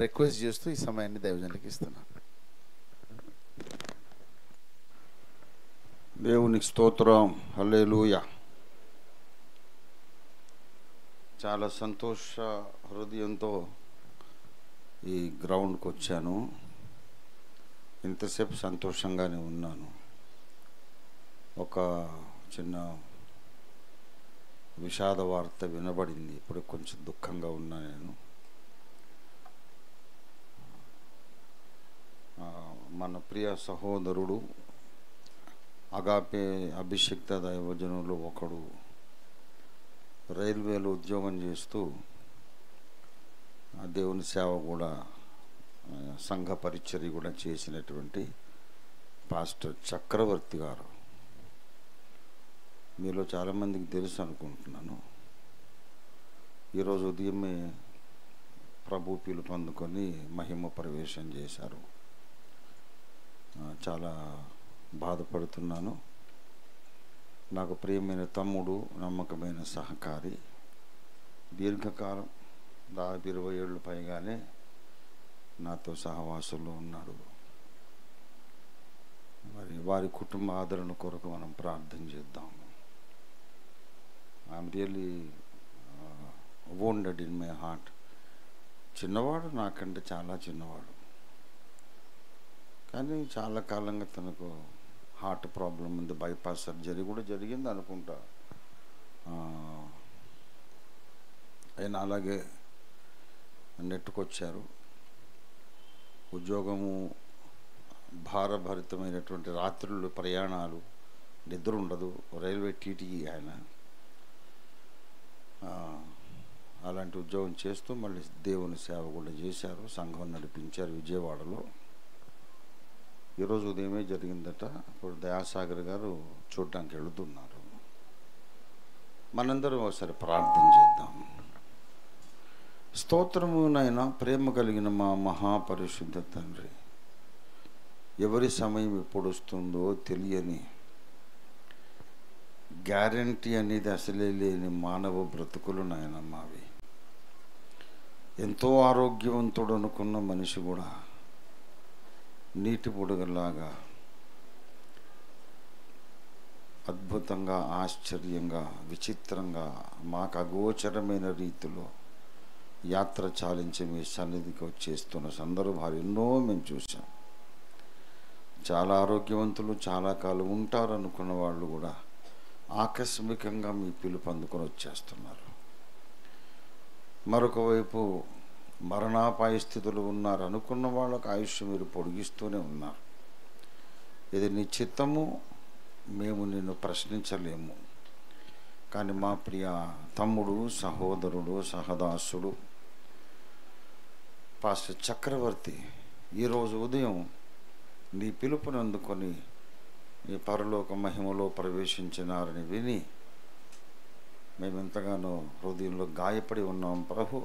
రిక్వెస్ట్ చేస్తూ ఈ సమయాన్ని దైవజనులకు ఇస్తున్నాను. దేవునికి స్తోత్రం, హల్లెలూయా. చాలా సంతోష హృదయంతో ఈ గ్రౌండ్కి వచ్చాను. ఇంతసేపు సంతోషంగానే ఉన్నాను. ఒక చిన్న విషాద వార్త వినబడింది. ఇప్పుడు కొంచెం దుఃఖంగా ఉన్నా నేను. మన ప్రియ సహోదరుడు అగాపే అభిషిక్త దైవజనులు ఒకడు రైల్వేలో ఉద్యోగం చేస్తూ దేవుని సేవ కూడా సంఘ పరిచర్య కూడా చేసినటువంటి పాస్టర్ చక్రవర్తి గారు మీలో చాలామందికి తెలుసు అనుకుంటున్నాను. ఈరోజు ఉదయమే ప్రభు పిలుపు అందుకొని మహిమ ప్రవేశం చేశారు. చాలా బాధపడుతున్నాను. నాకు ప్రియమైన తమ్ముడు, నమ్మకమైన సహకారి, దీర్ఘకాలం దాదాపు 20 ఏళ్ళు పైగానే నాతో సహవాసంలో ఉన్నాడు. మరి వారి కుటుంబ ఆదరణ కొరకు మనం ప్రార్థన చేద్దాము. I'm really wounded in my heart. చిన్నవాడు, నాకంటే చాలా చిన్నవాడు, కానీ చాలా కాలంగా తనకు హార్ట్ ప్రాబ్లం ఉంది. బైపాస్ సర్జరీ కూడా జరిగింది అనుకుంటా. ఆయన అలాగే నెట్టుకొచ్చారు. ఉద్యోగము భారభరితమైనటువంటి రాత్రులు ప్రయాణాలు, నిద్ర ఉండదు. రైల్వే టీటీఈ ఆయన. అలాంటి ఉద్యోగం చేస్తూ మళ్ళీ దేవుని సేవ కూడా చేశారు. సంఘం నడిపించారు విజయవాడలో. ఈరోజు ఉదయమే జరిగిందట. ఇప్పుడు దయాసాగర్ గారు చూడడానికి వెళుతున్నారు. మనందరం ఒకసారి ప్రార్థన చేద్దాం. స్తోత్రము నాయన, ప్రేమ కలిగిన మా మహాపరిశుద్ధ తండ్రి, ఎవరి సమయం ఎప్పుడు వస్తుందో తెలియని, గ్యారంటీ అనేది అసలే లేని మానవ బ్రతుకులు నాయన మావి. ఎంతో ఆరోగ్యవంతుడు అనుకున్న మనిషి కూడా నీటి బుడగలాగా అద్భుతంగా, ఆశ్చర్యంగా, విచిత్రంగా, మాకు అగోచరమైన రీతిలో యాత్ర చాలించి మీ సన్నిధికి వచ్చేస్తున్న సందర్భాలు ఎన్నో మేము చూసాం. చాలా ఆరోగ్యవంతులు, చాలా కాలం ఉంటారు అనుకున్న వాళ్ళు కూడా ఆకస్మికంగా మీ పిలుపు అందుకొని వచ్చేస్తున్నారు. మరొక వైపు మరణాపాయ స్థితులు ఉన్నారు అనుకున్న వాళ్ళకు ఆయుష్ మీరు పొడిగిస్తూనే ఉన్నారు. ఇది నీ చిత్తము, మేము నిన్ను ప్రశ్నించలేము. కానీ మా ప్రియ తమ్ముడు, సహోదరుడు, సహదాసుడు పాస్టర్ చక్రవర్తి ఈరోజు ఉదయం నీ పిలుపుని అందుకొని నీ పరలోక మహిమలో ప్రవేశించినారని విని మేమెంతగానో హృదయంలో గాయపడి ఉన్నాం. ప్రభు,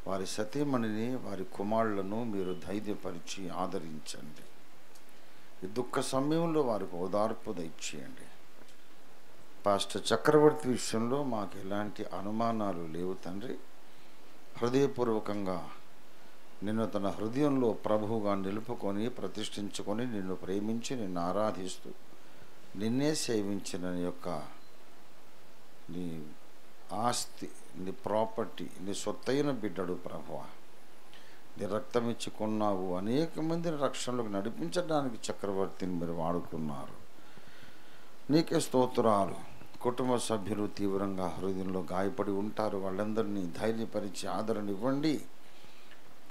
వారి సతీమణిని, వారి కుమారులను మీరు ధైర్యపరిచి ఆదరించండి. ఈ దుఃఖ సమయంలో వారికి ఓదార్పు దయచేయండి. పాస్టర్ చక్రవర్తి విషయంలో మాకు ఎలాంటి అనుమానాలు లేవు తండ్రి. హృదయపూర్వకంగా నిన్ను తన హృదయంలో ప్రభువుగా నిలుపుకొని ప్రతిష్ఠించుకొని నిన్ను ప్రేమించి నిన్ను ఆరాధిస్తూ నిన్నే సేవించిన నీ యొక్క నీ ఆస్తి, నీ ప్రాపర్టీ, నీ సొత్తైన బిడ్డడు ప్రభువా. నీ రక్తం ఇచ్చి కొన్నావు. అనేక మందిని రక్షణలోకి నడిపించడానికి చక్రవర్తిని మీరు వాడుకున్నారు. నీకే స్తోత్రాలు. కుటుంబ సభ్యులు తీవ్రంగా హృదయంలో గాయపడి ఉంటారు. వాళ్ళందరినీ ధైర్యపరిచి ఆదరణ ఇవ్వండి.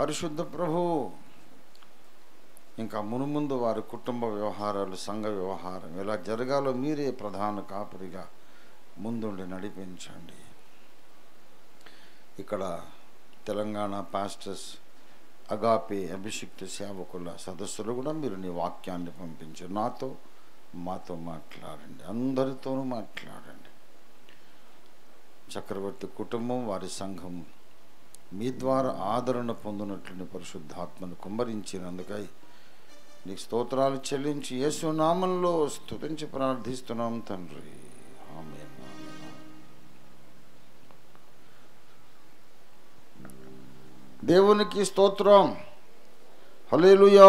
పరిశుద్ధ ప్రభు, ఇంకా మునుముందు వారి కుటుంబ వ్యవహారాలు, సంఘ వ్యవహారం ఎలా జరగాలో మీరే ప్రధాన కాపరిగా ముందుండి నడిపించండి. ఇక్కడ తెలంగాణ పాస్టర్స్ అగాపే అభిషిక్త సేవకుల సదస్సులు కూడా మీరు నీ వాక్యాన్ని పంపించారు. మాతో మాట్లాడండి, అందరితోనూ మాట్లాడండి. చక్రవర్తి కుటుంబం, వారి సంఘం మీ ద్వారా ఆదరణ పొందినట్లని పరిశుద్ధాత్మను కుమ్మరించినందుకై నీకు స్తోత్రాలు చెల్లించి యేసు నామంలో స్తుతించి ప్రార్థిస్తున్నాం తండ్రి. ఆమేన్. దేవునికి స్తోత్రం. హల్లెలూయా.